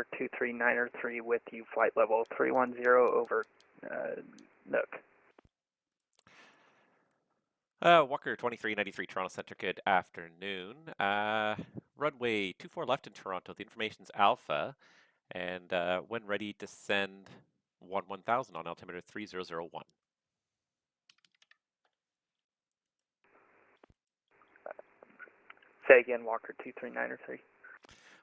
Walker 23903 with you, flight level 310 over Nook. Walker 2393 Toronto Centre, good afternoon. Runway 24 left in Toronto, the information's Alpha, and when ready, descend 1000 on altimeter 3001. Say again, Walker 23903.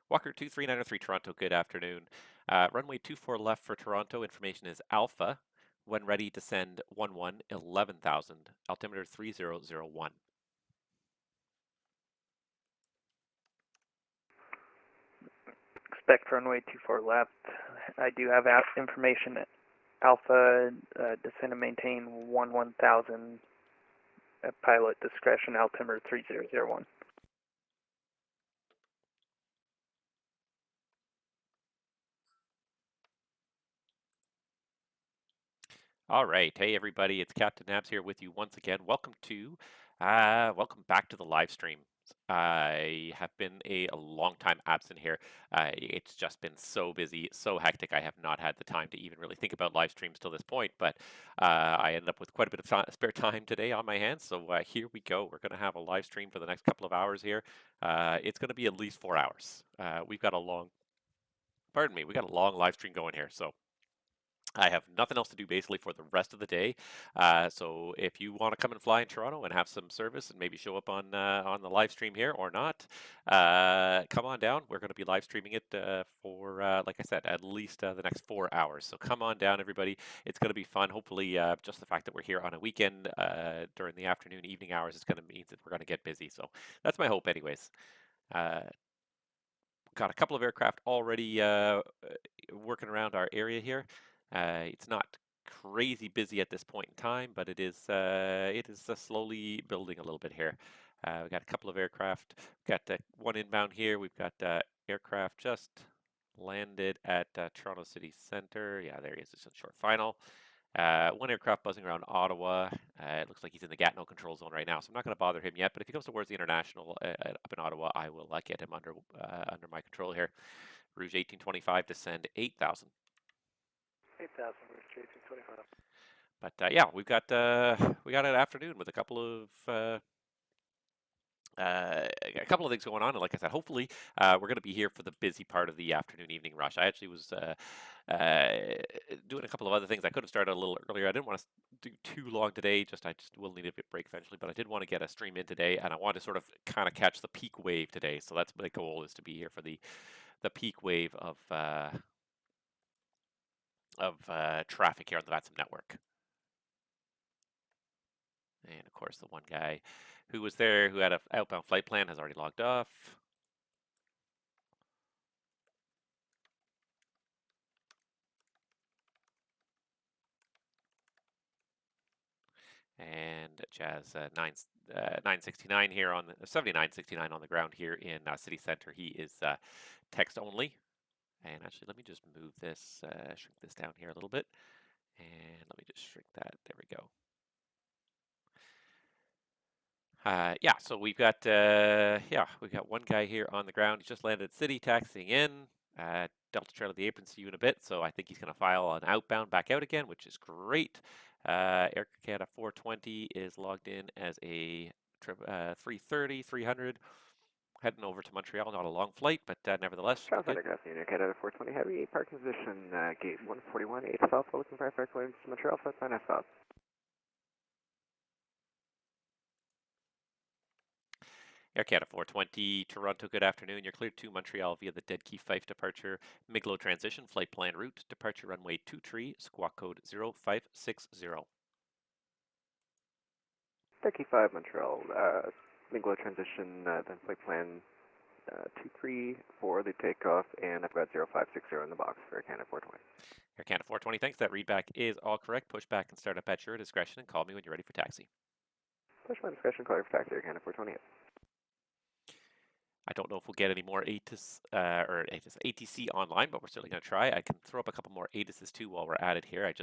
Walker 23903 Toronto, good afternoon. Runway 24 left for Toronto, information is Alpha. When ready, descend 11,000, altimeter 3001. Expect runway 24 left. I do have information at Alpha, descend and maintain 11,000 at pilot discretion, altimeter 3001. All right. Hey, everybody. It's Captain Nabs here with you once again. Welcome back to the live stream. I have been a long time absent here. It's just been so busy, so hectic. I have not had the time to even really think about live streams till this point, but I ended up with quite a bit of spare time today on my hands. So here we go. We're going to have a live stream for the next couple of hours here. It's going to be at least 4 hours. We got a long live stream going here. So I have nothing else to do basically for the rest of the day. So if you want to come and fly in Toronto and have some service and maybe show up on the live stream here or not, come on down. We're going to be live streaming it for, like I said, at least the next 4 hours. So come on down, everybody. It's going to be fun. Hopefully, just the fact that we're here on a weekend during the afternoon, evening hours is going to mean that we're going to get busy. So that's my hope, anyways. Got a couple of aircraft already working around our area here. It's not crazy busy at this point in time, but it is slowly building a little bit here. We've got a couple of aircraft. We've got one inbound here. We've got aircraft just landed at Toronto City Centre. Yeah, there he is. It's a short final. One aircraft buzzing around Ottawa. It looks like he's in the Gatineau control zone right now, so I'm not going to bother him yet. But if he comes towards the international up in Ottawa, I will get him under my control here. Rouge 1825, descend 8,000. 8,000, Rouge 1825. But yeah, we got an afternoon with a couple of things going on, and like I said, hopefully we're going to be here for the busy part of the afternoon evening rush. I actually was doing a couple of other things. I could have started a little earlier. I didn't want to do too long today. I just will need a bit break eventually, but I did want to get a stream in today, and I want to sort of kind of catch the peak wave today. So that's my goal, is to be here for the peak wave of traffic here on the VATSIM network. And of course, the one guy who was there, who had an outbound flight plan, has already logged off. And Jazz 969 here on the 7969 on the ground here in City Center. He is text only. And actually, let me just move this, shrink this down here a little bit. And let me just shrink that. There we go. Yeah, so we've got one guy here on the ground. He's just landed at City, taxiing in. Delta Trail of the Apron, see you in a bit. So I think he's going to file an outbound back out again, which is great. Air Canada 420 is logged in as a 330, 300. Heading over to Montreal, not a long flight, but nevertheless. Charles Underground Union, Canada 420 Heavy, parking position, gate 141, 8 South, looking for Air Williams to Montreal, flight S South. Air Canada 420, Toronto, good afternoon. You're cleared to Montreal via the Dead Key Fife departure, Miglo transition, flight plan route, departure runway 23, squawk code 0560. Dead Key 5, Montreal, Miglo transition, then flight plan 23 for the takeoff, and I've got 0560 in the box for Air Canada 420. Air Canada 420, thanks. That readback is all correct. Push back and start up at your discretion, and call me when you're ready for taxi. Push my discretion, call for taxi, Air Canada 420. I don't know if we'll get any more ATC online, but we're certainly going to try. I can throw up a couple more ATISs too while we're at it here. I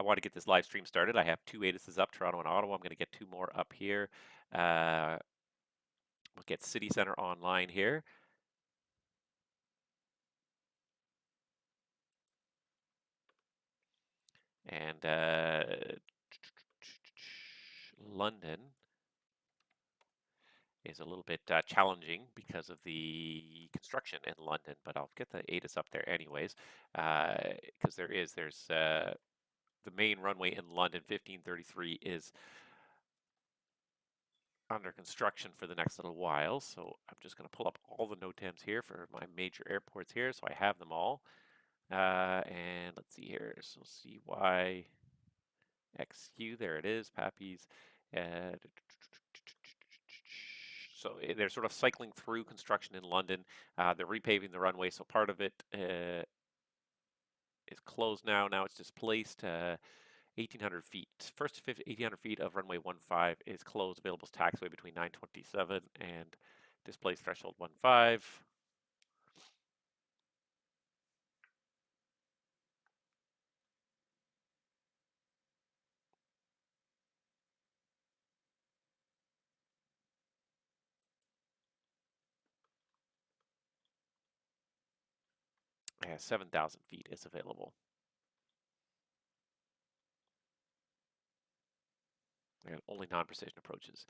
want to get this live stream started. I have 2 ATISs up, Toronto and Ottawa. I'm going to get 2 more up here. We'll get City Center online here. And London is a little bit challenging because of the construction in London, but I'll get the ATIS up there anyways, because there's the main runway in London, 1533, is under construction for the next little while. So I'm just going to pull up all the NOTAMs here for my major airports here, so I have them all. And let's see here. So CY XQ, there it is, Pappies. So they're sort of cycling through construction in London. They're repaving the runway, so part of it is closed now. Now it's displaced. 1,800 feet. First 1,800 feet of runway 15 is closed. Available taxiway between 927 and displaced threshold 15. Yeah, 7,000 feet is available. And only non-precision approaches.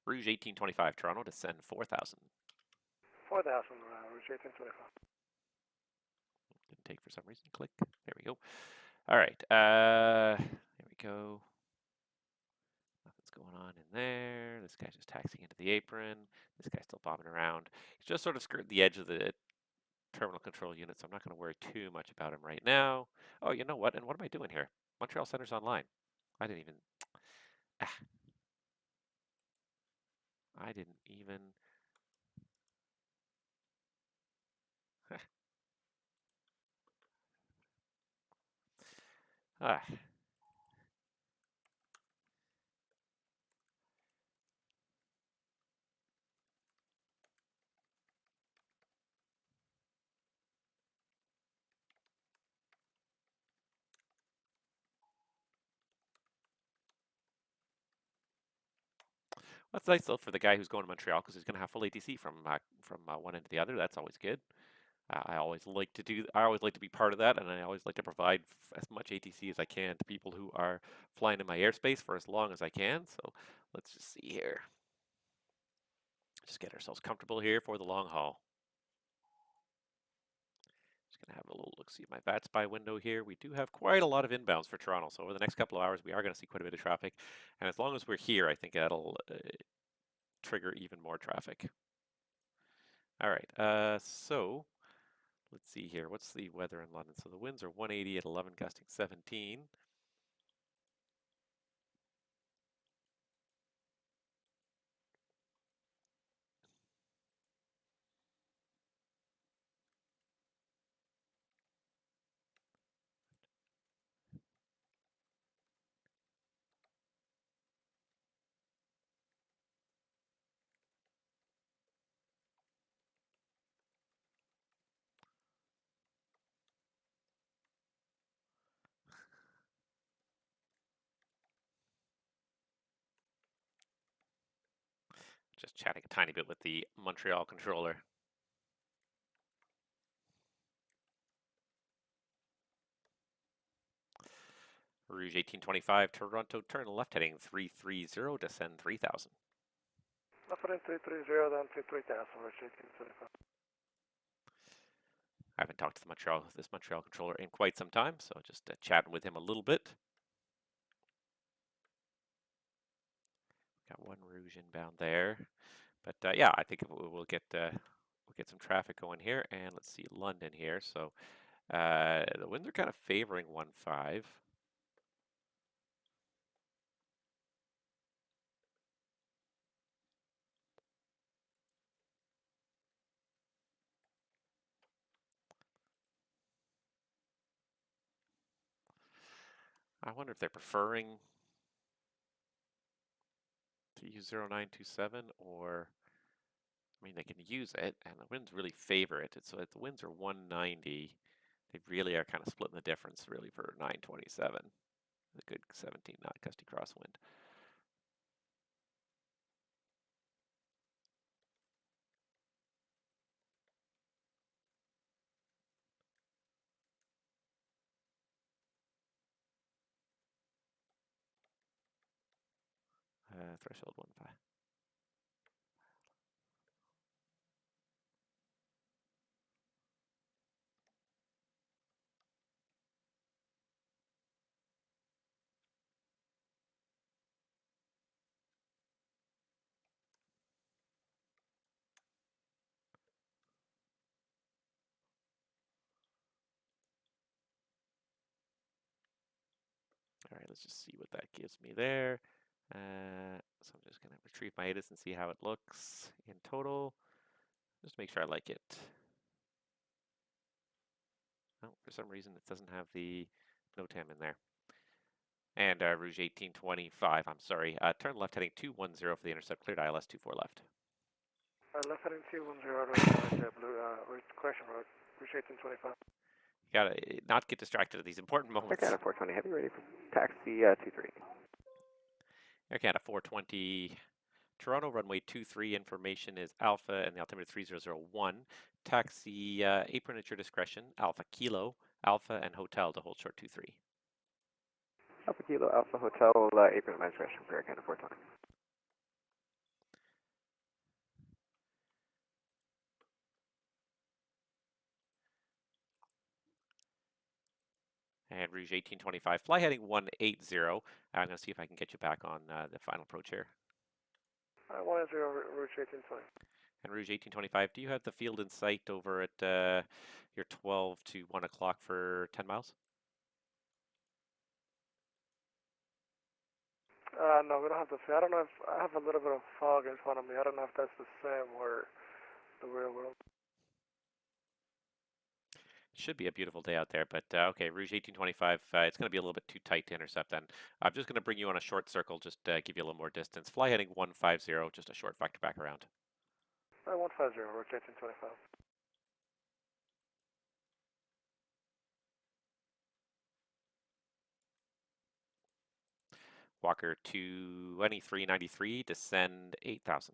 Rouge 1825, Toronto, descend 4,000. 4,000, Rouge 1825. Didn't take for some reason. Click. There we go. All right. There we go. Nothing's going on in there. This guy's just taxiing into the apron. This guy's still bobbing around. He's just sort of skirting the edge of the terminal control unit, so I'm not going to worry too much about him right now. Oh, you know what? And what am I doing here? Montreal Center's online. I didn't even... I didn't even... ah. That's nice though for the guy who's going to Montreal because he's going to have full ATC from one end to the other. That's always good. I always like to be part of that, and I always like to provide as much ATC as I can to people who are flying in my airspace for as long as I can. So let's just see here. Just get ourselves comfortable here for the long haul. Just going to have a little look-see at my VATSPI window here. We do have quite a lot of inbounds for Toronto, so over the next couple of hours, we are going to see quite a bit of traffic. And as long as we're here, I think that'll trigger even more traffic. All right, so let's see here. What's the weather in London? So the winds are 180 at 11, gusting 17. Just chatting a tiny bit with the Montreal controller. Rouge 1825, Toronto, turn left heading 330, descend 3000. Left heading 330, down to 3,000, Rouge 1825. I haven't talked to this Montreal controller in quite some time, so just chatting with him a little bit. Got one Rouge inbound there, but yeah, I think we'll get some traffic going here. And let's see London here. So the winds are kind of favoring 15. I wonder if they're preferring to use 0927, or I mean, they can use it, and the winds really favor it. So if the winds are 190, they really are kind of splitting the difference really for 927. A good 17 knot gusty crosswind. threshold 1.5. All right, let's just see what that gives me there. So I'm just going to retrieve my ATIS and see how it looks in total, just to make sure I like it. Oh, for some reason it doesn't have the NOTAM in there. And Rouge 1825, I'm sorry. Turn left heading 210 for the intercept, cleared ILS 24 left. Left heading 210, right, blue, correction road, Rouge 1825. You gotta not get distracted at these important moments. Air Canada 420 Heavy, ready for taxi 23. Air Canada 420, Toronto runway 23, information is Alpha and the altimeter 3001. Taxi apron at your discretion, Alpha Kilo, Alpha and Hotel to hold short 23. Alpha Kilo, Alpha Hotel, apron at my discretion for Air Canada 420. And Rouge 1825, fly heading 180. I'm going to see if I can get you back on the final approach here. 180, Rouge 1820. And Rouge 1825, do you have the field in sight over at your 12 to 1 o'clock for 10 miles? No, we don't have the field. I don't know if I have a little bit of fog in front of me. I don't know if that's the same or the real world. It should be a beautiful day out there, but okay, Rouge 1825, it's going to be a little bit too tight to intercept then. I'm just going to bring you on a short circle, just give you a little more distance. Fly heading 150, just a short vector back around. 150, Rouge 1825. Walker 2393, descend 8,000.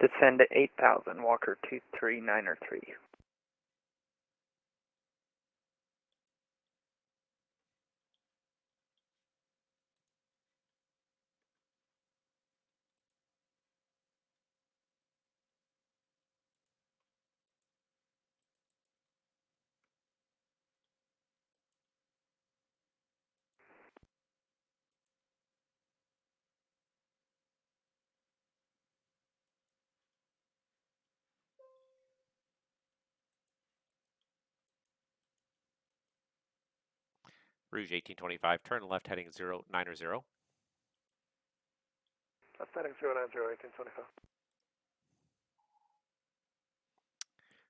Descend to 8,000, Walker 23903. Rouge 1825, turn left heading 090. Left heading 090, 1825.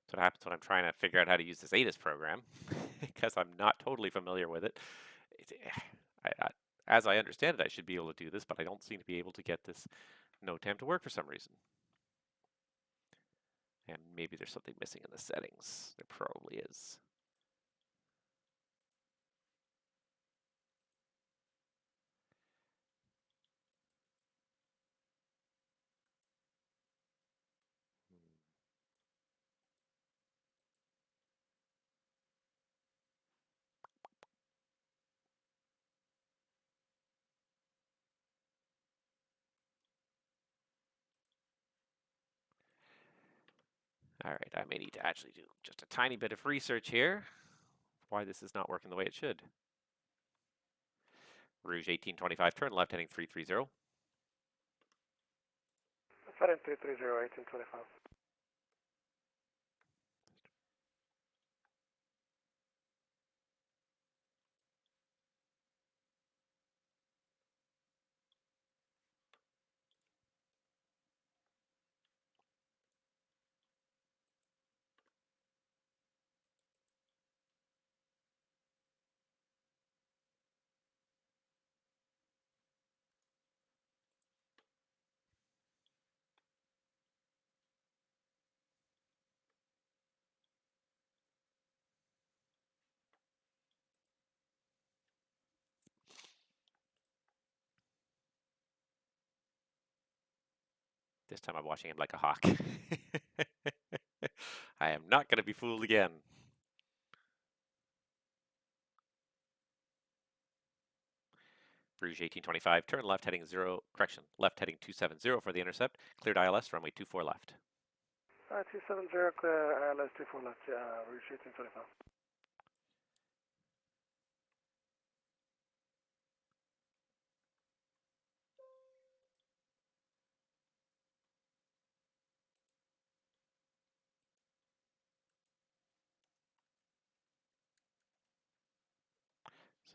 That's what happens when I'm trying to figure out how to use this ATIS program, because I'm not totally familiar with it. As I understand it, I should be able to do this, but I don't seem to be able to get this NOTAM to work for some reason. And maybe there's something missing in the settings. There probably is. All right, I may need to actually do just a tiny bit of research here. Why this is not working the way it should. Rouge 1825, turn left heading 330. Left heading 330, 1825. This time I'm watching him like a hawk. I am not going to be fooled again. Rouge 1825, turn left heading 270 for the intercept. Cleared ILS, runway 24 left. 270, clear ILS 24 left, Rouge 1825.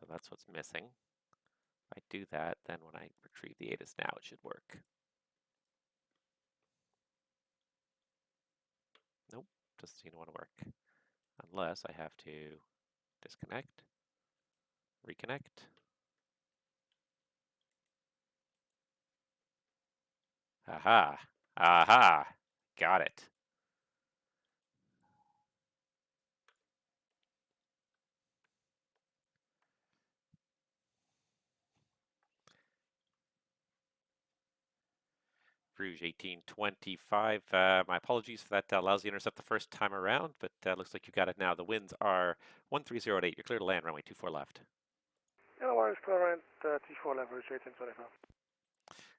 So that's what's missing. If I do that, then when I retrieve the ATIS now, it should work. Nope, doesn't seem to want to work. Unless I have to disconnect, reconnect. Aha, aha, got it. Rouge 1825. My apologies for that lousy intercept the first time around, but looks like you got it now. The winds are 130 at 8. You're clear to land, runway 24 left. No worries, clear around 24 left, Rouge 1825.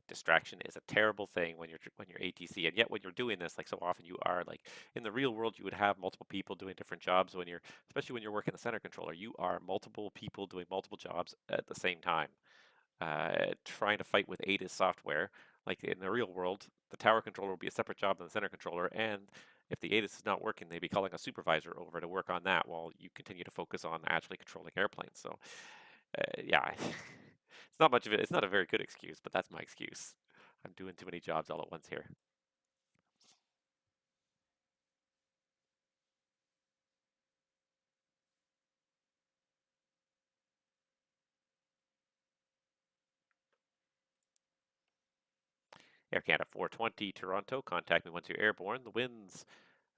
Distraction is a terrible thing when you're ATC, and yet when you're doing this, like so often you are, like in the real world, you would have multiple people doing different jobs. When you're, especially when you're working the center controller, you are multiple people doing multiple jobs at the same time. Trying to fight with ATIS software, like in the real world, the tower controller will be a separate job than the center controller, and if the ATIS is not working, they'd be calling a supervisor over to work on that while you continue to focus on actually controlling airplanes. So, yeah, it's not much of it. It's not a very good excuse, but that's my excuse. I'm doing too many jobs all at once here. Air Canada 420 Toronto, contact me once you're airborne. The winds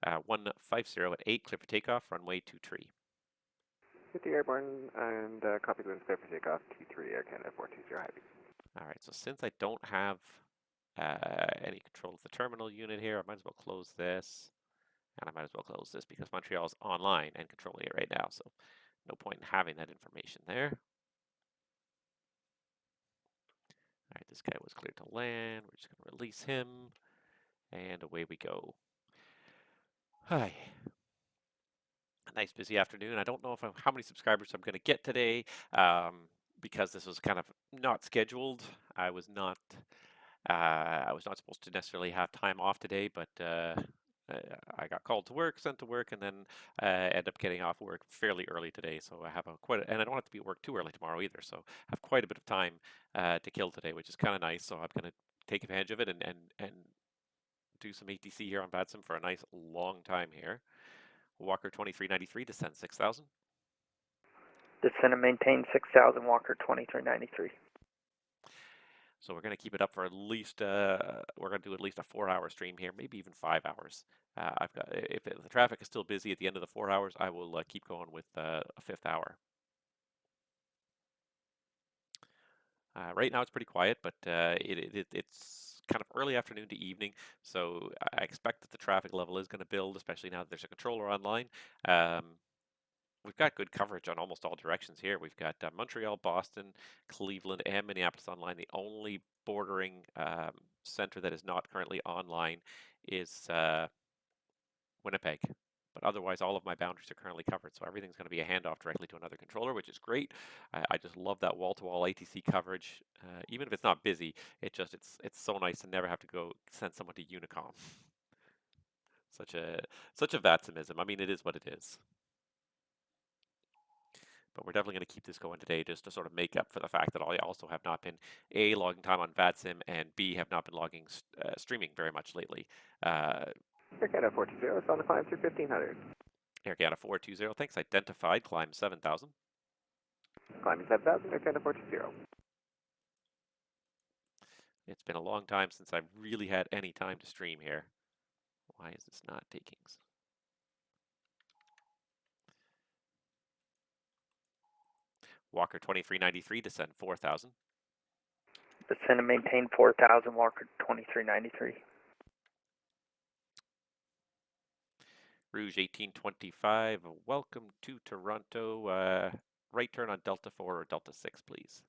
150 at 8, clear for takeoff, runway 23. 50 airborne and copy the winds clear for takeoff, T3 Air Canada 420 heavy. All right, so since I don't have any control of the terminal unit here, I might as well close this, and I might as well close this because Montreal's online and controlling it right now, so no point in having that information there. All right, this guy was cleared to land. We're just going to release him, and away we go. Hi. A nice busy afternoon. I don't know how many subscribers I'm going to get today because this was kind of not scheduled. I was not supposed to necessarily have time off today, but I got called to work, sent to work, and then end up getting off work fairly early today. So I have and I don't have to be at work too early tomorrow either. So I have quite a bit of time to kill today, which is kind of nice. So I'm going to take advantage of it and do some ATC here on VATSIM for a nice long time here. Walker 2393, descend 6,000. Descend and maintain 6,000, Walker 2393. So we're going to keep it up for at least, we're going to do at least a 4-hour stream here, maybe even 5 hours. If the traffic is still busy at the end of the 4 hours, I will keep going with a 5th hour. Right now it's pretty quiet, but it's kind of early afternoon to evening, so I expect that the traffic level is going to build, especially now that there's a controller online. We've got good coverage on almost all directions here. We've got Montreal, Boston, Cleveland, and Minneapolis online. The only bordering center that is not currently online is Winnipeg. But otherwise, all of my boundaries are currently covered. So everything's going to be a handoff directly to another controller, which is great. I just love that wall-to-wall ATC coverage. Even if it's not busy, it's so nice to never have to go send someone to Unicom. Such a VATSIMism. I mean, it is what it is. But we're definitely going to keep this going today just to sort of make up for the fact that I also have not been A, logging time on VATSIM, and B, have not been logging streaming very much lately. Air Canada 420, it's on the climb through 1500. Air Canada 420, thanks. Identified, climb 7,000. Climbing 7,000, Air Canada 420. It's been a long time since I've really had any time to stream here. Why is this not taking? Walker 2393, descend 4,000. Descend and maintain 4,000, Walker 2393. Rouge 1825, welcome to Toronto. Right turn on Delta 4 or Delta 6, please.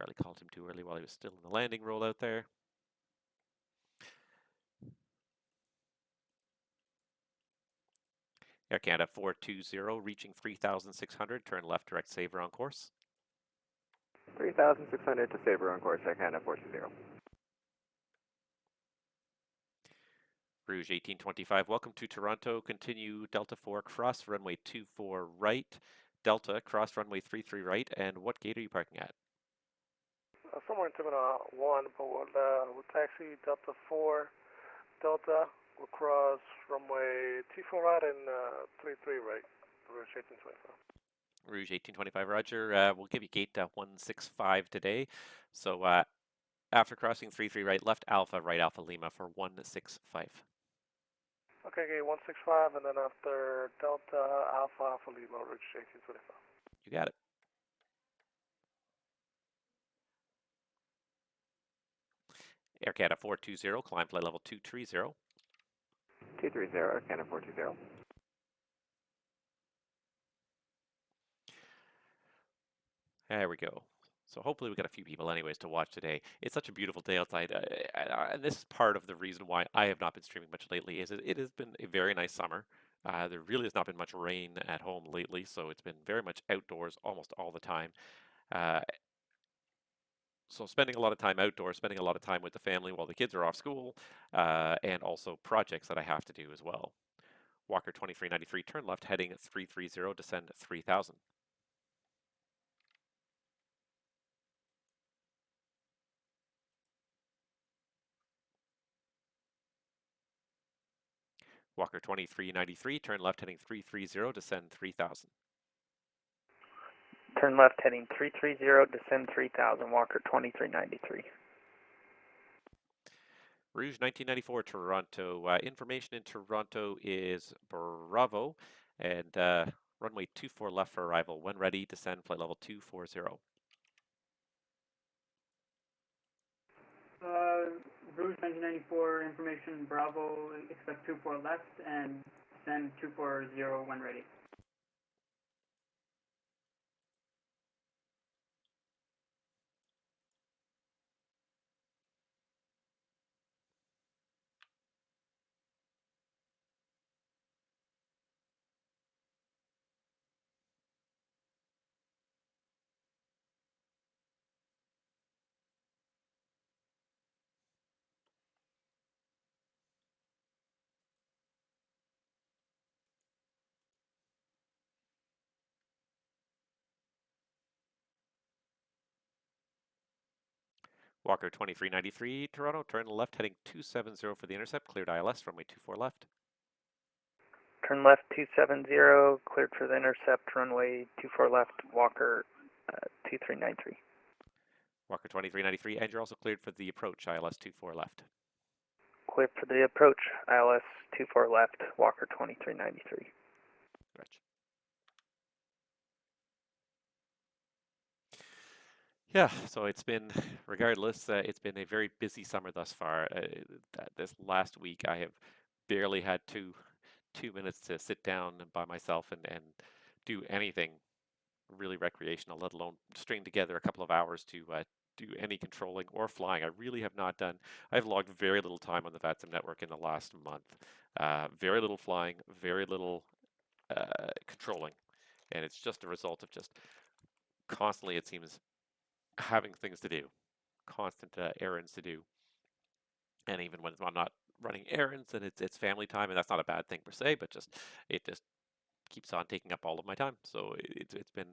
Probably called him too early while he was still in the landing roll out there. Air Canada 420, reaching 3,600, turn left, direct Sabre on course. 3,600 to Sabre on course, Air Canada 420. Rouge 1825, welcome to Toronto. Continue Delta 4, cross runway 24 right. Delta, cross runway 33 right. And what gate are you parking at? Somewhere in Terminal 1, but we'll taxi Delta 4, Delta, we'll cross runway 24 right and 33 right, Rouge 1825. Rouge 1825, roger. We'll give you gate 165 today. So after crossing 33 right, left Alpha, right Alpha Lima for 165. Okay, gate 165, and then after Delta, Alpha, Alpha Lima, Rouge 1825. You got it. Air Canada 420, climb flight level 230. 230, Air Canada 420. There we go. So hopefully we got a few people anyways to watch today. It's such a beautiful day outside. And this is part of the reason why I have not been streaming much lately is it has been a very nice summer. There really has not been much rain at home lately, so it's been very much outdoors almost all the time. So spending a lot of time outdoors, spending a lot of time with the family while the kids are off school, and also projects that I have to do as well. Walker 2393, turn left heading 330, descend 3000. Walker 2393, turn left heading 330, descend 3000. Turn left heading 330, descend 3000, Walker 2393. Rouge 1994, Toronto. Information in Toronto is Bravo, and runway 24 left for arrival. When ready, descend flight level 240. Rouge 1994, information Bravo, expect 24 left and descend 240 when ready. Walker 2393, Toronto, turn left heading 270 for the intercept, cleared ILS, runway 24 left. Turn left 270, cleared for the intercept, runway 24 left, Walker 2393. Walker 2393, and you're also cleared for the approach, ILS 24 left. Cleared for the approach, ILS 24 left, Walker 2393. Gotcha. Yeah, so it's been, regardless, it's been a very busy summer thus far. This last week, I have barely had two minutes to sit down by myself and do anything really recreational, let alone string together a couple of hours to do any controlling or flying. I really have not done. I've logged very little time on the VATSIM network in the last month. Very little flying, very little controlling, and it's just a result of just constantly, it seems, having things to do, constant errands to do, and even when I'm not running errands and it's family time, and that's not a bad thing per se, but it just keeps on taking up all of my time. So it's been,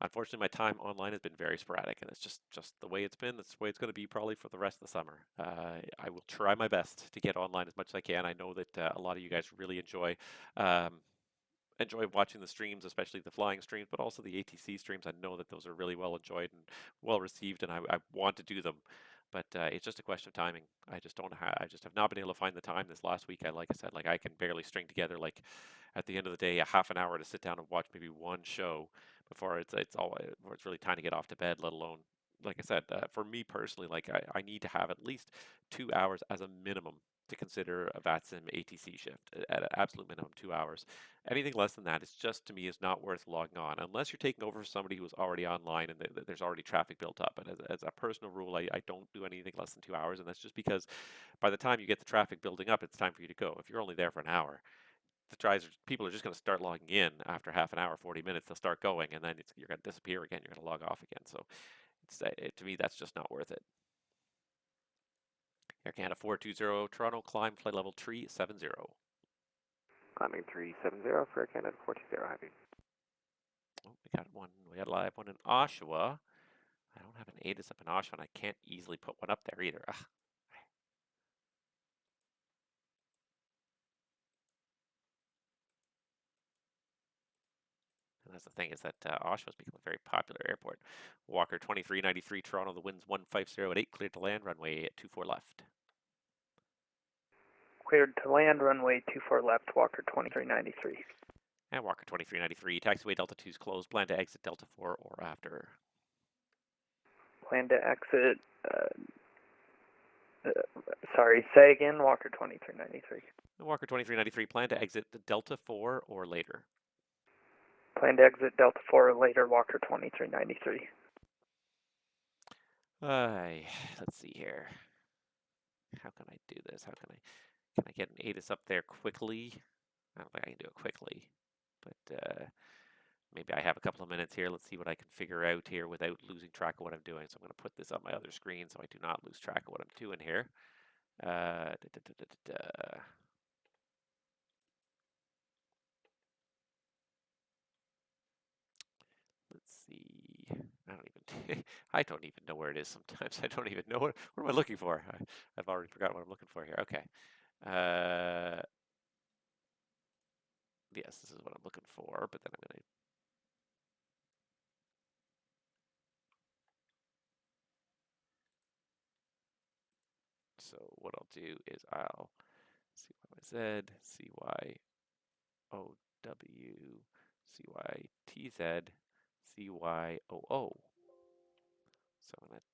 unfortunately, my time online has been very sporadic, and it's just the way it's been. That's the way it's going to be probably for the rest of the summer. I will try my best to get online as much as I can. I know that a lot of you guys really enjoy watching the streams, especially the flying streams, but also the ATC streams. I know that those are really well enjoyed and well received, and I want to do them, but it's just a question of timing. I just don't have. I just have not been able to find the time this last week. Like I said, like I can barely string together, like, at the end of the day, a half an hour to sit down and watch maybe one show before it's really time to get off to bed. Let alone, like I said, for me personally, like I need to have at least 2 hours as a minimum to consider a VATSIM ATC shift at an absolute minimum 2 hours. Anything less than that is just, to me, is not worth logging on unless you're taking over for somebody who's already online and there's already traffic built up. And as a personal rule, I don't do anything less than 2 hours, and that's just because by the time you get the traffic building up, it's time for you to go. If you're only there for an hour, people are just going to start logging in after half an hour, 40 minutes. They'll start going, and then you're going to disappear again. You're going to log off again. So to me, that's just not worth it. Air Canada 420 Toronto, climb flight level 370. Climbing 370 for Air Canada 420 Heavy. Oh, we got a live one in Oshawa. I don't have an ATIS up in Oshawa, and I can't easily put one up there either. Ugh. And that's the thing, is that Oshawa's become a very popular airport. Walker 2393 Toronto, the wind's 150 at 8, cleared to land, runway 24 left. Cleared to land, runway 24 left, Walker 2393. And Walker 2393, taxiway Delta 2 is closed, plan to exit Delta 4 or after. Plan to exit, sorry, say again, Walker 2393. Walker 2393, plan to exit Delta 4 or later. Plan to exit Delta 4 or later, Walker 2393. Let's see here. How can I do this? Can I get an ATIS up there quickly? I don't think I can do it quickly, but maybe I have a couple of minutes here. Let's see what I can figure out here without losing track of what I'm doing. So I'm going to put this on my other screen so I do not lose track of what I'm doing here. Let's see. I don't even know where it is sometimes. I don't even know what am I looking for. I've already forgotten what I'm looking for here. Okay. Yes, this is what I'm looking for, but then I'm going to so what I'll do is I'll CYZ, CYOW, CYTZ, CYOO. So I'm going to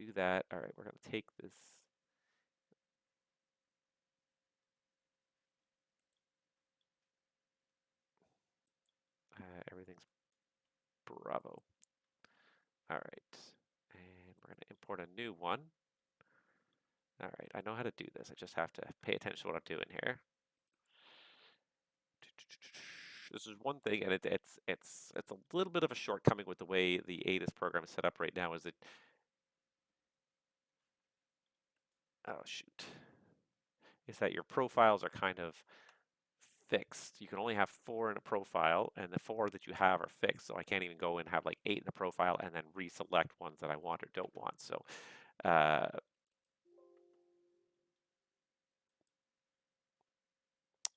do that. All right, we're going to take this. Everything's Bravo. All right, and we're going to import a new one. All right, I know how to do this. I just have to pay attention to what I'm doing here. This is one thing, and it's a little bit of a shortcoming with the way the ATIS program is set up right now. Is that is that your profiles are kind of fixed. You can only have 4 in a profile, and the 4 that you have are fixed. So I can't even go and have like 8 in a profile and then reselect ones that I want or don't want. So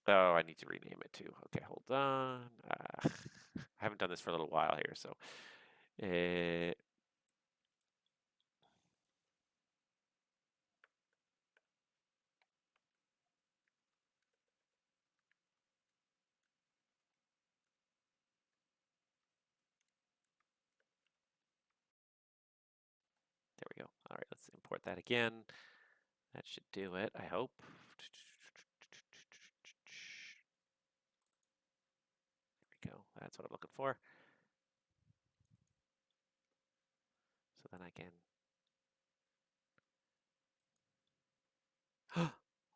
oh, I need to rename it too. Okay, hold on. I haven't done this for a little while here, so there we go. All right, let's import that again. That should do it, I hope. There we go. That's what I'm looking for. So then I can...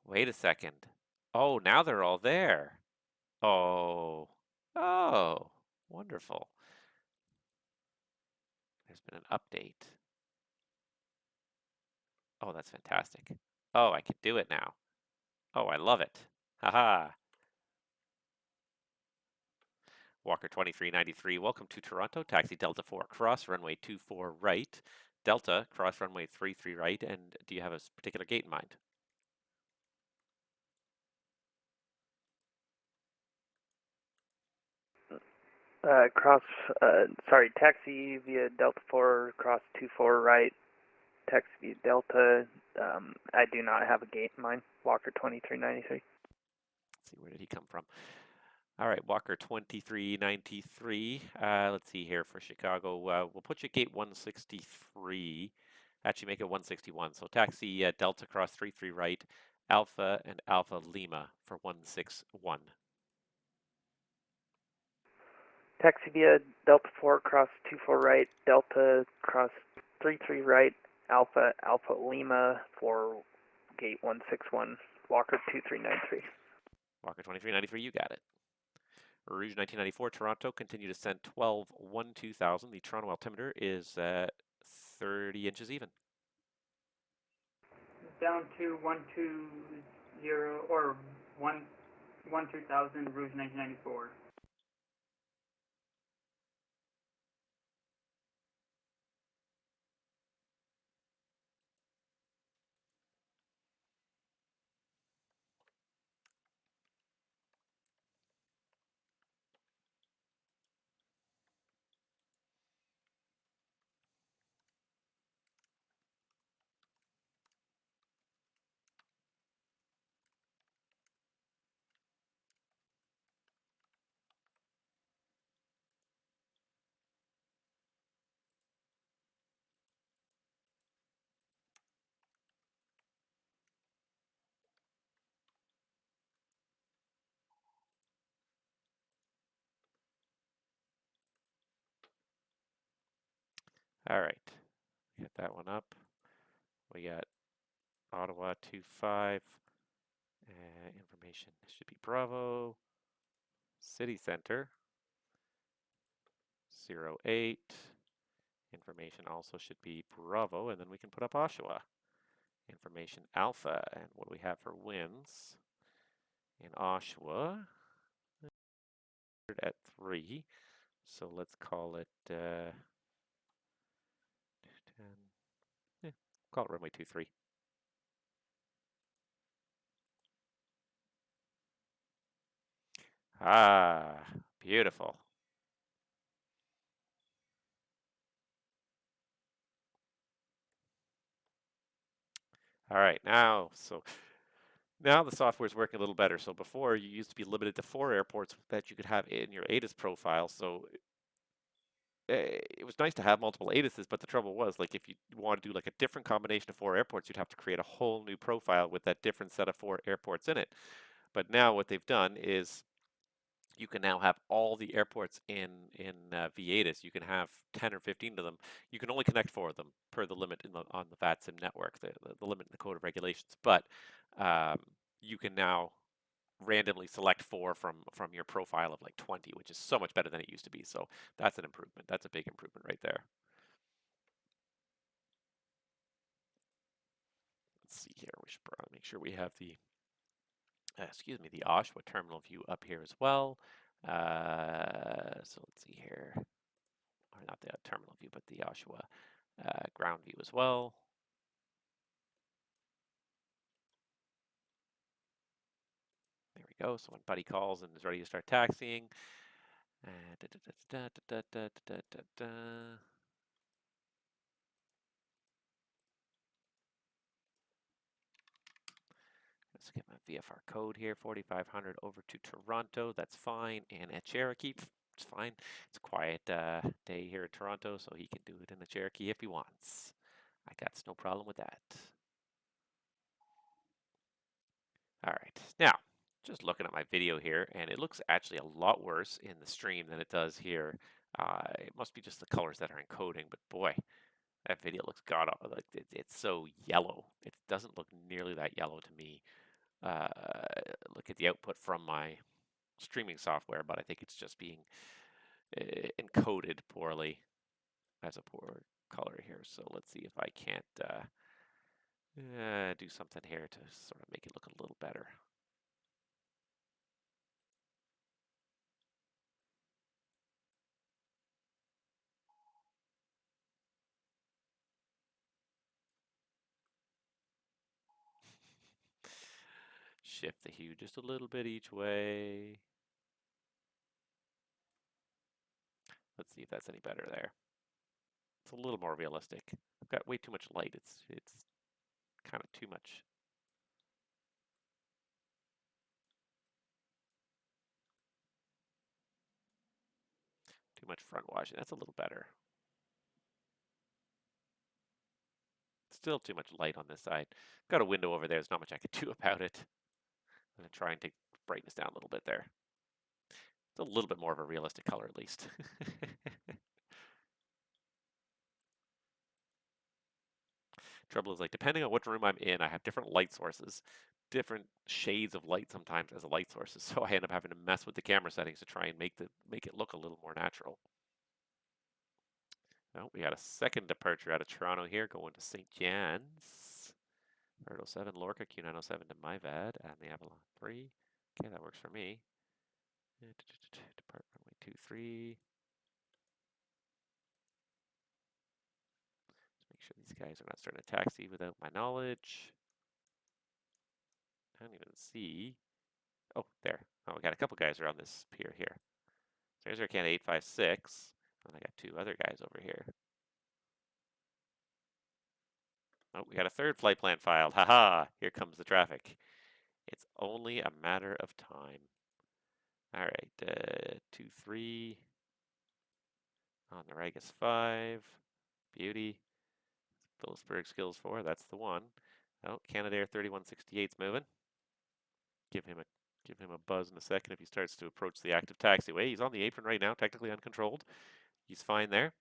Wait a second. Oh, now they're all there. Oh. Oh, wonderful. There's been an update. Oh, that's fantastic. Oh, I can do it now. Oh, I love it. Haha. Walker 2393, welcome to Toronto. Taxi Delta 4, cross runway 24 right. Delta, cross runway 33 right. And do you have a particular gate in mind? Taxi via Delta 4, cross 24 right, taxi via Delta. I do not have a gate in mind, Walker 2393. Let's see, where did he come from? All right, Walker 2393. Let's see here for Chicago. We'll put you at gate 163. Actually, make it 161. So taxi Delta cross 33 right. Alpha and Alpha Lima for 161. Taxi via Delta 4 cross 24 right, Delta cross 33 right, Alpha Alpha Lima for gate 161, Walker 2393. Walker 2393, you got it. Rouge 1994, Toronto, continue to send 12-1-2000. The Toronto altimeter is 30 inches even. Down to 120 or 12000 Rouge 1994. All right, get that one up. We got Ottawa 25. Information should be Bravo. City Center 08. Information also should be Bravo, and then we can put up Oshawa. Information Alpha, and what do we have for winds in Oshawa? At 3, so let's call it 10. Call it runway 23. Ah, beautiful. All right, now the software is working a little better. So before you used to be limited to 4 airports that you could have in your ATIS profile. So it was nice to have multiple ATISes, but the trouble was, like, if you want to do like a different combination of 4 airports, you'd have to create a whole new profile with that different set of 4 airports in it. But now what they've done is you can now have all the airports in V8s. You can have 10 or 15 of them. You can only connect 4 of them per the limit on the VATSIM network, the limit in the Code of Regulations. But you can now randomly select 4 from your profile of like 20, which is so much better than it used to be. So that's an improvement. That's a big improvement right there. Let's see here. We should probably make sure we have the the Oshawa terminal view up here as well. So let's see here. Or not the terminal view, but the Oshawa ground view as well. There we go. So when Buddy calls and is ready to start taxiing. Let's get my VFR code here, 4500 over to Toronto. That's fine. And at Cherokee, it's fine. It's a quiet day here in Toronto, so he can do it in the Cherokee if he wants. I got no problem with that. All right, now, just looking at my video here, and it looks actually a lot worse in the stream than it does here. It must be just the colors that are encoding, but boy, that video looks like it's so yellow. It doesn't look nearly that yellow to me. Look at the output from my streaming software, but I think it's just being encoded poorly as a poor color here. So let's see if I can't do something here to sort of make it look a little better. Shift the hue just a little bit each way. Let's see if that's any better there. It's a little more realistic. I've got way too much light. It's kind of too much. Too much front washing. That's a little better. Still too much light on this side. Got a window over there. There's not much I could do about it. I'm going to try and take brightness down a little bit there. It's a little bit more of a realistic color at least. Trouble is, like, depending on which room I'm in, I have different light sources, different shades of light sometimes as a light sources. So I end up having to mess with the camera settings to try and make it look a little more natural. Oh, we got a second departure out of Toronto here, going to St. John's. Bird 07, Lorca, Q907 to MyVAD, and the Avalon 3. Okay, that works for me. Depart runway 23. Let's make sure these guys are not starting to taxi without my knowledge. I don't even see. Oh, there. Oh, we got a couple guys around this pier here. So there's our can 856, and I got two other guys over here. Oh, we got a third flight plan filed. Haha, here comes the traffic. It's only a matter of time. All right, 23. On the Ragus 5. Beauty. Phillipsburg Skills 4, that's the one. Oh, Canadair 3168's moving. Give him a buzz in a second if he starts to approach the active taxiway. He's on the apron right now, technically uncontrolled. He's fine there.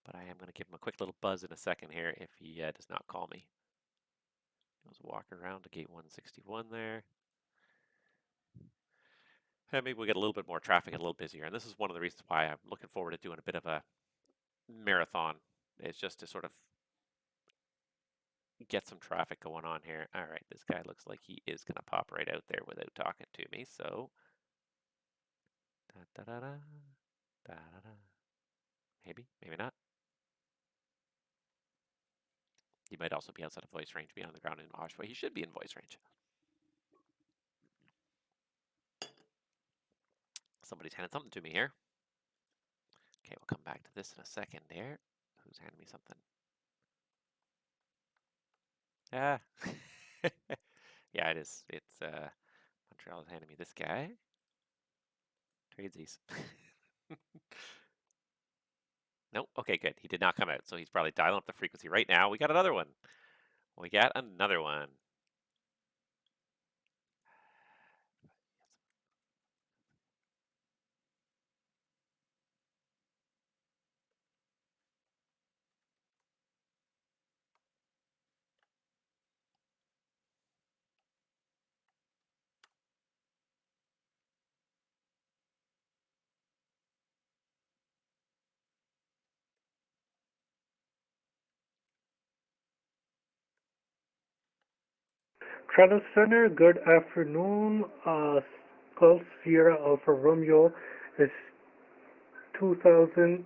But I am going to give him a quick little buzz in a second here if he does not call me. Let's walk around to gate 161 there. And maybe we'll get a little bit more traffic and a little busier. And this is one of the reasons why I'm looking forward to doing a bit of a marathon. It's just to sort of get some traffic going on here. All right, this guy looks like he is going to pop right out there without talking to me. So, da, da, da, da, da, da, da. Maybe, maybe not. He might also be outside of voice range, be on the ground in Oshawa. He should be in voice range. Somebody's handed something to me here. Okay, we'll come back to this in a second there. Who's handing me something? Ah. Yeah, it is. It's Montreal is handing me this guy. Tradesies. Nope. Okay, good. He did not come out, so he's probably dialing up the frequency right now. We got another one. We got another one. Travel Center, good afternoon. Golf Sierra Alpha Romeo is 270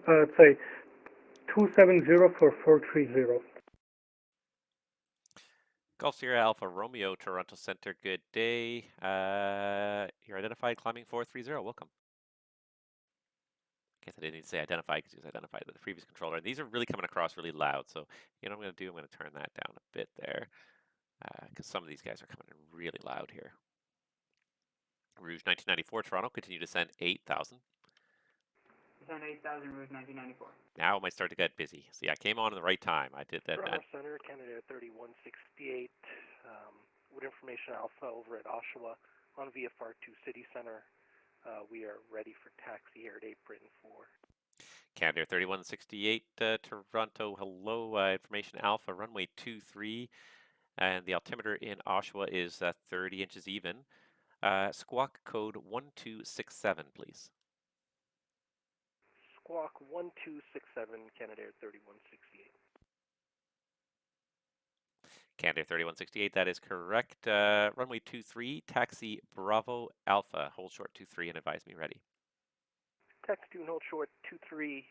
for 430. Golf Sierra Alpha Romeo, Toronto Center, good day. You're identified climbing 430. Welcome. Guess I didn't need to say identified because he was identified with the previous controller. And these are really coming across really loud. So, you know what I'm going to do? I'm going to turn that down a bit there because some of these guys are coming in really loud here. Rouge 1994, Toronto, continue to send 8,000. Descend 8,000, Rouge 1994. Now it might start to get busy. See, I came on in the right time. I did that. Toronto Center, Canada 3168, with information Alpha over at Oshawa on VFR 2 City Center. We are ready for taxi here at apron 4. Canada 3168, Toronto, hello. Information Alpha, runway 23. And the altimeter in Oshawa is 30 inches even. Squawk code 1267, please. Squawk 1267, Canada 3168. Canada 3168, that is correct. Runway 23, taxi Bravo Alpha. Hold short 23 and advise me ready. Taxi 2 and hold short 23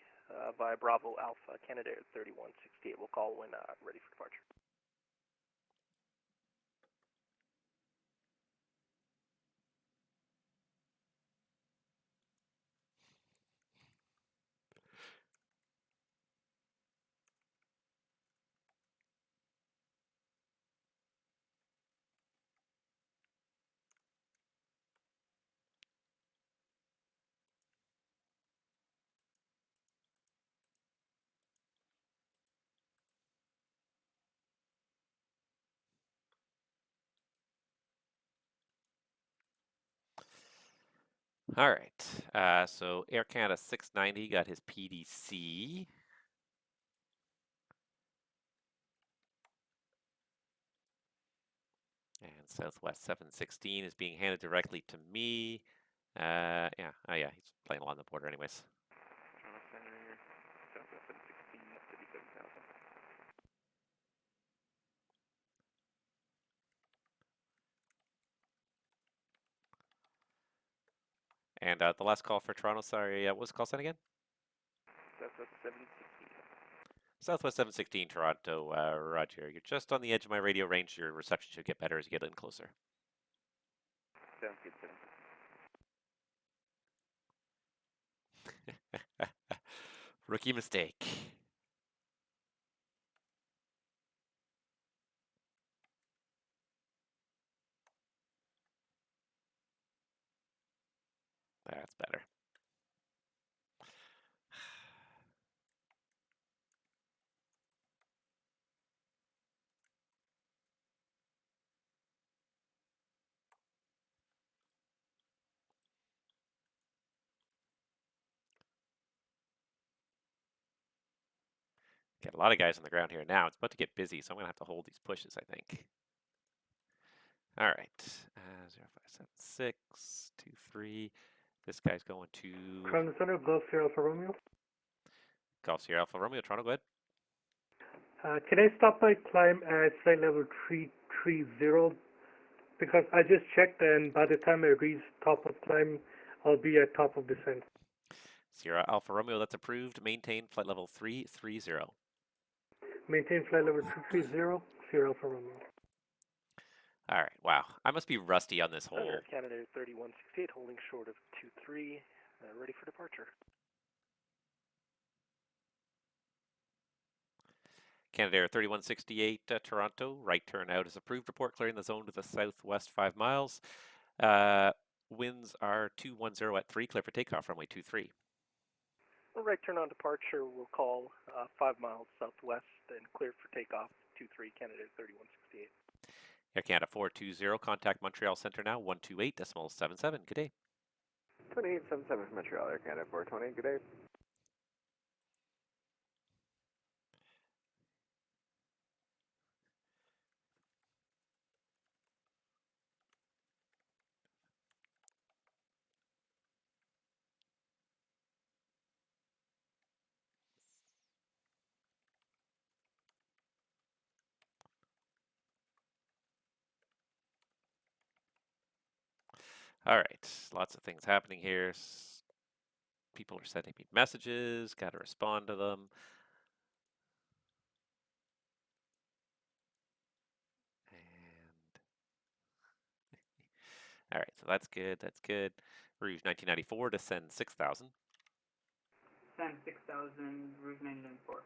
by Bravo Alpha, Canada 3168. We'll call when ready for departure. All right. So Air Canada 690 got his PDC. And Southwest 716 is being handed directly to me. Yeah. Oh, yeah. He's playing along the border anyways. Toronto Center, Southwest 716, City 7000. And the last call for Toronto, sorry, what was the call sign again? Southwest 716. Southwest 716, Toronto, Roger. You're just on the edge of my radio range. Your reception should get better as you get in closer. Sounds good, 716. Rookie mistake. That's better. Got a lot of guys on the ground here now. It's about to get busy, so I'm going to have to hold these pushes, I think. All right. 0576, 23. This guy's going to Toronto Center, Golf Sierra Alpha Romeo. Golf Sierra Alpha Romeo. Toronto, go ahead. Can I stop by climb at flight level 330? Because I just checked, and by the time I reach top of climb, I'll be at top of descent. Sierra Alpha Romeo, that's approved. Maintain flight level 330. Maintain flight level 230, Sierra Alpha Romeo. All right. Wow. I must be rusty on this whole. Thunder, Canada 3168, holding short of 23, ready for departure. Canadair 3168, Toronto. Right turn out is approved. Report clearing the zone to the southwest 5 miles. Winds are 210 at 3. Clear for takeoff, runway 23. Right turn on departure, we'll call 5 miles southwest and clear for takeoff, 23, Canada 3168. Air Canada 420, contact Montreal Center now, 128.77. Good day. 2877 from Montreal, Air Canada 420, good day. All right, lots of things happening here. People are sending me messages, got to respond to them. And all right, so that's good, that's good. Rouge 1994 to send 6,000. Send 6,000, Rouge 1994.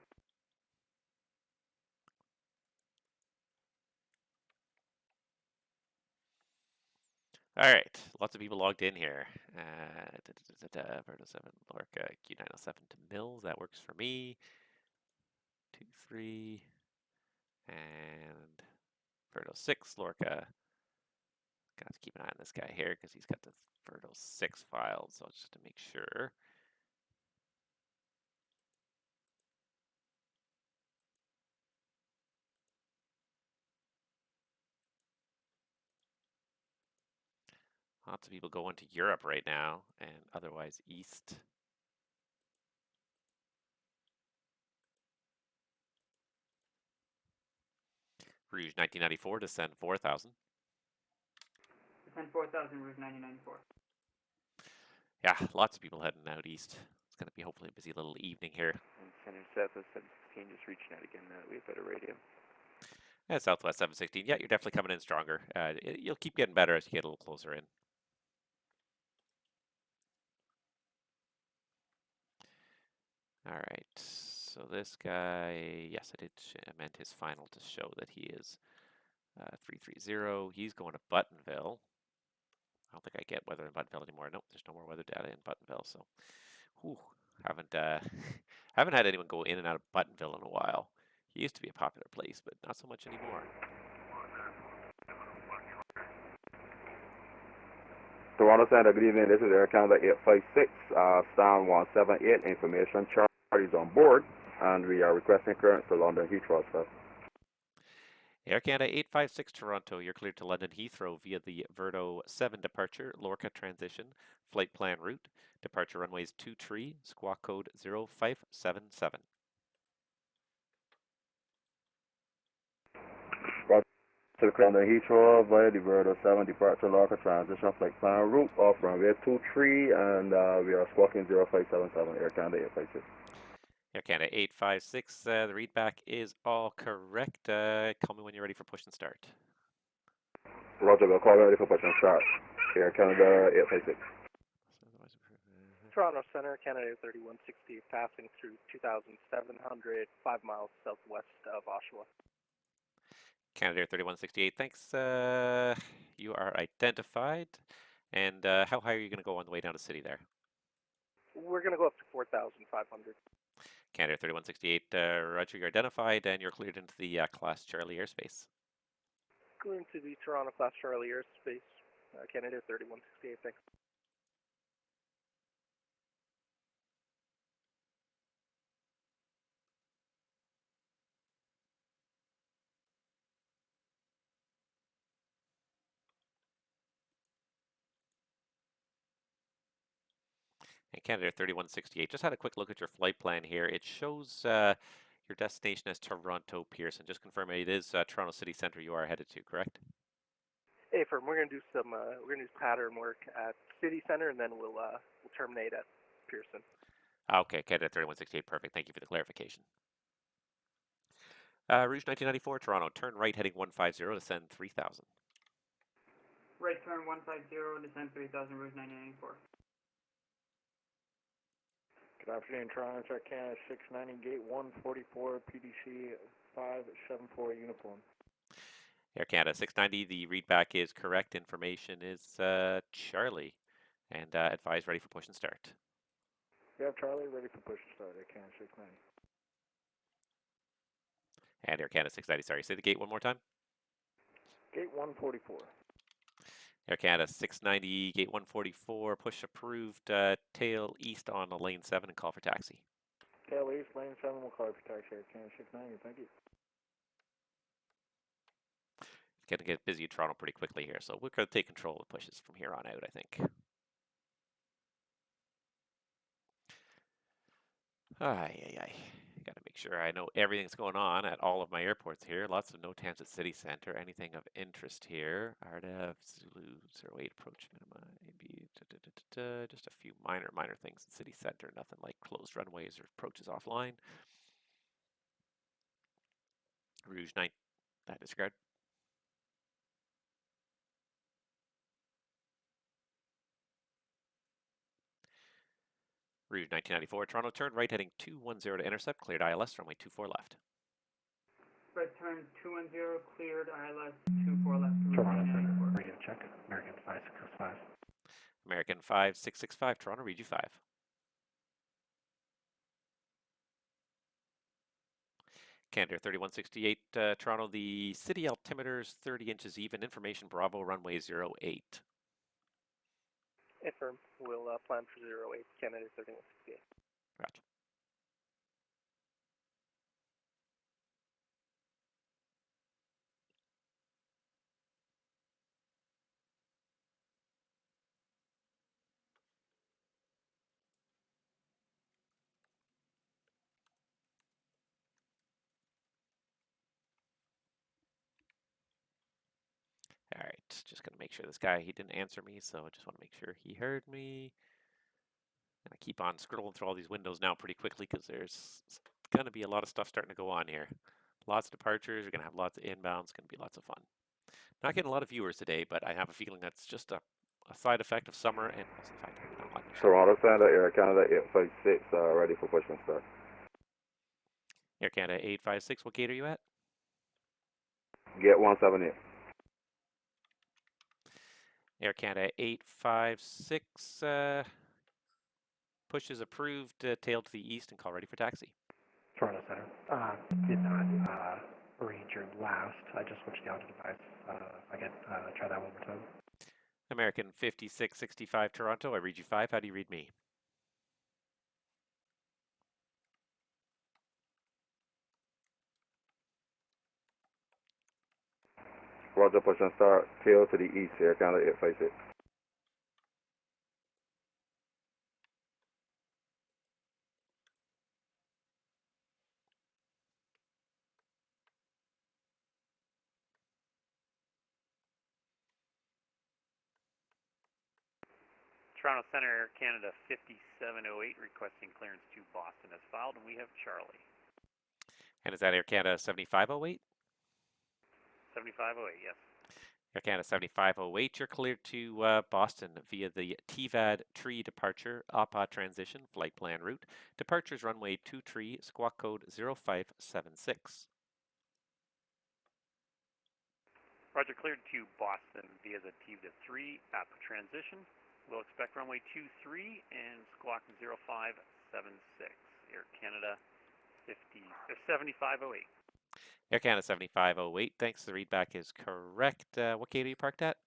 All right, lots of people logged in here. Verto 7, Lorca, Q907 to Mills, that works for me. 2, 3, and Verto 6, Lorca. Gonna have to keep an eye on this guy here because he's got the Verto 6 files, so just to make sure. Lots of people going to Europe right now, and otherwise east. Rouge 1994 to send 4,000. Send 4,000, Rouge 1994. Yeah, lots of people heading out east. It's going to be hopefully a busy little evening here. And Center Southwest 716, just reaching out again now that we have better radio. And Southwest 716, yeah, you're definitely coming in stronger. You'll keep getting better as you get a little closer in. All right, so this guy, yes, I meant his final to show that he is 330. He's going to Buttonville. I don't think I get weather in Buttonville anymore. Nope, there's no more weather data in Buttonville, so whew, haven't had anyone go in and out of Buttonville in a while. He used to be a popular place, but not so much anymore. Toronto Center, good evening. This is Air Canada 856, Stan 178. Information Charlie's on board, and we are requesting clearance to London Heathrow, sir. Air Canada 856 Toronto, you're cleared to London Heathrow via the Verdo 7 departure, Lorca transition, flight plan route, departure runways 23, squawk code 0577. To London Heathrow via the Verdo 7 departure, Lorca transition, flight plan route off runway 23, and we are squawking 0577, Air Canada 856. Air Canada 856, the readback is all correct. Call me when you're ready for push and start. Roger, we'll call ready for push and start. Air Canada 856. Toronto Center, Canada 3160, passing through 2,700, 5 miles southwest of Oshawa. Canada 3168, thanks. You are identified. And how high are you going to go on the way down to city there? We're going to go up to 4,500. Canada 3168, Roger, you're identified and you're cleared into the Class Charlie airspace. Going to the Toronto Class Charlie airspace, Canada 3168, thanks. And Canada 3168, just had a quick look at your flight plan here. It shows your destination as Toronto Pearson. Just confirm it is Toronto City Centre you are headed to, correct? Hey, firm, we're going to do some pattern work at City Center, and then we'll terminate at Pearson. Okay, Canada 3168, perfect. Thank you for the clarification. Rouge 1994, Toronto, turn right heading 150, descend 3000. Right turn 150, descend 3000, Rouge 1994. Good afternoon, Toronto, Air Canada 690, gate 144, PDC 574 uniform. Air Canada 690, the readback is correct. Information is Charlie. And advise ready for push and start. We have Charlie ready for push and start, Air Canada 690. And Air Canada 690, sorry, say the gate one more time. Gate 144. Air Canada 690, gate 144, push approved, tail east on lane 7 and call for taxi. Tail east, lane 7, we'll call for taxi, Air Canada 690, thank you. It's going to get busy in Toronto pretty quickly here, so we're going to take control of the pushes from here on out, I think. Got to make sure I know everything's going on at all of my airports here. Lots of NOTAMs at City Center. Anything of interest here? RDF, Zulu, 08 approach minima, AB, just a few minor things at City Center. Nothing like closed runways or approaches offline. Rouge 9, that disregard. Rouge 1994, Toronto, turn right heading 210 to intercept, cleared ILS, runway 24 left. Right turn 210, cleared ILS 24 left. Toronto Center, radio check, American 5665. American 5665, Toronto, read you 5. Canada 3168, Toronto, the city altimeter's 30 inches even, information Bravo, runway 08. Affirm, we'll plan for 08, Canada 3168. Roger. All right, just gonna make sure this guy, he didn't answer me, so I just want to make sure he heard me. And I keep on scrolling through all these windows now pretty quickly because there's gonna be a lot of stuff starting to go on here. Lots of departures, you're gonna have lots of inbounds, gonna be lots of fun. Not getting a lot of viewers today, but I have a feeling that's just a side effect of summer and also the fact that not much. Toronto Center, Air Canada 856, ready for push and start. Air Canada 856, what gate are you at? Gate 178. Air Canada 856, push is approved, tail to the east and call ready for taxi. Toronto Center, did not arrange your last. I just switched the audio device. If I could try that one more time. American 5665 Toronto, I read you 5. How do you read me? Roger, push and start. Tail to the east, Air Canada 856. Toronto Center, Air Canada 5708, requesting clearance to Boston as filed, and we have Charlie. And is that Air Canada 7508? 7508, yes. Air Canada 7508, you're cleared to Boston via the TVAD tree departure, APA transition, flight plan route. Departures runway 23, squawk code 0576. Roger, cleared to Boston via the TVAD 3, APA transition. We'll expect runway 23 and squawk 0576. Air Canada 7508. Air Canada 7508, thanks. The readback is correct. What gate are you parked at?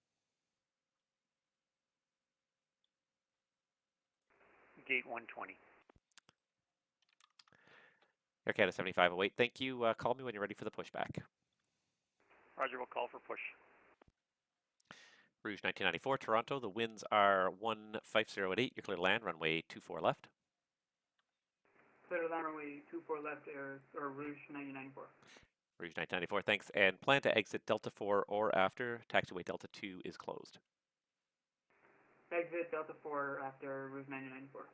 Gate 120. Air Canada 7508, thank you. Call me when you're ready for the pushback. Roger, we'll call for push. Rouge 1994, Toronto. The winds are 150 at 8. You're clear to land, runway 24 left. Clear to land, runway 24 left, or Rouge 1994. Rouge 1994, thanks. And plan to exit Delta 4 or after. Taxiway Delta 2 is closed. Exit Delta 4 after Rouge 1994.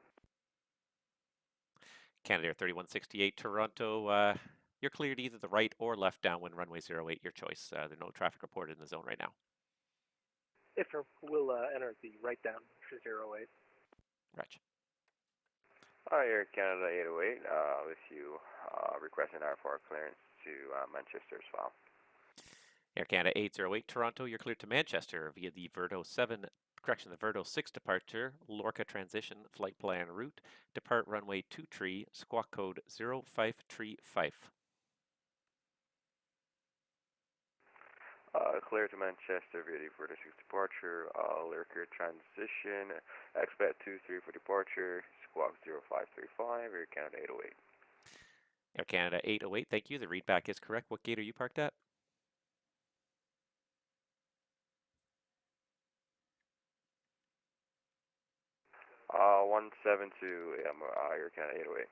Canada Air 3168, Toronto. You're cleared either the right or left downwind, runway 08, your choice. There's no traffic reported in the zone right now. If we'll enter the right down for 08. Reg. Hi, Air Canada 808, with you requesting R4 clearance to Manchester as well. Air Canada 808, Toronto. You're cleared to Manchester via the Verdo 6 departure, Lorca transition, flight plan route. Depart runway 23, squawk code 0535. Clear to Manchester via the Verdo 6 departure, Lorca transition, expect 23 for departure, squawk 0535, Air Canada 808. Air Canada 808, thank you. The readback is correct. What gate are you parked at? Uh, 172, Air Canada 808.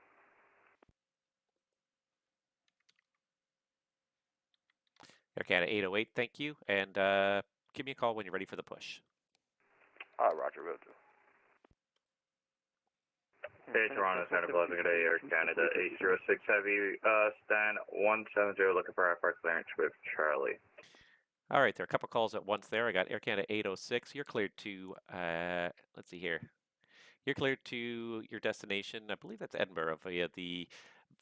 Air Canada 808, thank you. And give me a call when you're ready for the push. Roger, will do. Hey, Toronto, Center Pleasant, good day, Air Canada 806 Heavy, stand 170, looking for airport clearance with Charlie. All right, there are a couple calls at once there. I got Air Canada 806. You're cleared to, let's see here. You're cleared to your destination, I believe that's Edinburgh, via the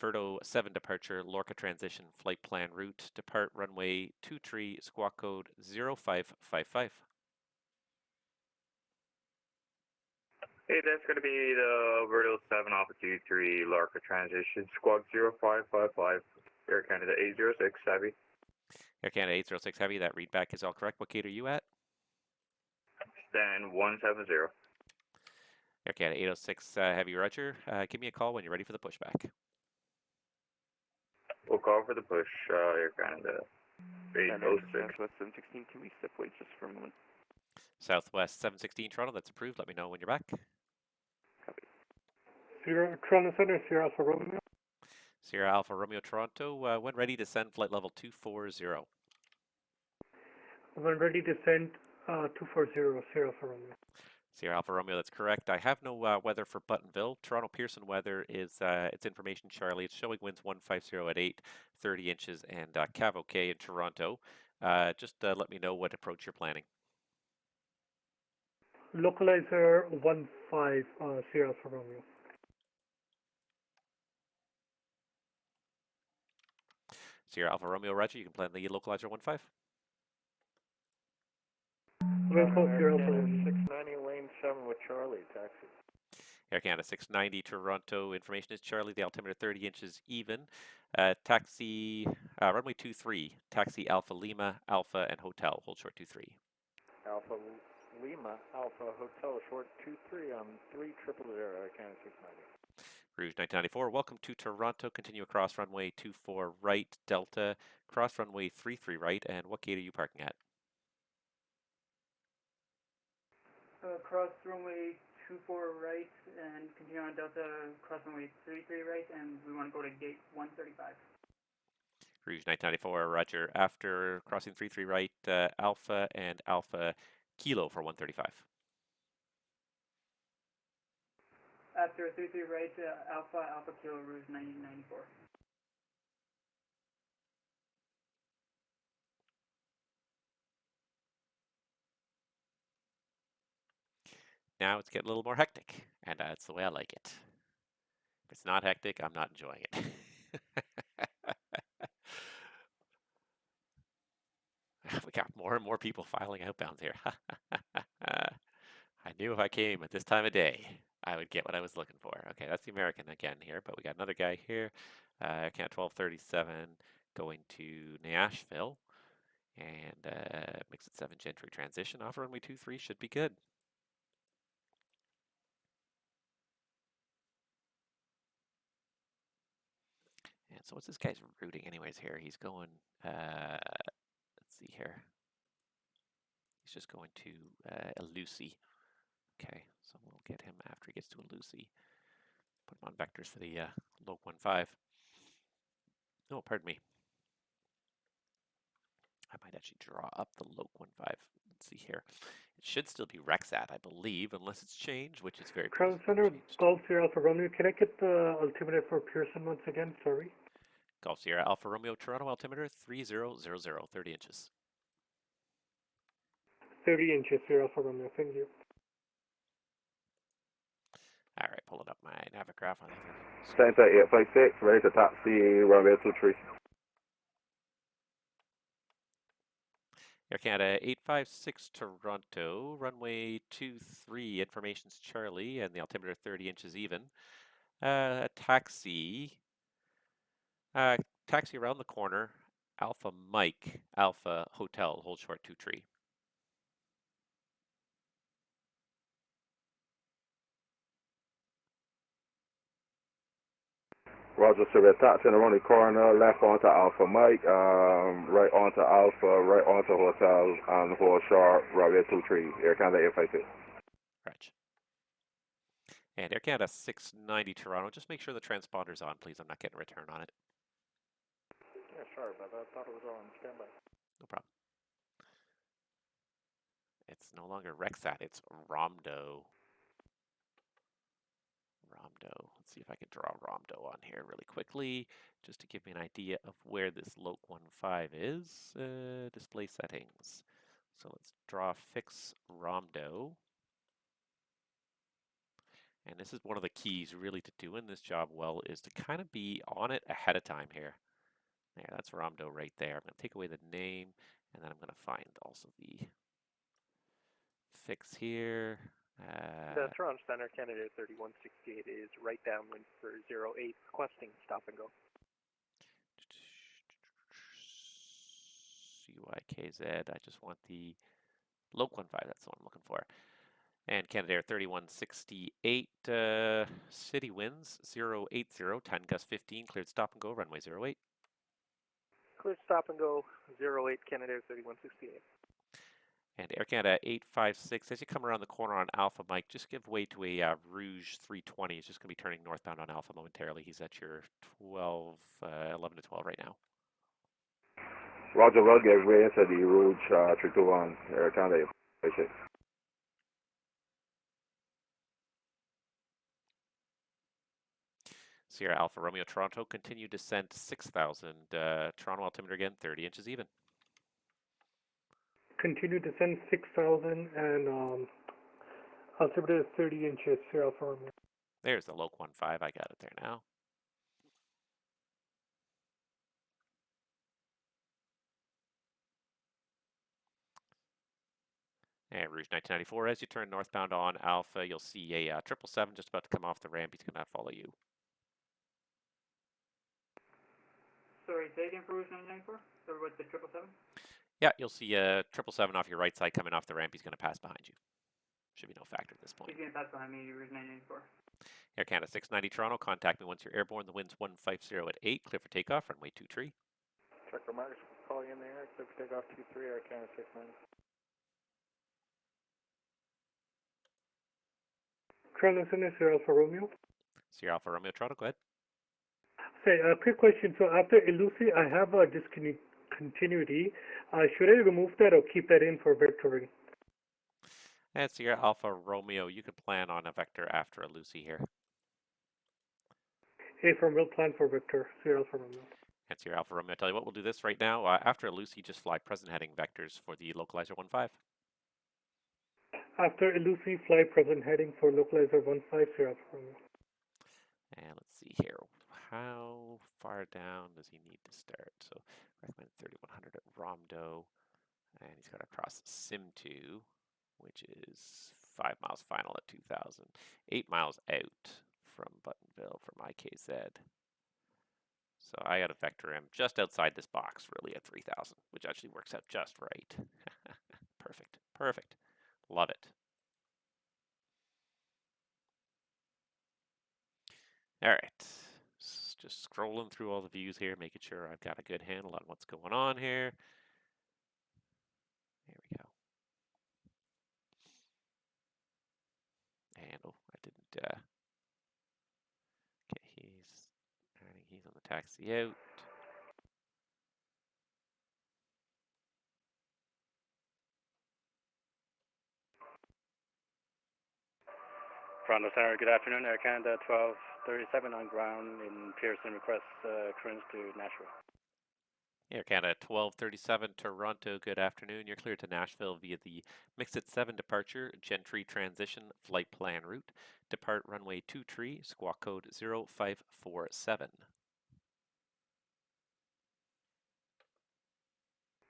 Verdo 7 departure, Lorca transition, flight plan route. Depart runway 23, squawk code 0555. Hey, that's going to be the Verdo 7 Alpha 23 Lorca transition, squawk 0555, Air Canada 806 Heavy. Air Canada 806 Heavy, that readback is all correct. What gate are you at? Stand 170. Air Canada 806 Heavy, Roger. Give me a call when you're ready for the pushback. We'll call for the push, Air Canada 806. Southwest 716, can we step away just for a moment? Southwest 716 Toronto, that's approved. Let me know when you're back. Copy. Toronto Center, Sierra Alpha Romeo. Sierra Alpha Romeo Toronto, when ready to send flight level 240. When ready to send 240, Sierra Alpha Romeo. Sierra Alpha Romeo, that's correct. I have no weather for Buttonville. Toronto Pearson weather is its information, Charlie. It's showing winds 150 at 8, 30 inches, and Cav OK in Toronto. Just let me know what approach you're planning. Localizer 15, Sierra Alpha Romeo. Sierra Alpha Romeo, Roger. You can plan the localizer 15. Sierra Alpha Romeo. 690, lane 7 with Charlie, taxi. Air Canada 690 Toronto. Information is Charlie. The altimeter 30 inches even. Taxi runway 23. Taxi Alpha Lima, Alpha and Hotel. Hold short 23. Alpha Lima, Alpha Hotel, short 23 on 3000, Air Canada 690. Rouge 1994, welcome to Toronto. Continue across runway 24 right, Delta, cross runway 33 right, and what gate are you parking at? Cross runway 24 right and continue on Delta, cross runway 33 right, and we want to go to gate 135. Rouge 1994, roger. After crossing 33 right, Alpha and Alpha Kilo for 135. After 33 right, Alpha Kilo, Rouge 1994. Now it's getting a little more hectic, and that's the way I like it. If it's not hectic, I'm not enjoying it. We got more and more people filing outbounds here. I knew if I came at this time of day, I would get what I was looking for. Okay, that's the American again here, but we got another guy here. Account 1237 going to Nashville. And makes it 7 gentry transition. Off runway 23 should be good. And so what's this guy's routing anyways here? He's going, let's see here. He's just going to Elusi. Okay, so we'll get him after he gets to Elusi. Put him on vectors for the Loc 15. Oh, pardon me. I might actually draw up the Loc 15. Let's see here. It should still be Rexat, I believe, unless it's changed, which is very Crown Center, Golf Sierra Alpha Romeo. Can I get the altimeter for Pearson once again? Sorry. Golf Sierra Alpha Romeo Toronto altimeter 3000, 30 inches. 30 inches, Sierra Alpha Romeo. Thank you. All right, pulling up my Navigraph. Center 856, ready to taxi runway 23. Air Canada 856 Toronto, runway 23, information's Charlie, and the altimeter 30 inches even. Taxi around the corner, Alpha Mike, Alpha Hotel, hold short 23. Roger, so we're taxiing around the corner, left onto Alpha Mike, right onto Alpha, right onto Hotel, and hold short, runway 23, Air Canada 856. Roger. And Air Canada 690 Toronto, just make sure the transponder's on, please. I'm not getting a return on it. Yeah, sorry about that. I thought it was on standby. No problem. It's no longer Rexat, it's Romdo. Let's see if I can draw Romdo on here really quickly, just to give me an idea of where this Loc 15 is. Display settings. So let's draw fix Romdo. And this is one of the keys really to doing this job well, is to kind of be on it ahead of time here. There, that's Romdo right there. I'm going to take away the name, and then I'm going to find also the fix here. The Toronto Center, Canada 3168 is right downwind for 08, requesting stop and go. CYKZ, I just want the Loc 15, that's the one I'm looking for. And Canada Air 3168, city winds 080, 10 gust 15, cleared stop and go, runway 08. Cleared stop and go, 08, Canada Air 3168. And Air Canada 856, as you come around the corner on Alpha Mike, just give way to a Rouge 320. He's just going to be turning northbound on Alpha momentarily. He's at your 11 to 12 right now. Roger, we'll give way to the Rouge 321, Air Canada 856. Sierra Alpha Romeo Toronto, continue descent 6,000. Toronto altimeter again, 30 inches even. Continue descent 6,000 and altimeter is 30 inches, Sierra Alpha Romeo. There's the Loc 15. I got it there now. And Rouge 1994, as you turn northbound on Alpha, you'll see a 777 just about to come off the ramp. He's going to follow you. Sorry, say again for Rouge 994? So what's the 777? Yeah, you'll see a 777 off your right side coming off the ramp. He's going to pass behind you. Should be no factor at this point. He's going to pass behind me, Route 994. Air Canada 690 Toronto, contact me once you're airborne. The wind's 150 at 8, clear for takeoff, runway 23. Checker Marks, calling in the air, clear for takeoff 23, Air Canada 690. Toronto Center, Sierra Alpha Romeo. Sierra Alpha Romeo Toronto, go ahead. Say, a quick question. So after Elusi, I have a discontinuity. Should I remove that or keep that in for vectoring? And Sierra Alpha Romeo, you can plan on a vector after a Lucy here. Hey, from will plan for vector, Sierra Alpha Romeo. And Sierra Alpha Romeo, tell you what, we'll do this right now. After a Lucy, just fly present heading vectors for the localizer 15. After Elusi, fly present heading for localizer 15, Sierra Alpha Romeo. And let's see here. How far down does he need to start? So recommend 3100 at Romdo. And he's got to cross Sim2, which is 5 miles final at 2000. 8 miles out from Buttonville from IKZ. So I got to vector him just outside this box, really, at 3000, which actually works out just right. Perfect. Perfect. Love it. All right. Just scrolling through all the views here, making sure I've got a good handle on what's going on here. There we go. And, oh, I didn't, okay, he's on the taxi out. Toronto Center, good afternoon. Air Canada 1237 on ground in Pearson, request clearance to Nashville. Air Canada 1237 Toronto, good afternoon. You're cleared to Nashville via the Mixit 7 departure, Gentry transition flight plan route. Depart runway 23, squawk code 0547.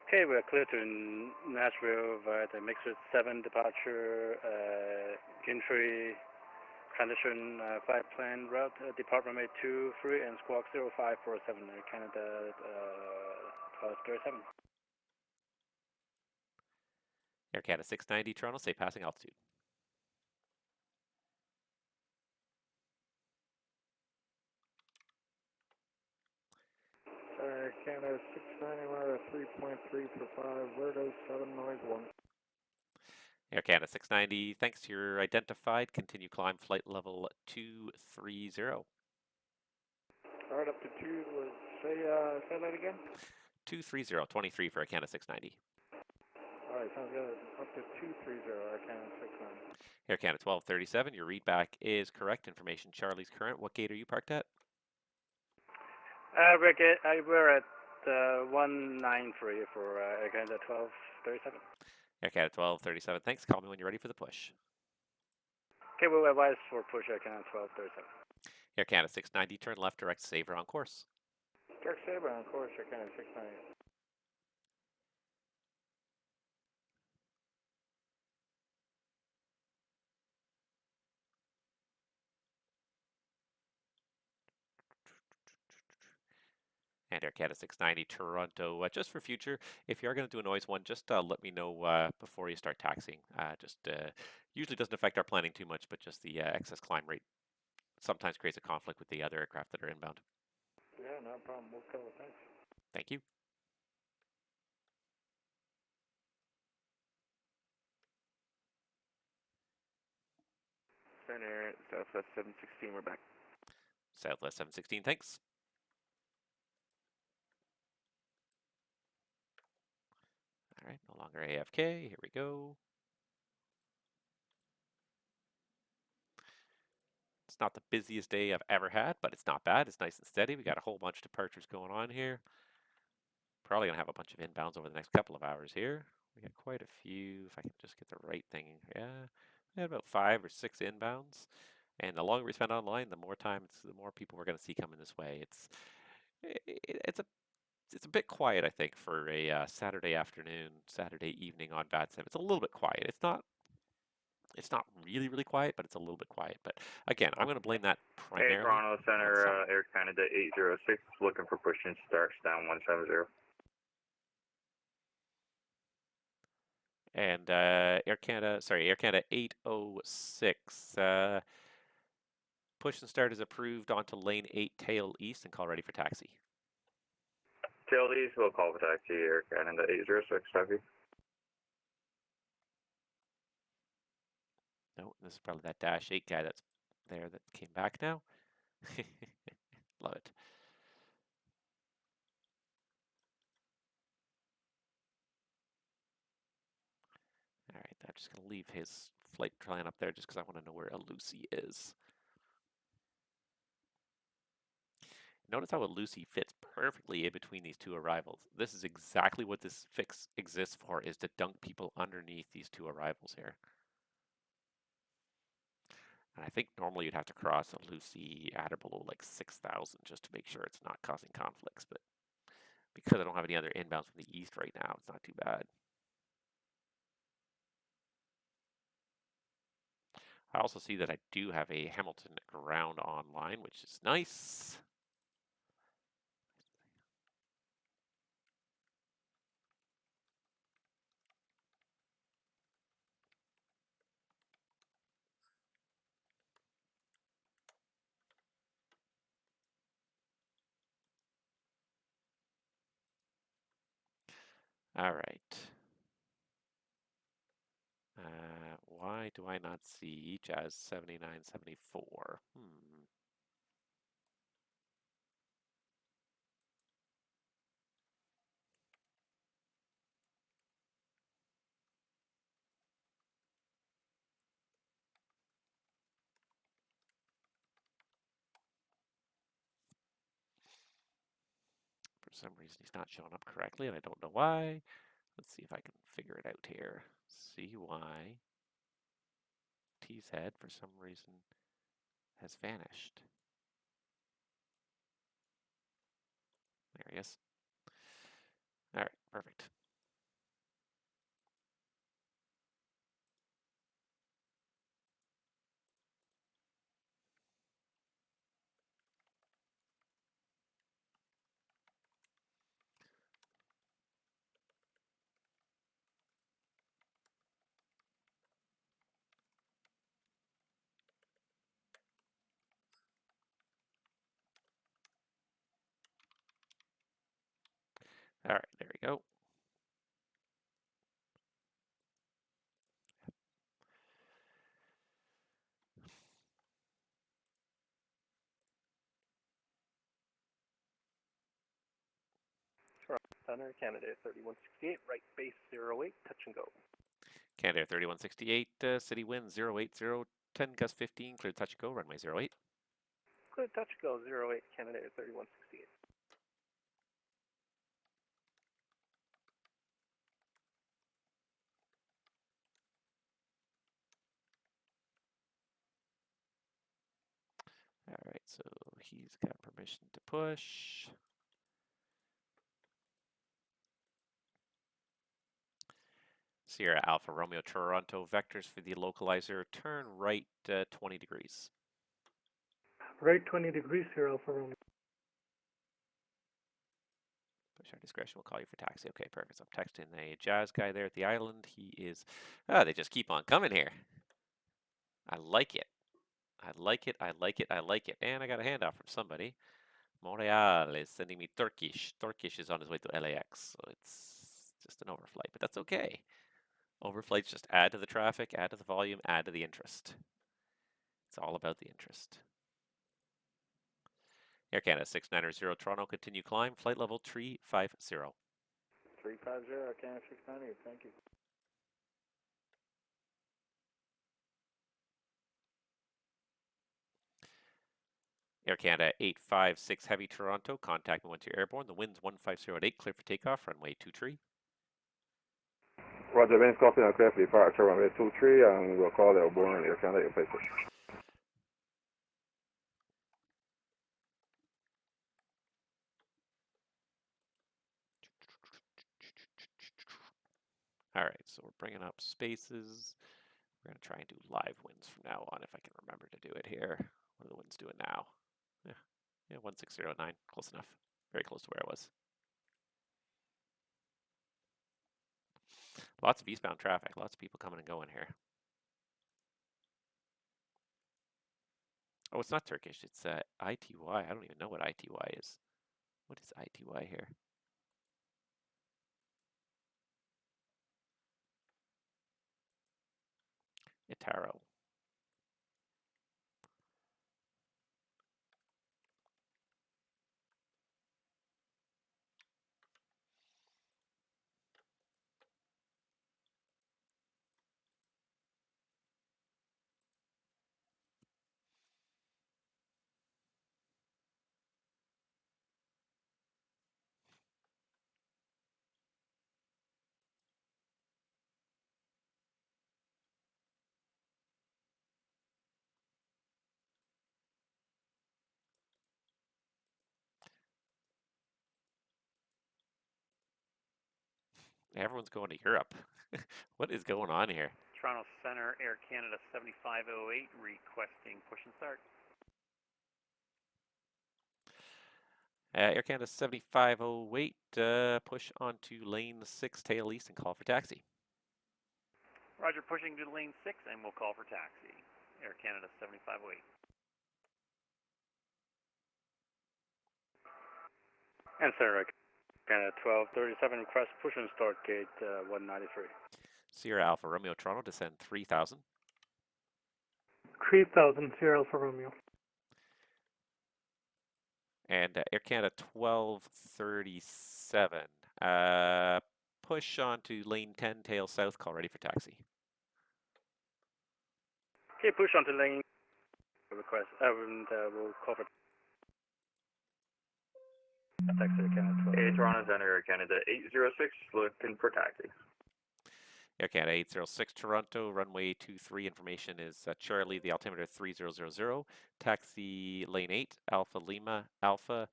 Okay, we're clear to Nashville via the Mixit 7 departure, Gentry transition flight plan route, depart runway 23 and squawk 0547, Air Canada 1237. Air Canada 690 Toronto, say passing altitude. Air Canada 690, we're at 3.3 for 5, Verdo 7 noise 1. Air Canada 690, thanks, you're identified. Continue climb flight level 230. Alright, up to 2, say that again? 230, 23 for Air Canada 690. Alright, sounds good. Up to 230, Air Canada 690. Air Canada 1237, your readback is correct. Information Charlie's current. What gate are you parked at? We're at 193 for Air Canada 1237. Air Canada 1237, thanks. Call me when you're ready for the push. Okay, we'll advise for push Air Canada 1237. Air Canada 690, turn left, direct Sabre on course. Direct Sabre on course, Air Canada 690. And Air Canada 690 Toronto. Just for future, if you are going to do a noise one, just let me know before you start taxiing. Usually doesn't affect our planning too much, but just the excess climb rate sometimes creates a conflict with the other aircraft that are inbound. Yeah, no problem. We'll cover it. Thanks. Thank you. Center, Southwest 716, we're back. Southwest 716, thanks. All right, no longer AFK. Here we go. It's not the busiest day I've ever had, but it's not bad. It's nice and steady. We got a whole bunch of departures going on here. Probably going to have a bunch of inbounds over the next couple of hours here. We got quite a few. If I can just get the right thing. Yeah, we had about 5 or 6 inbounds. And the longer we spend online, the more time, the more people we're going to see coming this way. It's a bit quiet, I think, for a Saturday afternoon, Saturday evening on VATSIM. It's a little bit quiet. It's not really, really quiet, but it's a little bit quiet. But again, I'm going to blame that primarily. Hey, Toronto Center, Air Canada 806, looking for push and start, down 170. And Air Canada 806. Push and start is approved onto lane 8, tail east, and call ready for taxi. Tail east, we'll call for taxi, Air Canada 806, copy. No, this is probably that Dash 8 guy that's there that came back now. Love it. All right, I'm just going to leave his flight plan up there just because I want to know where Lucy is. Notice how Lucy fits perfectly in between these two arrivals. This is exactly what this fix exists for, is to dunk people underneath these two arrivals here. And I think normally you'd have to cross a Lucy at or below like 6,000 just to make sure it's not causing conflicts. But because I don't have any other inbounds from the east right now, it's not too bad. I also see that I do have a Hamilton ground online, which is nice. All right. Why do I not see Jazz 7974? For some reason, he's not showing up correctly, and I don't know why. Let's see if I can figure it out here. CY T's head, for some reason, has vanished. There he is. All right, perfect. All right, there we go. Center, Canada 3168, right base 08, touch and go. Canada 3168, city wind 080, 10 gust 15, clear touch and go, runway 08. Clear touch and go 08, Canada 3168. All right, so he's got permission to push. Sierra Alpha Romeo Toronto vectors for the localizer. Turn right 20 degrees. Right 20 degrees here, Alpha Romeo. Push our discretion. We'll call you for taxi. Okay, perfect. So I'm texting a Jazz guy there at the island. He is. They just keep on coming here. I like it. I like it. I like it. I like it. And I got a handoff from somebody. Montreal is sending me Turkish. Turkish is on his way to LAX. So it's just an overflight, but that's okay. Overflights just add to the traffic, add to the volume, add to the interest. It's all about the interest. Air Canada 690 Toronto, continue climb, flight level 350. 350, Canada 690, thank you. Air Canada 856 Heavy Toronto, contact me once you're airborne. The wind's 150 at 8, clear for takeoff, runway 23. Roger, winds copy and clear for departure, runway 23, and we'll call airborne Air Canada 856. All right, so we're bringing up spaces. We're going to try and do live winds from now on if I can remember to do it here. What are the winds doing now? Yeah, 160.9, close enough. Very close to where I was. Lots of eastbound traffic. Lots of people coming and going here. Oh, it's not Turkish. It's ITY. I don't even know what ITY is. What is ITY here? Itaro. Everyone's going to Europe. What is going on here? Toronto Centre, Air Canada 7508, requesting push and start. Air Canada 7508, push onto lane 6, tail east, and call for taxi. Roger, pushing to lane 6, and we'll call for taxi. Air Canada 7508. And Sarah, Canada 1237, request push and start gate 193. Sierra Alpha Romeo Toronto, descend 3000. 3000, Sierra Alpha Romeo. And Air Canada 1237, push onto lane 10, tail south, call ready for taxi. Okay, push onto lane request, and we'll call for taxi Air Canada 12. Hey, Toronto Center, Air Canada 806, looking for taxi. Air Canada 806 Toronto, runway 23, information is Charlie, the altimeter 3000, taxi lane 8, Alpha Lima, Alpha,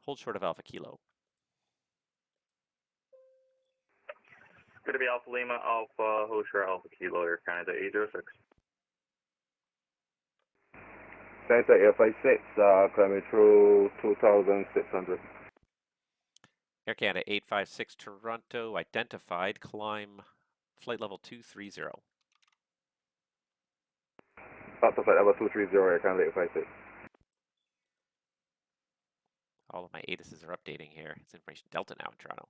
hold short of Alpha Kilo. Going to be Alpha Lima, Alpha, Hoshire, Alpha Kilo, Air Canada 806. Center 856, climbing through 2600. Air Canada 856 Toronto, identified, climb flight level 230. Up to flight level 230, Air Canada 856. All of my ATISs are updating here. It's information Delta now in Toronto.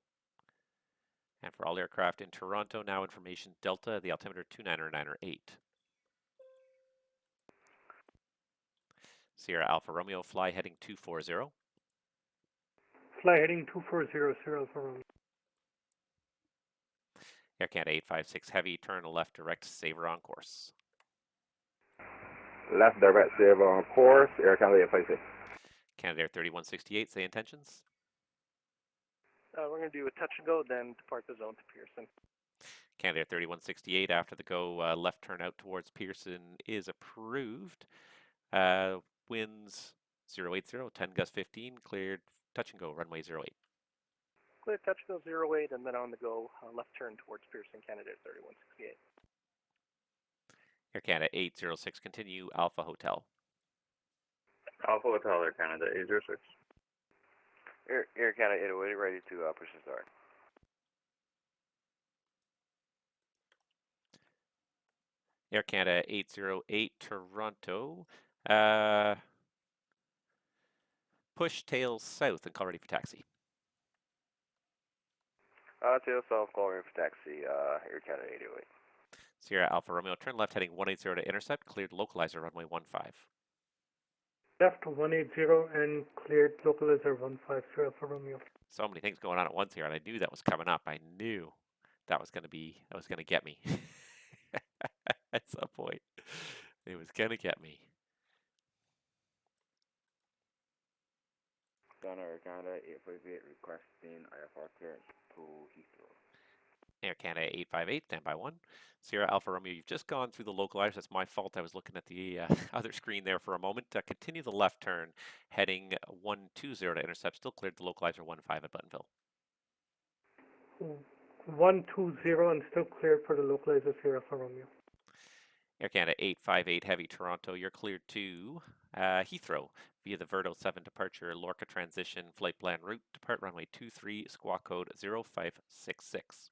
And for all aircraft in Toronto, now information Delta, the altimeter 29908. Sierra Alpha Romeo, fly heading 240. Fly heading 240, Sierra Alpha Romeo. Air Canada 856 Heavy, turn left direct, Saver on course. Left direct, Saver on course, Air Canada 856. Canada Air 3168, say intentions. We're going to do a touch and go, then depart the zone to Pearson. Canada Air 3168, after the go, left turn out towards Pearson is approved. Winds 080, 10 gust 15, cleared, touch and go, runway 08. Clear touch and go 08, and then on the go, left turn towards Pearson, Canada Air 3168. Air Canada 806, continue, Alpha Hotel. Alpha Hotel, Air Canada 806. Air Canada 808, ready to push and start. Air Canada 808 Toronto, push tails south and call ready for taxi. Tail south, call ready for taxi, Air Canada 808. Sierra Alpha Romeo, turn left heading 180 to intercept, cleared localizer runway 15. Left 180 and cleared localizer 15, Sierra Alpha Romeo. So many things going on at once here, and I knew that was coming up. I knew that was going to get me at some point. It was going to get me. Air Canada 858 requesting IFR clearance to Heathrow. Air Canada 858, standby 1. Sierra Alpha Romeo, you've just gone through the localizer. That's my fault. I was looking at the other screen there for a moment. Continue the left turn, heading 120 to intercept. Still cleared the localizer 15 at Buttonville. 120 and still cleared for the localizer, Sierra Alpha Romeo. Air Canada 858 Heavy Toronto, you're cleared to Heathrow via the Verdo 7 departure Lorca transition flight plan route. Depart runway 23, squawk code 0566.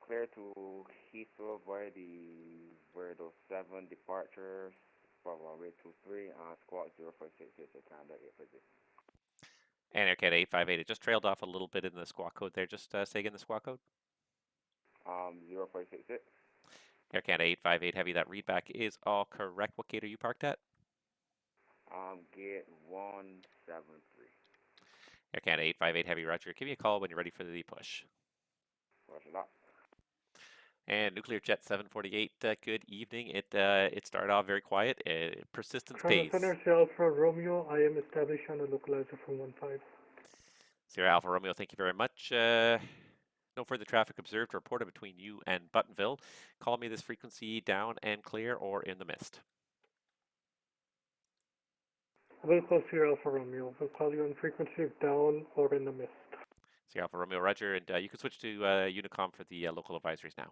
Clear to Heathrow via the Verdo 7 departure for runway 23 and squawk 0568 Air Canada 850. And Air Canada 858, it just trailed off a little bit in the squawk code there. Just say again the squawk code. 0568. Air Canada 858 Heavy, that readback is all correct. What gate are you parked at? Gate 173. Air Canada 858 Heavy, roger. Give me a call when you're ready for the push. Roger that. And Nuclear Jet 748, good evening. It started off very quiet. Persistence pays. Center Alpha Romeo, I am established on a localizer from 15. Sierra Alpha Romeo, thank you very much. No further traffic observed or reported between you and Buttonville. Call me this frequency down and clear or in the mist. We'll call Sierra Alpha Romeo. We'll call you on frequency down or in the mist. Sierra Alpha Romeo, roger. And you can switch to Unicom for the local advisories now.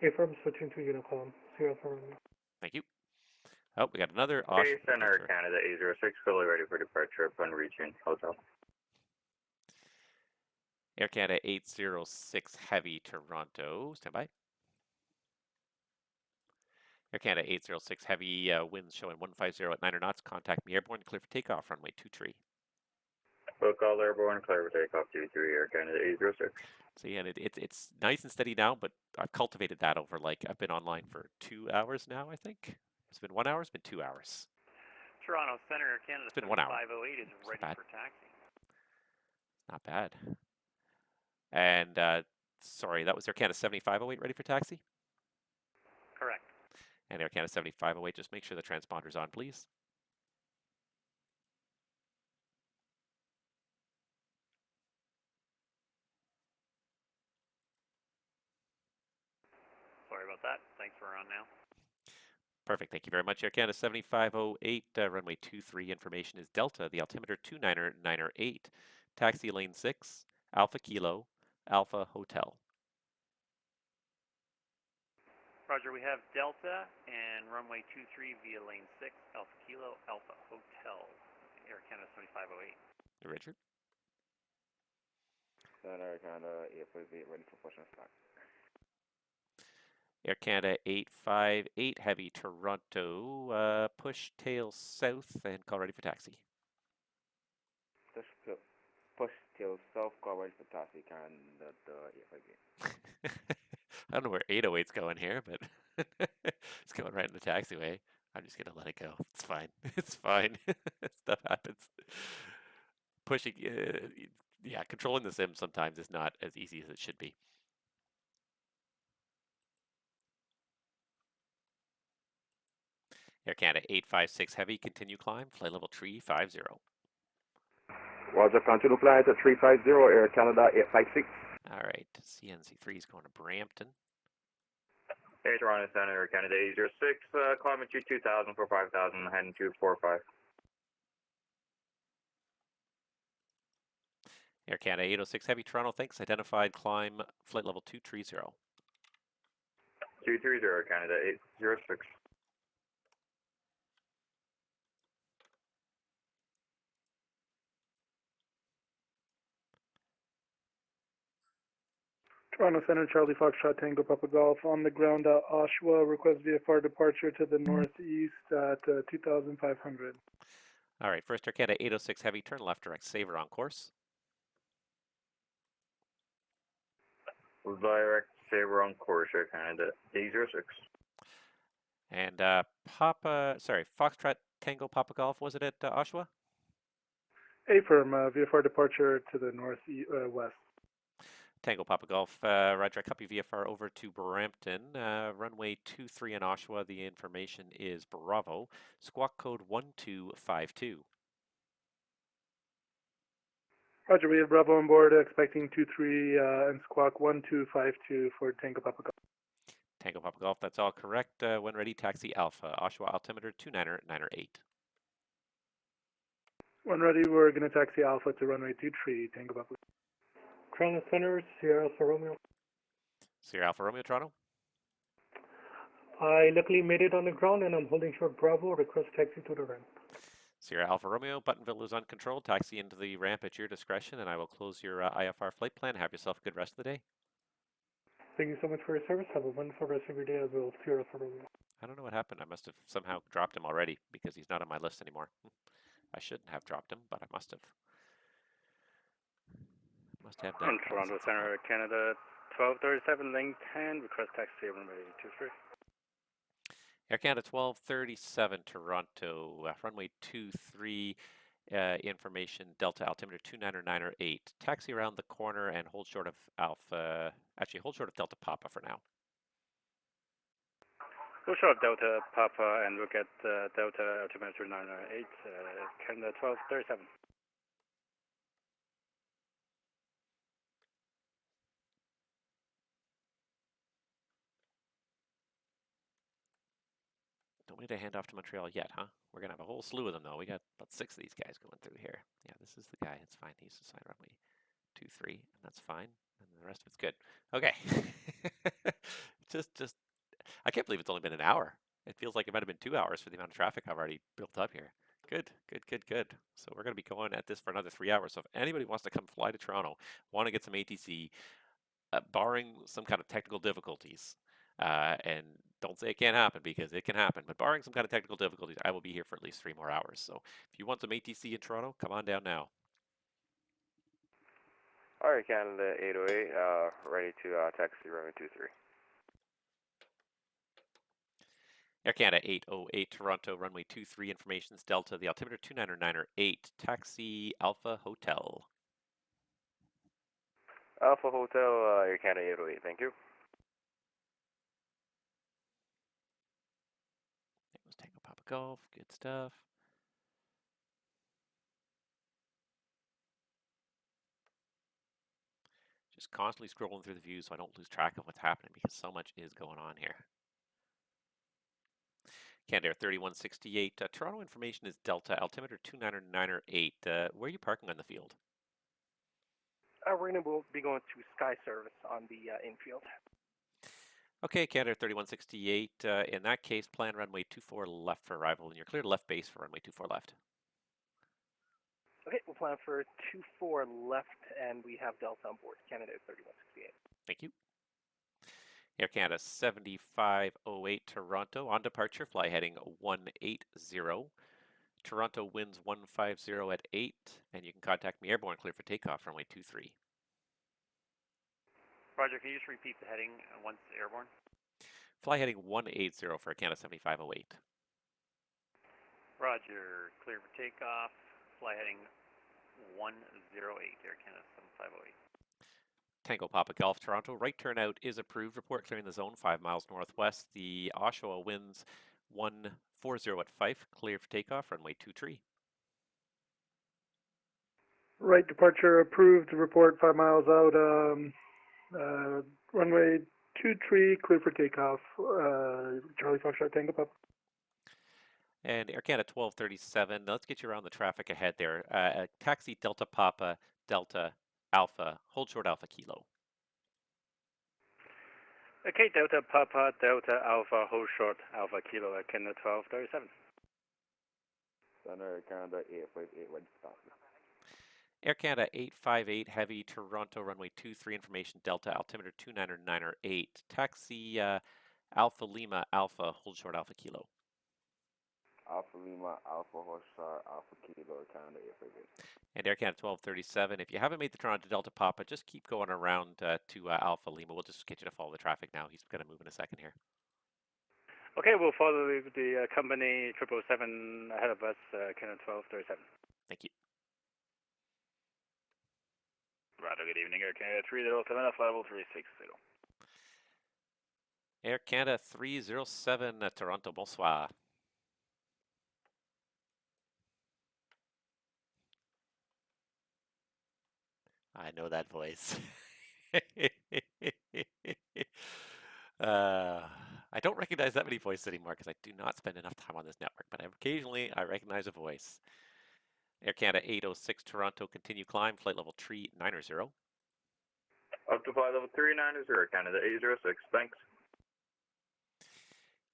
Affirm switching to Unicom. Sierra Alpha Romeo. Thank you. Oh, we got another. Okay, Center Canada 806, fully ready for departure upon reaching hotel. Air Canada 806 Heavy, Toronto. Stand by. Air Canada 806 Heavy, winds showing 150 at 9 knots. Contact me airborne, clear for takeoff, runway 23. Full call airborne, clear for takeoff 23, Air Canada 806. See, and it's nice and steady now, but I've cultivated that over, like, I've been online for 2 hours now, I think. It's been 1 hour, it's been 2 hours. Toronto Center, Air Canada 508 is ready for taxi. Not bad. And, sorry, that was Air Canada 7508 ready for taxi? Correct. And Air Canada 7508, just make sure the transponder's on, please. Sorry about that. Thanks, we're on now. Perfect. Thank you very much. Air Canada 7508, runway 23. Information is Delta, the altimeter 29908. Taxi lane 6, Alpha Kilo, Alpha Hotel. Roger, we have Delta and runway 23 via lane 6, Alpha Kilo, Alpha Hotel, Air Canada 7508. Richard? Center Canada 858, ready for push and start. Air Canada 858 Heavy, Toronto. Push tail south and call ready for taxi. Push tail south, call ready for taxi, Canada 858. I don't know where 808's going here, but it's going right in the taxiway. I'm just going to let it go. It's fine. It's fine. Stuff happens. Pushing, yeah, controlling the sim sometimes is not as easy as it should be. Air Canada 856 Heavy, continue climb, flight level 350. Roger, continue flight at 350, Air Canada 856. All right, CNC3 is going to Brampton. Hey, Toronto Center, Air Canada 806, climbing to 2000 for 5000, heading to 45. Air Canada 806 Heavy, Toronto, thanks. Identified climb, flight level 230. 230, Air Canada 806. Toronto Center, Charlie Foxtrot, Tango Papa Golf. On the ground at Oshawa, request VFR departure to the northeast at 2,500. All right, first Air Canada 806 Heavy, turn left, direct Saver on course. Direct Saver on course, Air Canada 806. And Foxtrot Tango Papa Golf, was it at Oshawa? Affirm, VFR departure to the northwest. Tango Papa Golf, roger, I copy VFR over to Brampton, runway 23 in Oshawa, the information is Bravo, squawk code 1252. Roger, we have Bravo on board, expecting 23 and squawk 1252 for Tango Papa Golf. Tango Papa Golf, that's all correct. When ready, taxi Alpha, Oshawa altimeter 29908. When ready, we're going to taxi Alpha to runway 23, Tango Papa Golf. Crown Center, Sierra Alpha Romeo. Sierra Alpha Romeo, Toronto. I luckily made it on the ground and I'm holding short Bravo, request taxi to the ramp. Sierra Alpha Romeo, Buttonville is uncontrolled. Taxi into the ramp at your discretion, and I will close your IFR flight plan. Have yourself a good rest of the day. Thank you so much for your service. Have a wonderful rest of your day as well. Sierra Alpha Romeo. I don't know what happened. I must have somehow dropped him already because he's not on my list anymore. I shouldn't have dropped him, but I must have. Must have done. In Toronto Center, Canada, 1237, link 10, request taxi runway 23. Air Canada 1237, Toronto, runway 23, information, Delta altimeter 29908. Taxi around the corner and hold short of Alpha, actually hold short of Delta Papa for now. Hold short of Delta Papa and look at Delta altimeter 29908, Canada 1237. Don't need to hand off to Montreal yet, huh? We're going to have a whole slew of them, though. We got about 6 of these guys going through here. Yeah, this is the guy. It's fine. He's assigned runway 23, and that's fine. And the rest of it's good. Okay. just, I can't believe it's only been an hour. It feels like it might have been 2 hours for the amount of traffic I've already built up here. Good. So we're going to be going at this for another 3 hours. So if anybody wants to come fly to Toronto, want to get some ATC, barring some kind of technical difficulties, and don't say it can't happen because it can happen, but barring some kind of technical difficulties, I will be here for at least 3 more hours. So if you want some ATC in Toronto, come on down now. Alright, Canada 808, ready to taxi runway 23. Air Canada 808, Toronto, runway 23, information's Delta, the altimeter 29908, taxi Alpha Hotel. Alpha Hotel, Air Canada 808, thank you. That was Tango Papa Golf, good stuff. Just constantly scrolling through the views so I don't lose track of what's happening because so much is going on here. Canadair 3168, Toronto information is Delta, altimeter 29908. Where are you parking on the field? We're going to be going to Sky Service on the infield. Okay, Canadair 3168. In that case, plan runway 24 left for arrival, and you're clear to left base for runway 24 left. Okay, we'll plan for 24 left, and we have Delta on board, Canadair 3168. Thank you. Air Canada 7508, Toronto. On departure, fly heading 180. Toronto winds 150 at 8, and you can contact me airborne clear for takeoff, runway 23. Roger, can you just repeat the heading once airborne? Fly heading 180 for Air Canada 7508. Roger, clear for takeoff. Fly heading 108, Air Canada 7508. Tango Papa Golf, Toronto. Right turnout is approved. Report clearing the zone 5 miles northwest. The Oshawa winds 140 at Fife. Clear for takeoff, runway 23. Right departure approved. Report 5 miles out. Runway 23, clear for takeoff. Charlie Foxtrot, Tango Papa. And Air Canada 1237. Let's get you around the traffic ahead there. Taxi Delta Papa Delta Alpha, hold short Alpha Kilo. Okay, Delta Papa Delta Alpha, hold short Alpha Kilo, Canada 1237. Center Air Canada 858, ready to stop. Air Canada 858 Heavy, Toronto, runway 23, information Delta, altimeter 29908. Taxi Alpha Lima Alpha, hold short Alpha Kilo. Alpha Lima, Alpha Horsar, Alpha Kilo, Air Canada 858. And Air Canada 1237. If you haven't made the Toronto to Delta Papa, just keep going around to Alpha Lima. We'll just get you to follow the traffic now. He's going to move in a second here. Okay, we'll follow the company 777 ahead of us, Canada 1237. Thank you. Roger, good evening, Air Canada 307, flight level 360. Air Canada 307, Toronto, bonsoir. I know that voice. I don't recognize that many voices anymore because I do not spend enough time on this network, but occasionally I recognize a voice. Air Canada 806, Toronto, continue climb, flight level 390. Up to flight level 390, Canada 806, thanks.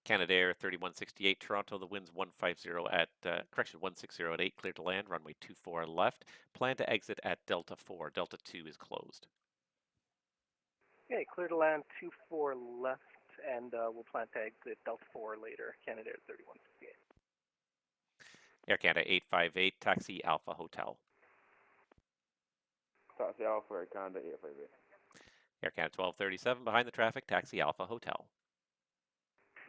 Canada Air 3168 Toronto, the wind's 150 at, 160 at 8, clear to land, runway 24 left. Plan to exit at Delta 4. Delta 2 is closed. Okay, clear to land 24 left, and we'll plan to exit Delta 4 later, Canada Air 3168. Air Canada 858, taxi Alpha Hotel. Taxi Alpha, Air Canada 858. Air Canada 1237, behind the traffic, taxi Alpha Hotel.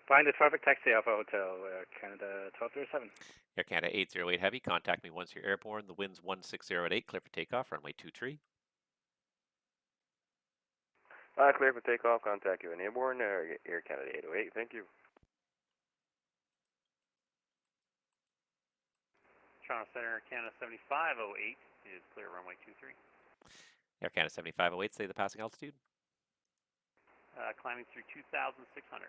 Behind the traffic, taxi Alpha Hotel, Canada 1237. Air Canada 808 Heavy, contact me once you're airborne. The wind's 160 at 8, clear for takeoff, runway 23. Clear for takeoff, contact you when airborne, Air Canada 808, thank you. Toronto Center, Air Canada 7508 is clear, runway 23. Air Canada 7508, say the passing altitude. Climbing through 2,600.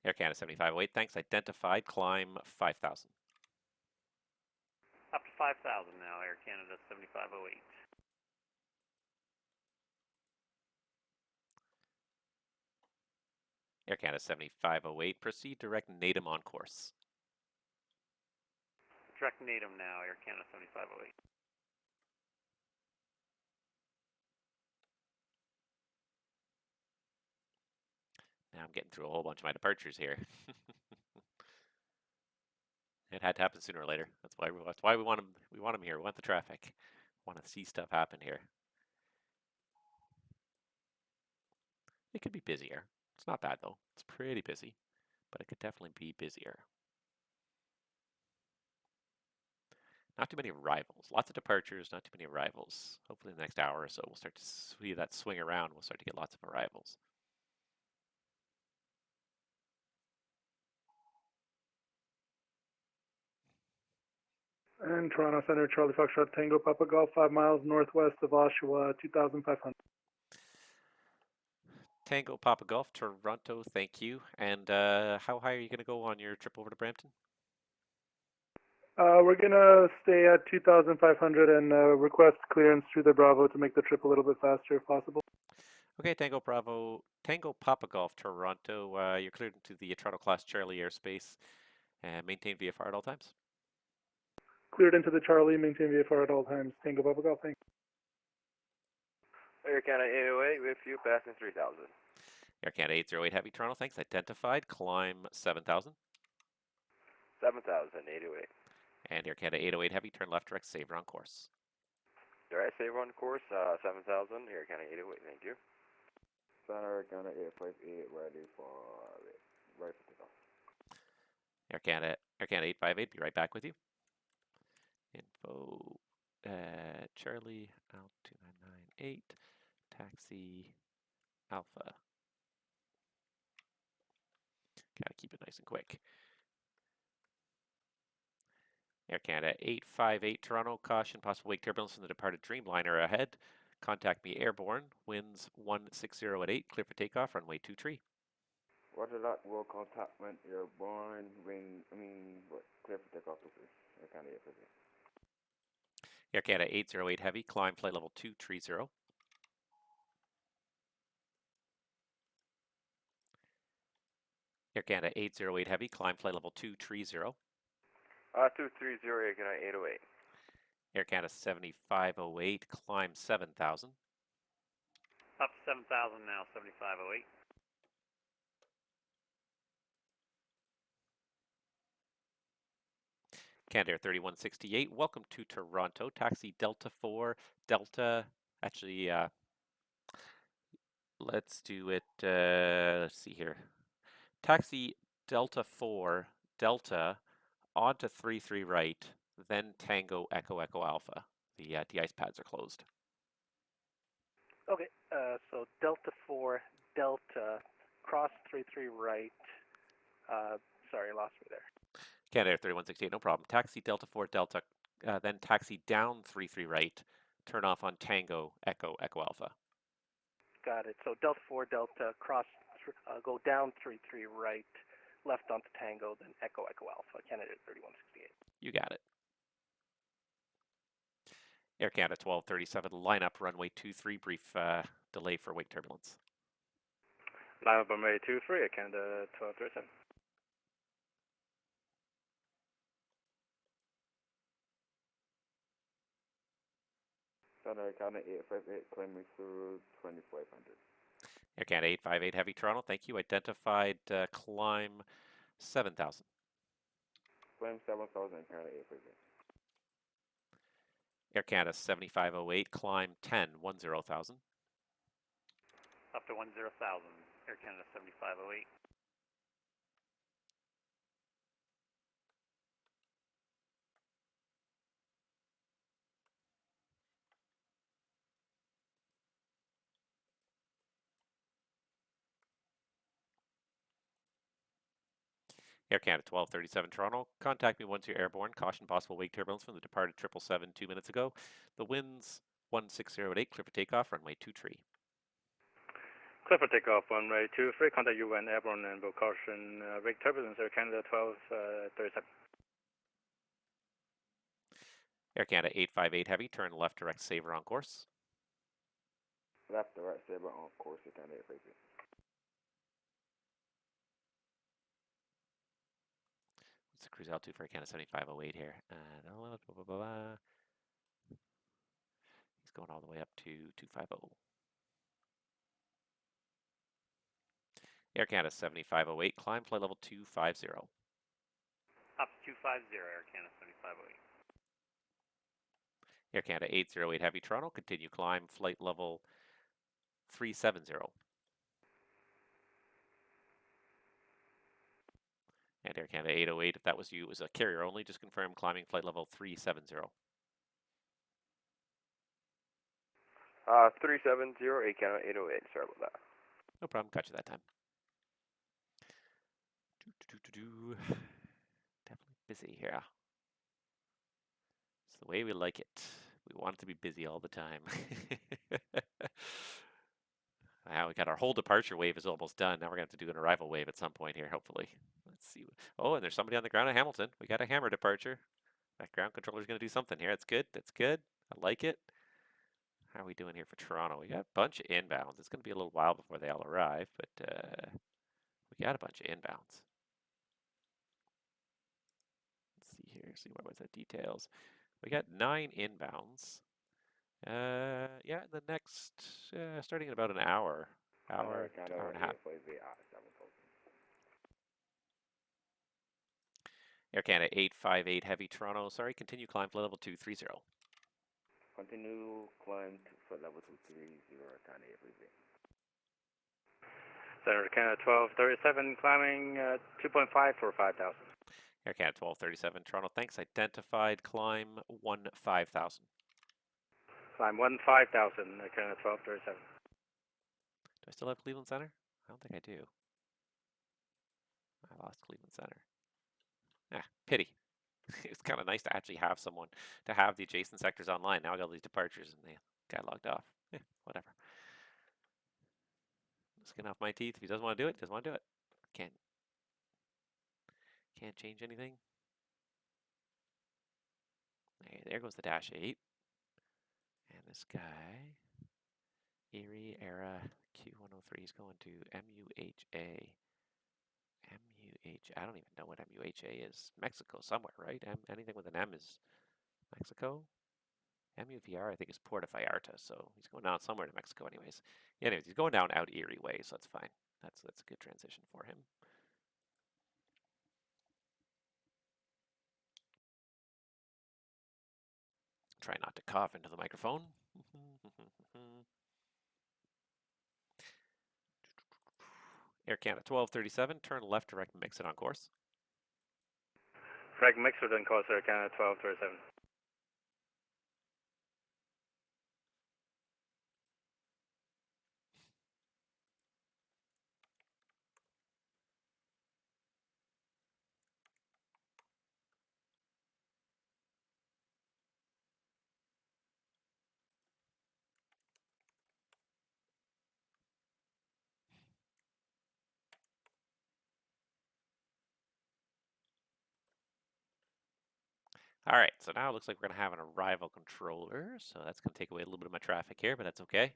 Air Canada 7508, thanks. Identified, climb 5,000. Up to 5,000 now, Air Canada 7508. Air Canada 7508, proceed direct NATM on course. Direct NATM now, Air Canada 7508. Now I'm getting through a whole bunch of my departures here. It had to happen sooner or later. That's why we want them. We want them here. We want the traffic. We want to see stuff happen here. It could be busier. It's not bad though. It's pretty busy, but it could definitely be busier. Not too many arrivals. Lots of departures, not too many arrivals. Hopefully in the next hour or so we'll start to see that swing around. We'll start to get lots of arrivals. And Toronto Center, Charlie Foxtrot Tango Papa Golf, 5 miles northwest of Oshawa, 2,500. Tango Papa Golf, Toronto, thank you. And how high are you going to go on your trip over to Brampton? We're going to stay at 2,500 and request clearance through the Bravo to make the trip a little bit faster if possible. Okay, Tango Papa Golf, Toronto. You're cleared into the Toronto Class Charlie airspace. Maintain VFR at all times. Cleared into the Charlie, maintain VFR at all times. Tango Papa Golf, thanks. Air Canada 808 with you, passing 3,000. Air Canada 808 Heavy, Toronto, thanks. Identified, climb 7,000. 7,000, 808. And Air Canada 808 Heavy, turn left, direct, saver on course. Direct saver on course, 7,000, Air Canada 808, thank you. Center, Air Canada 858, ready for takeoff. Air Canada 858, be right back with you. Info, Charlie, altitude 998, taxi, Alpha. Gotta keep it nice and quick. Air Canada 858 Toronto, caution, possible wake turbulence from the departed Dreamliner ahead. Contact me airborne, winds 160 at 8, clear for takeoff, runway 23. Roger that, will contact when airborne, clear for takeoff, Air Canada 858. Air Canada 808 Heavy, climb flight level 230. Air Canada 808 Heavy, climb flight level 230. 230, Air Canada 808. Air Canada 7508, climb 7,000. Up to 7,000 now, 7508. Canada Air 3168, welcome to Toronto. Taxi Delta 4, Delta, actually, let's do it, let's see here. Taxi Delta 4, Delta, onto 33 right, then Tango Echo Echo Alpha. The de-ice pads are closed. Okay, so Delta 4, Delta, cross 33 right. Sorry, lost me there. Canada Air 3168, no problem. Taxi Delta 4 Delta, then taxi down 33 right, turn off on Tango Echo Echo Alpha. Got it. So Delta 4 Delta, cross, go down 33 right, left onto Tango, then Echo Echo Alpha, Canada 3168. You got it. Air Canada 1237, line up runway 23, brief delay for wake turbulence. Line up runway 23, Air Canada 1237. Canada 858, climbing through 2500. Air Canada 858 Heavy Toronto, thank you. Identified climb 7000. Climb 7000 in Canada 858. Air Canada 7508, climb 10,000. Up to 10,000, Air Canada 7508. Air Canada 1237 Toronto, contact me once you're airborne. Caution possible wake turbulence from the departed 777 2 minutes ago. The winds 160 clear for takeoff, runway 23. Clear for takeoff, runway 23, contact you when airborne and will caution wake turbulence, Air Canada 1237. Air Canada 858 Heavy, turn left direct Sabre on course. Left direct Sabre on course, Air Canada 858. What's the cruise altitude for Air Canada 7508 here? He's going all the way up to 250. Air Canada 7508, climb flight level 250. Up to 250, Air Canada 7508. Air Canada 808 Heavy Toronto, continue climb flight level 370. And Air Canada 808, if that was you, it was a carrier only, just confirm climbing flight level 370. 370, Air Canada 808, sorry about that. No problem, got you that time. Definitely busy here. It's the way we like it. We want it to be busy all the time. Now we got our whole departure wave is almost done. Now we're going to have to do an arrival wave at some point here, hopefully. Let's see. Oh, and there's somebody on the ground at Hamilton. We got a hammer departure. That ground controller is going to do something here. That's good. That's good. I like it. How are we doing here for Toronto? We got a bunch of inbounds. It's going to be a little while before they all arrive, but we got a bunch of inbounds. Let's see here. See what was the details. We got 9 inbounds. Yeah, the next, starting in about an hour to hour and a half. Air Canada 858 Heavy Toronto, sorry, continue climb flight level 230. Continue climb to flight level 230, Air Canada 858. Center Canada 1237, climbing 2.5 for 5,000. Air Canada 1237 Toronto, thanks. Identified climb 15,000. Climb 15,000, Air Canada 1237. Do I still have Cleveland Center? I don't think I do. I lost Cleveland Center. Ah, pity. It's kind of nice to actually have someone to have the adjacent sectors online. Now I got all these departures and they got logged off. Whatever. Skin off my teeth. If he doesn't want to do it, he doesn't want to do it. Can't change anything. Hey, there goes the Dash 8. And this guy, Erie Era Q103, is going to MUHA. I don't even know what MUHA is. Mexico somewhere, right? Anything with an M is Mexico. MUVR, I think, is Puerto Vallarta, so he's going down somewhere to Mexico anyways. Yeah, anyways, he's going down out Erie way, so that's fine. That's a good transition for him. Try not to cough into the microphone. Air Canada 1237, turn left direct Mixit on course. Direct Mixit on course, Air Canada 1237. All right, so now it looks like we're going to have an arrival controller, so that's going to take away a little bit of my traffic here, but that's okay.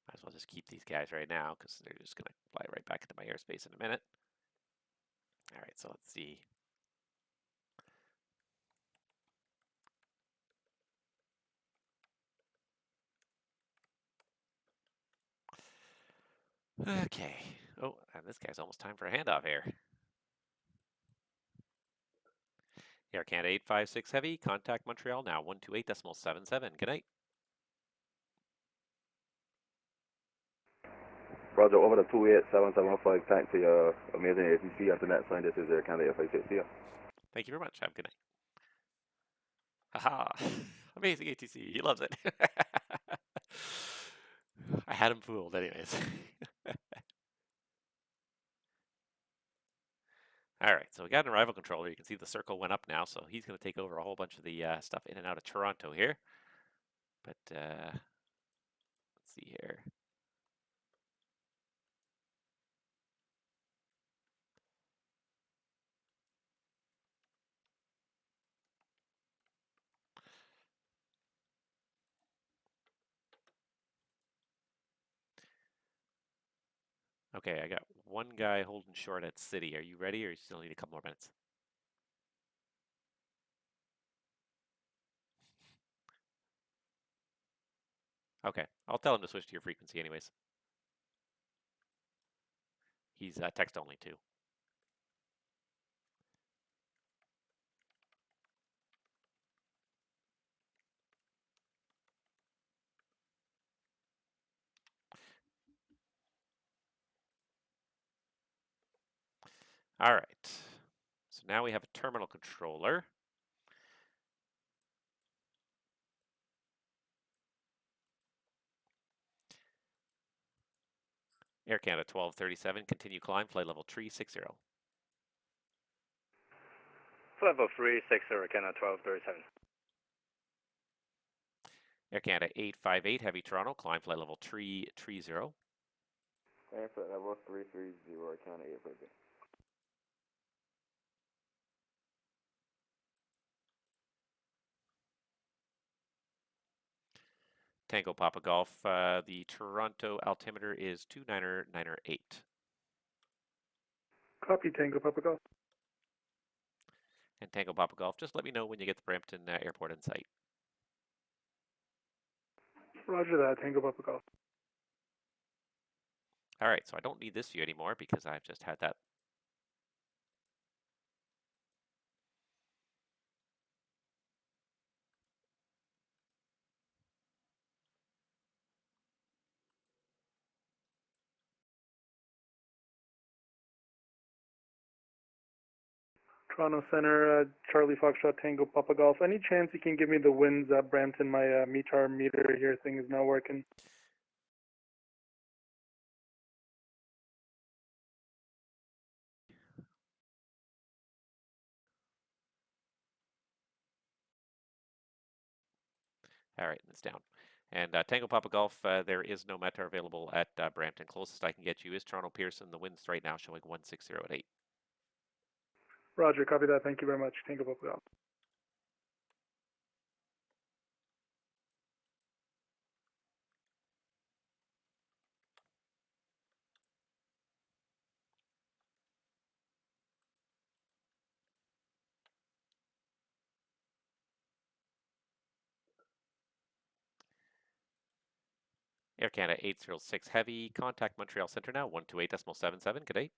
Might as well just keep these guys right now because they're just going to fly right back into my airspace in a minute. All right, so let's see. Okay. Oh, and this guy's almost time for a handoff here. Air Canada 856 Heavy, contact Montreal now, 128.77. Good night. Roger, over the 28775, taxi, amazing ATC, internet sign, this is Air Canada FA6 here. Thank you very much. Have a good night. Haha. Amazing ATC. He loves it. I had him fooled anyways. All right, so we got an arrival controller. You can see the circle went up now, so he's going to take over a whole bunch of the stuff in and out of Toronto here. But let's see here. Okay, I got one guy holding short at City. Are you ready, or you still need a couple more minutes? Okay, I'll tell him to switch to your frequency anyways. He's text only too. All right, so now we have a terminal controller. Air Canada 1237, continue climb, flight level 360. Flight level 360, Canada 1237. Air Canada 858, Heavy Toronto, climb flight level 330. Air flight level 330, Air Canada 858. Tango Papa Golf, the Toronto altimeter is 29908. Copy, Tango Papa Golf. And Tango Papa Golf, just let me know when you get the Brampton Airport in sight. Roger that, Tango Papa Golf. All right, so I don't need this view anymore because I've just had that. Toronto Center, Charlie Foxtrot, Tango Papa Golf. Any chance you can give me the winds at Brampton? My METAR meter here thing is not working. All right, it's down. And Tango Papa Golf, there is no METAR available at Brampton. Closest I can get you is Toronto Pearson. The wind's right now showing 160 at 8. Roger, copy that. Thank you very much, Tango Papa Golf. Air Canada 806 Heavy, contact Montreal Center now, 128.77. Good day.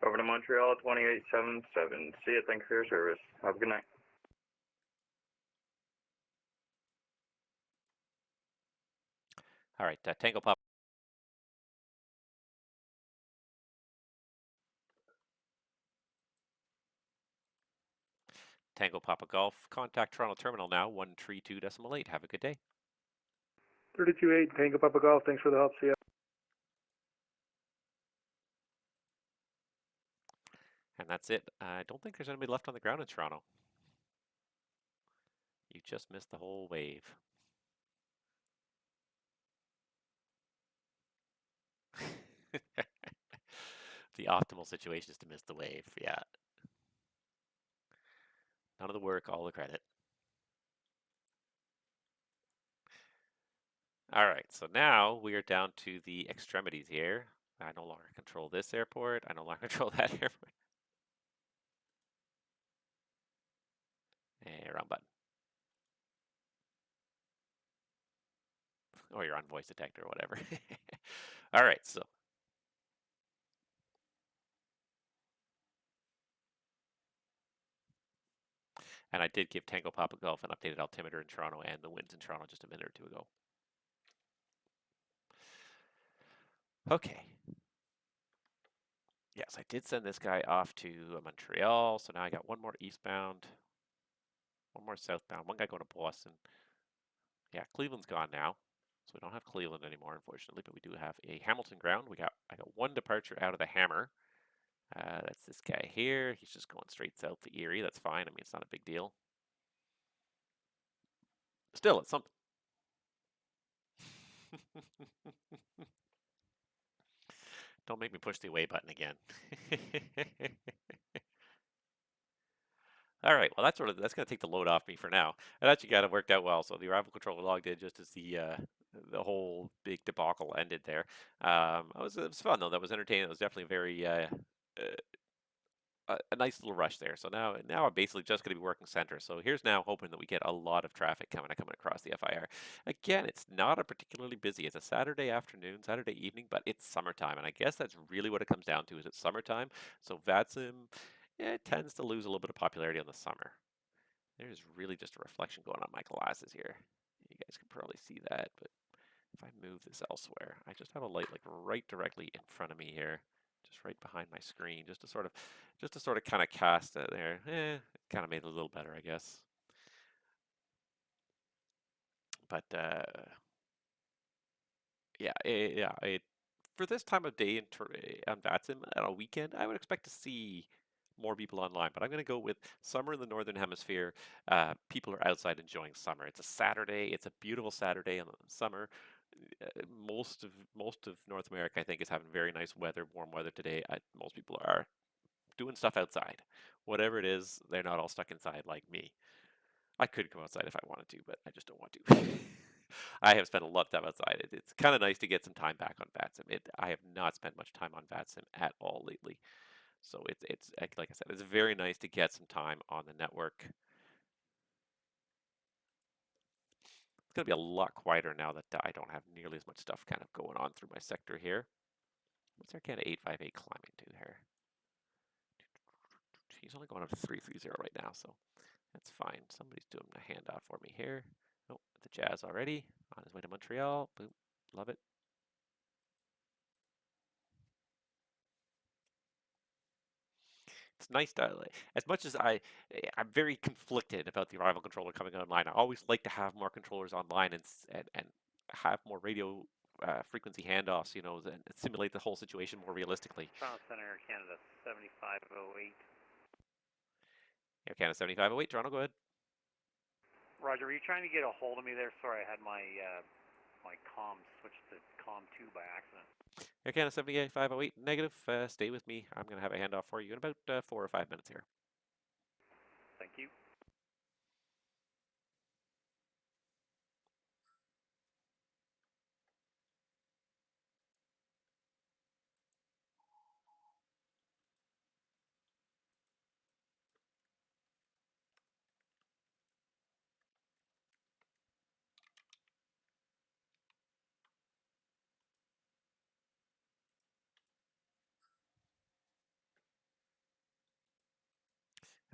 Over to Montreal 2877. See you. Thank you for your service. Have a good night. All right, Tango Papa. Tango Papa Golf, contact Toronto Terminal now, 132.8. Have a good day. 32-8, Tango Papa Golf. Thanks for the help. See ya. And that's it. I don't think there's anybody left on the ground in Toronto. You just missed the whole wave. The optimal situation is to miss the wave. Yeah. None of the work, all the credit. All right, so now we are down to the extremities here. I no longer control this airport. I no longer control that airport. Wrong button. Or you're on voice detector or whatever. All right, so. And I did give Tango Papa Golf an updated altimeter in Toronto and the winds in Toronto just a minute or two ago. Okay. Yes, I did send this guy off to Montreal, so now I got one more eastbound, one more southbound, one guy going to Boston. Yeah, Cleveland's gone now, so we don't have Cleveland anymore, unfortunately, but we do have a Hamilton ground. I got one departure out of the Hammer. That's this guy here. He's just going straight south to Erie. That's fine. I mean, it's not a big deal. Still, it's something. Don't make me push the away button again. All right, well that's going to take the load off me for now. It actually got it worked out well. So the arrival controller logged in just as the whole big debacle ended there. It was fun though. That was entertaining. It was definitely very a nice little rush there. So now I'm basically just going to be working center. So here's now hoping that we get a lot of traffic coming across the FIR. Again, it's not a particularly busy. It's a Saturday afternoon, Saturday evening, but it's summertime, and I guess that's really what it comes down to. Is it's summertime? So VATSIM, it tends to lose a little bit of popularity in the summer. There's really just a reflection going on my glasses here. You guys can probably see that, but if I move this elsewhere, I just have a light like right directly in front of me here, just right behind my screen, just to sort of kind of cast it there. Kind of made it a little better, I guess. But yeah, for this time of day on VATSIM on a weekend, I would expect to see more people online, but I'm going to go with summer in the Northern Hemisphere. People are outside enjoying summer. It's a Saturday. It's a beautiful Saturday in the summer. Most of North America, I think, is having very nice weather, warm weather today. Most people are doing stuff outside. Whatever it is, they're not all stuck inside like me. I could go outside if I wanted to, but I just don't want to. I have spent a lot of time outside. It's kind of nice to get some time back on VATSIM. I have not spent much time on VATSIM at all lately. So it's like I said, it's very nice to get some time on the network. It's going to be a lot quieter now that I don't have nearly as much stuff kind of going on through my sector here. What's our kind of 858 climbing to here? He's only going up to 330 right now, so that's fine. Somebody's doing a handoff for me here. Oh, the Jazz already on his way to Montreal. Boom, love it. It's nice to, as much as I'm very conflicted about the arrival controller coming online. I always like to have more controllers online and have more radio frequency handoffs, you know, and simulate the whole situation more realistically. Toronto Center, Canada 7508. Air Canada 7508, Toronto, go ahead. Roger, were you trying to get a hold of me there? Sorry, I had my my comm switched to comm 2 by accident. Air Canada 7508, negative. Stay with me. I'm going to have a handoff for you in about 4 or 5 minutes here. Thank you.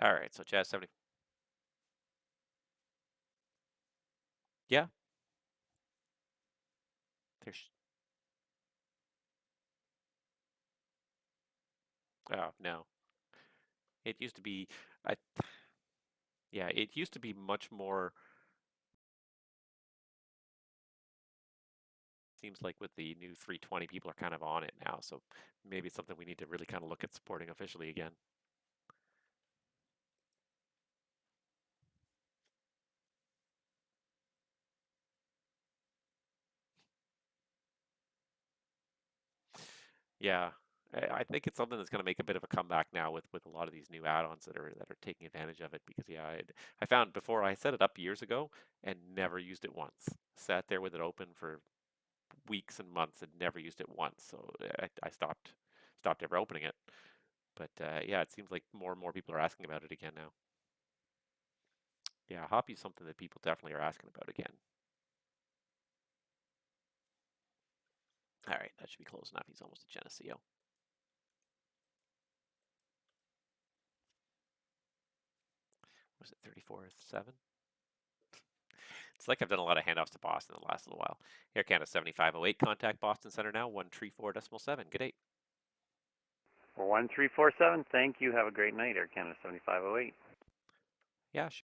All right, so Jazz 70. Yeah. There's. Oh, no. It used to be, yeah, it used to be much more. Seems like with the new 320, people are kind of on it now, so maybe it's something we need to really kind of look at supporting officially again. Yeah, I think it's something that's going to make a bit of a comeback now with a lot of these new add-ons that are taking advantage of it. Because yeah, I found before I set it up years ago and never used it once. Sat there with it open for weeks and months and never used it once. So I stopped ever opening it. But yeah, it seems like more and more people are asking about it again now. Yeah, Hoppy's something that people definitely are asking about again. All right, that should be close enough. He's almost a Geneseo. Was it 34.7? It's like I've done a lot of handoffs to Boston in the last little while. Air Canada 7508, contact Boston Center now, 134.7. Good day. 1347, thank you. Have a great night, Air Canada 7508. Yeah, sure.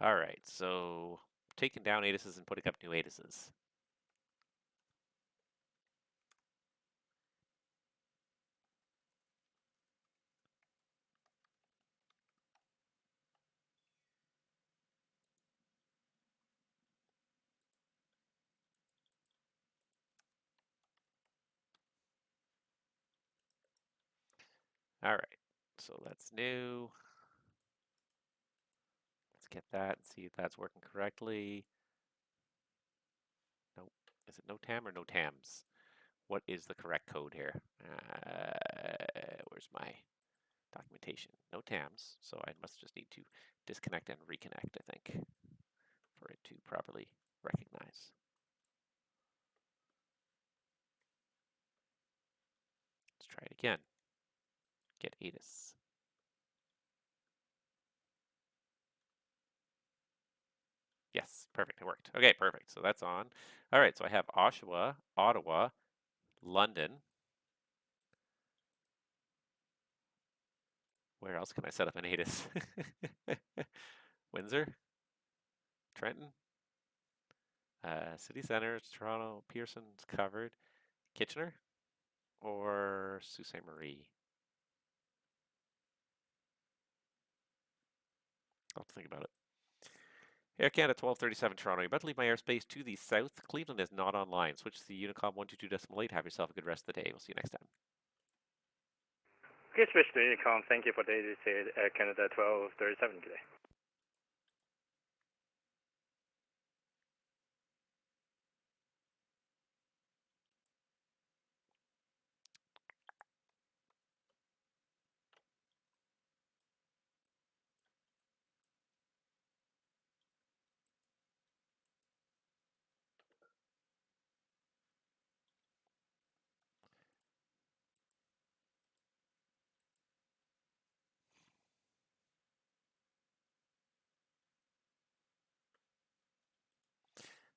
All right, so taking down ATISes and putting up new ATISes. All right, so that's new. Let's get that and see if that's working correctly. Nope. Is it no TAM or no TAMs? What is the correct code here? Where's my documentation? No TAMs, so I must just need to disconnect and reconnect, I think, for it to properly recognize. Let's try it again. Get ATIS. Yes, perfect, it worked. Okay, perfect, so that's on. All right, so I have Oshawa, Ottawa, London. Where else can I set up an ATIS? Windsor, Trenton, City Centre, Toronto, Pearson's covered. Kitchener or Sault Ste. Marie? I'll have to think about it. Air Canada 1237 Toronto. You're about to leave my airspace to the south. Cleveland is not online. Switch to the Unicom 122.8. Have yourself a good rest of the day. We'll see you next time. Okay, switch to Unicom. Thank you for the ATC Air Canada 1237 today.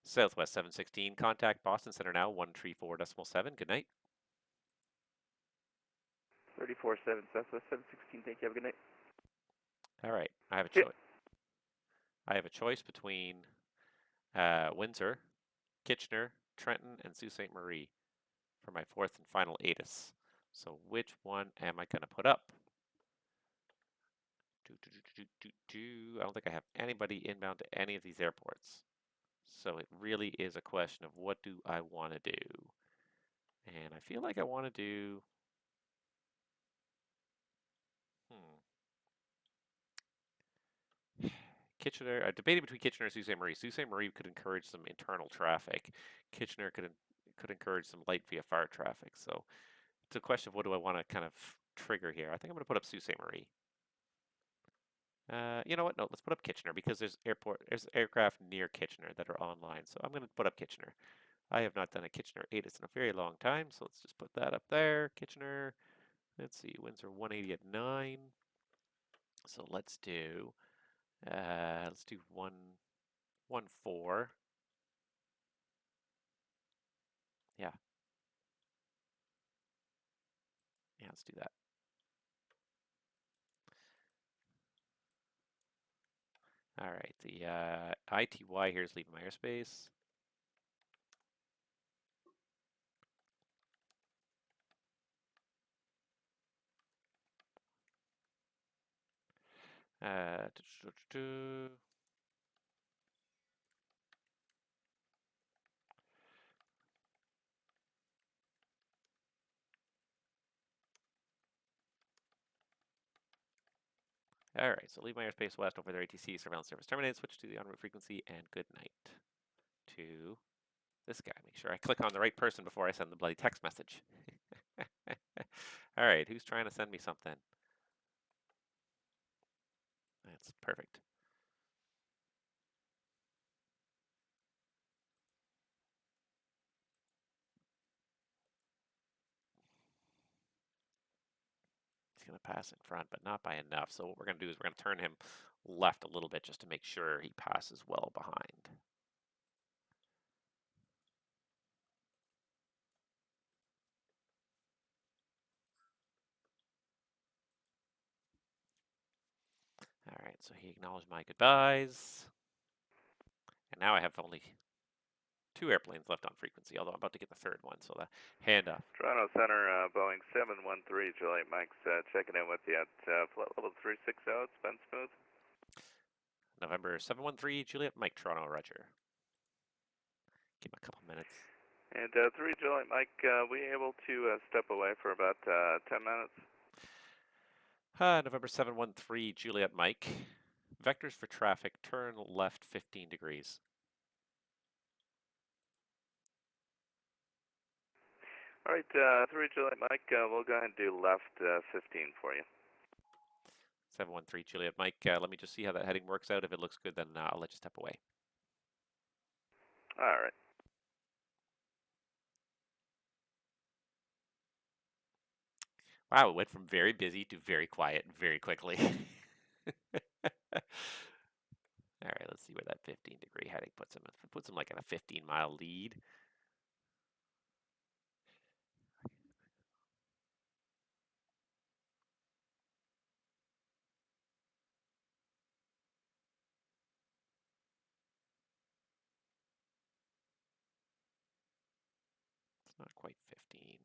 Southwest 716. Contact Boston Center now. 134.7. Good night. 34.7 Southwest 716. Thank you. Have a good night. All right. I have a choice. I have a choice between Windsor, Kitchener, Trenton, and Sault Ste. Marie for my fourth and final ATIS. So which one am I going to put up? I don't think I have anybody inbound to any of these airports. So it really is a question of what do I want to do? And I feel like I want to do... Kitchener, debating between Kitchener and Sault Ste. Marie. Sault Ste. Marie could encourage some internal traffic. Kitchener could encourage some light VFR traffic. So it's a question of what do I want to kind of trigger here. I think I'm going to put up Sault Ste. Marie. You know what? No, let's put up Kitchener because there's aircraft near Kitchener that are online. So I'm going to put up Kitchener. I have not done a Kitchener ATIS in a very long time, so let's just put that up there. Kitchener. Let's see, Windsor 180 at 9. So let's do 114. Yeah. Yeah, let's do that. All right, the ITY here is leaving my airspace. Uh, All right, so leave my airspace west over their ATC, surveillance service terminated, switch to the en route frequency, and good night to this guy. Make sure I click on the right person before I send the bloody text message. All right, who's trying to send me something? That's perfect. He's going to pass in front, but not by enough. So what we're going to do is we're going to turn him left a little bit just to make sure he passes well behind. All right, so he acknowledged my goodbyes. And now I have only 2 airplanes left on frequency, although I'm about to get the 3rd one, so the handoff. Toronto Center, Boeing 713, Juliet Mike's checking in with you at flight level 360. It's been smooth. November 713, Juliet Mike, Toronto, Roger. Give him a couple minutes. And 3 Juliet Mike, we able to step away for about 10 minutes? November 713, Juliet Mike. Vectors for traffic, turn left 15 degrees. All right, 3 Juliet Mike, we'll go ahead and do left 15 for you. 713, Juliet Mike. Let me just see how that heading works out. If it looks good, then I'll let you step away. All right. Wow, it went from very busy to very quiet very quickly. All right, let's see where that 15-degree heading puts him. If it puts him like in a 15-mile lead. It's not quite 15.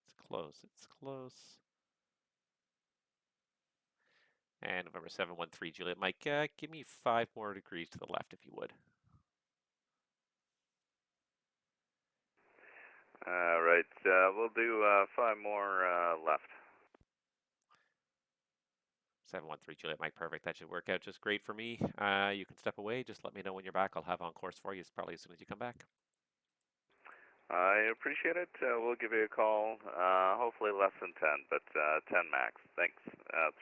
It's close. It's close. And November 713, Juliet Mike, give me 5 more degrees to the left, if you would. All right, we'll do 5 more left. 713, Juliet Mike, perfect. That should work out just great for me. You can step away. Just let me know when you're back. I'll have on course for you probably as soon as you come back. I appreciate it. We'll give you a call, hopefully less than 10, but 10 max. Thanks.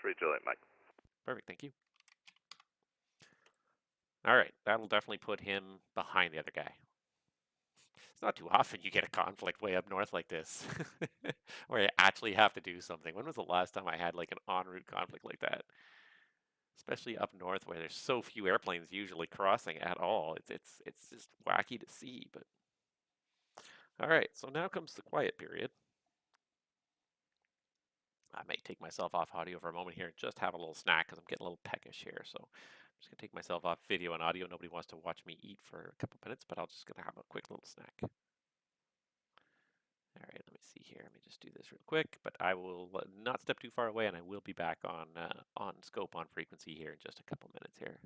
3 Juliet Mike. Perfect, thank you. All right, that'll definitely put him behind the other guy. It's not too often you get a conflict way up north like this, where you actually have to do something. When was the last time I had like an en route conflict like that? Especially up north where there's so few airplanes usually crossing at all. It's just wacky to see, but all right, so now comes the quiet period. I may take myself off audio for a moment here and just have a little snack because I'm getting a little peckish here. So I'm just going to take myself off video and audio. Nobody wants to watch me eat for a couple minutes, but I'm just going to have a quick little snack. All right, let me see here. Let me just do this real quick, but I will not step too far away, and I will be back on scope on frequency here in just a couple minutes here.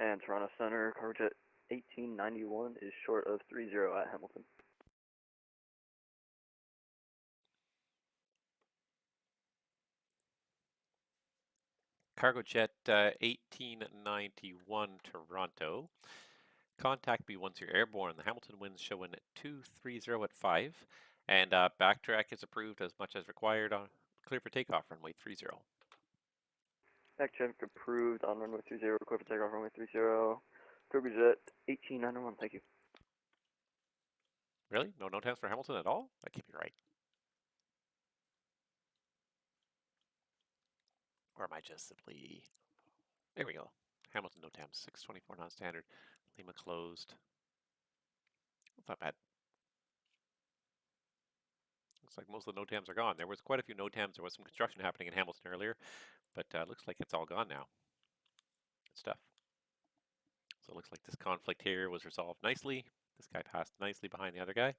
And Toronto Center, cargo jet 1891 is short of 30 at Hamilton. Cargo jet 1891 Toronto. Contact me once you're airborne. The Hamilton winds showing 230 at 5. And backtrack is approved as much as required on clear for takeoff, runway 30. Backtrack approved on runway 30, clear for takeoff, runway 30. Cargo jet 1891, thank you. Really? No times for Hamilton at all? That can't be right. Or am I just simply... There we go. Hamilton no times, 624 non-standard. Lima closed. That's not bad. Looks like most of the NOTAMs are gone. There was quite a few NOTAMs. There was some construction happening in Hamilton earlier, but looks like it's all gone now. Good stuff. So it looks like this conflict here was resolved nicely. This guy passed nicely behind the other guy.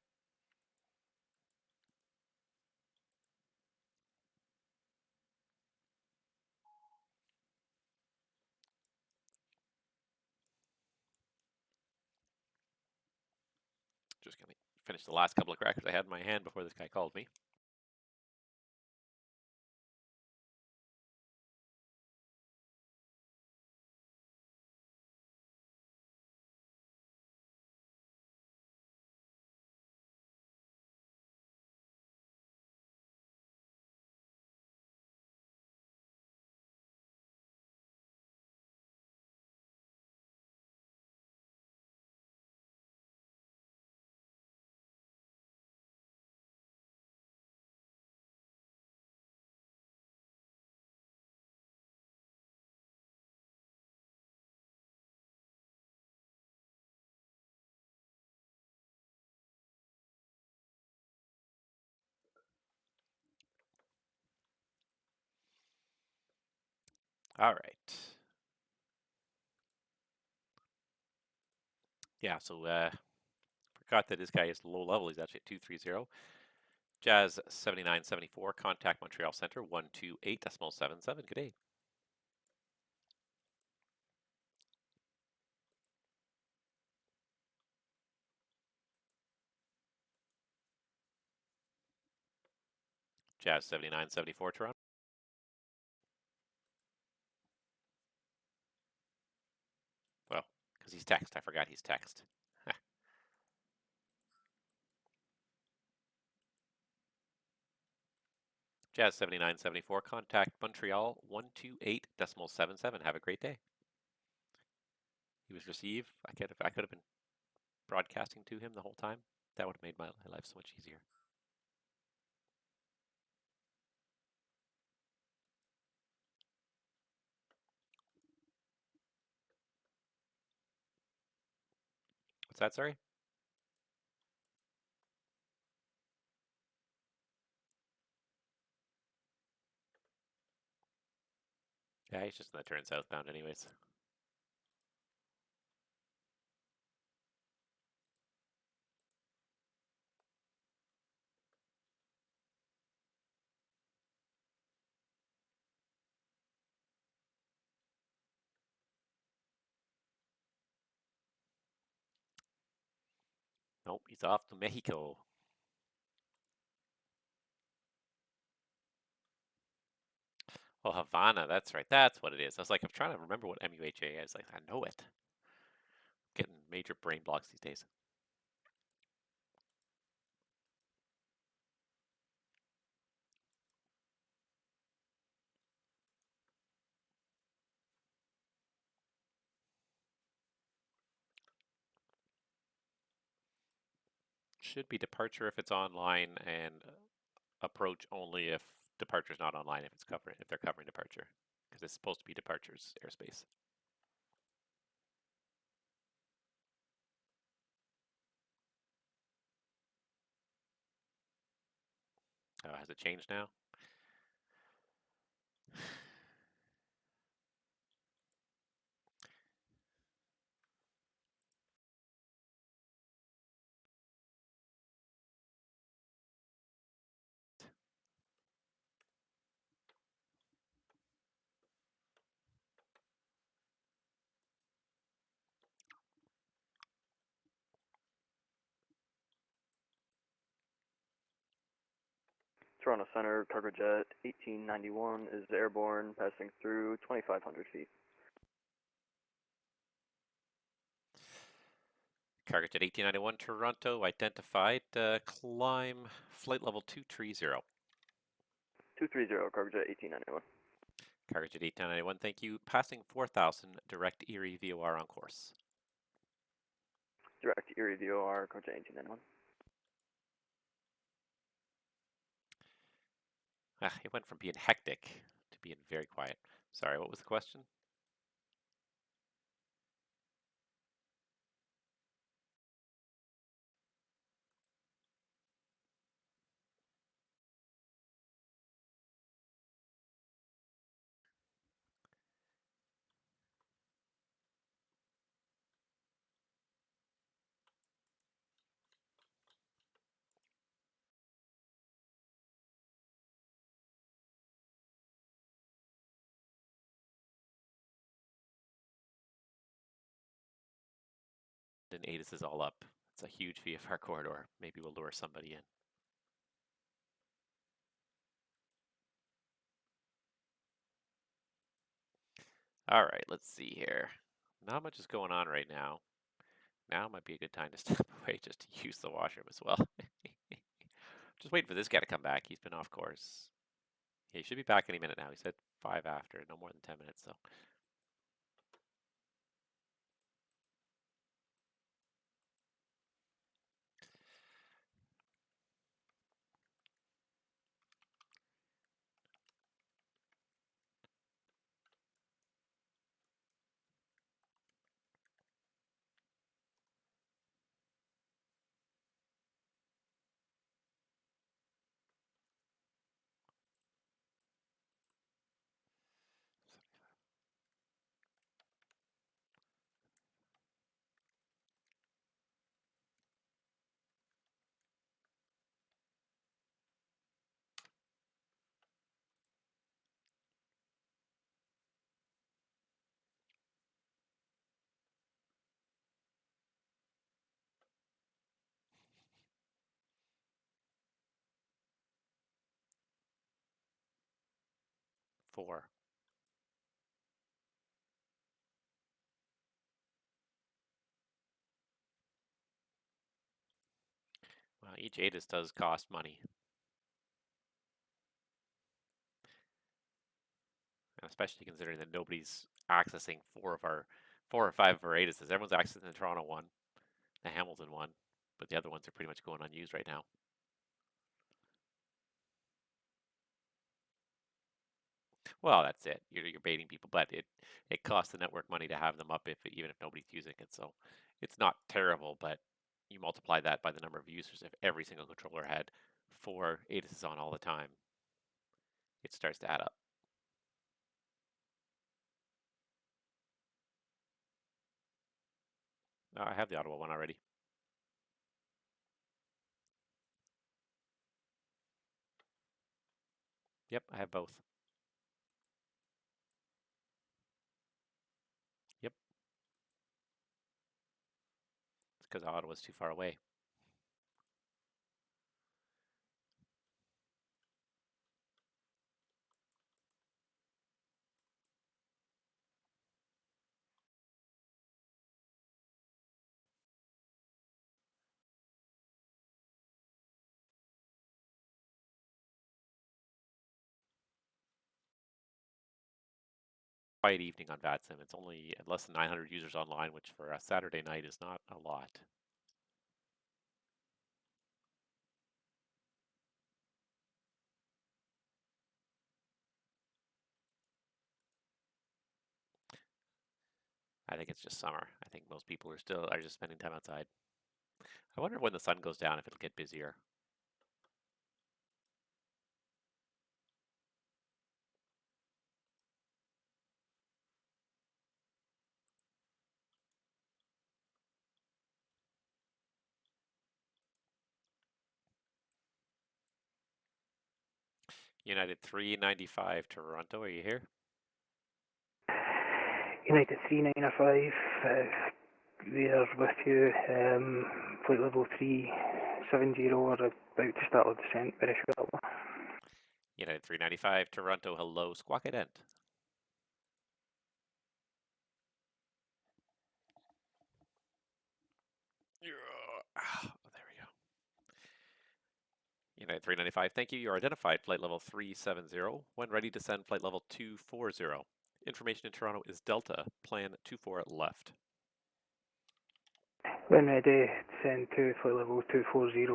Just going to finish the last couple of crackers I had in my hand before this guy called me. All right. Yeah, so forgot that this guy is low level. He's actually at 230. Jazz 7974, contact Montreal Center 128.77. Good day. Jazz 7974, Toronto. Well, because he's text. I forgot he's text. Jazz 7974, contact Montreal 128.77. Have a great day. He was received. I could have been broadcasting to him the whole time. That would have made my life so much easier. What's that, sorry? Yeah, he's just going to turn southbound anyways. Nope, he's off to Mexico. Oh, Havana, that's right. That's what it is. I was like, I'm trying to remember what MUHA is. Like, I know it. Getting major brain blocks these days. Should be departure if it's online, and approach only if departure's not online. If they're covering departure, because it's supposed to be departure's airspace. Oh, has it changed now? Toronto Center, cargo jet 1891 is airborne, passing through 2,500 feet. Cargo jet 1891 Toronto identified. Climb flight level 230. 230, cargo jet 1891. Cargo jet 1891, thank you. Passing 4,000, direct Erie VOR on course. Direct Erie VOR, cargo jet 1891. It went from being hectic to being very quiet. Sorry, what was the question? And ATIS is all up. It's a huge VFR corridor. Maybe we'll lure somebody in. All right, let's see here. Not much is going on right now. Now might be a good time to step away just to use the washroom as well. Just waiting for this guy to come back. He's been off course. Yeah, he should be back any minute now. He said 5 after, no more than 10 minutes, so. Four. Well, each ATIS does cost money. And especially considering that nobody's accessing four or five of our ATISs. Everyone's accessing the Toronto one, the Hamilton one, but the other ones are pretty much going unused right now. Well, that's it. You're baiting people, but it costs the network money to have them up even if nobody's using it. So it's not terrible, but you multiply that by the number of users. If every single controller had 4 ATISs on all the time, it starts to add up. Oh, I have the Ottawa one already. Yep, I have both. Yep. It's because Ottawa's too far away. Quiet evening on VATSIM. It's only less than 900 users online, which for a Saturday night is not a lot. I think it's just summer. I think most people are just spending time outside. I wonder when the sun goes down if it'll get busier. United 395 Toronto, are you here? United 395, we are with you. Flight level 370, we're about to start our descent very shortly. United 395, Toronto, hello, squawk at end. Oh, there we go. United 395, thank you. You're identified flight level 370. When ready to send flight level 240. Information in Toronto is Delta, plan 24 left. When ready, send to flight level 240,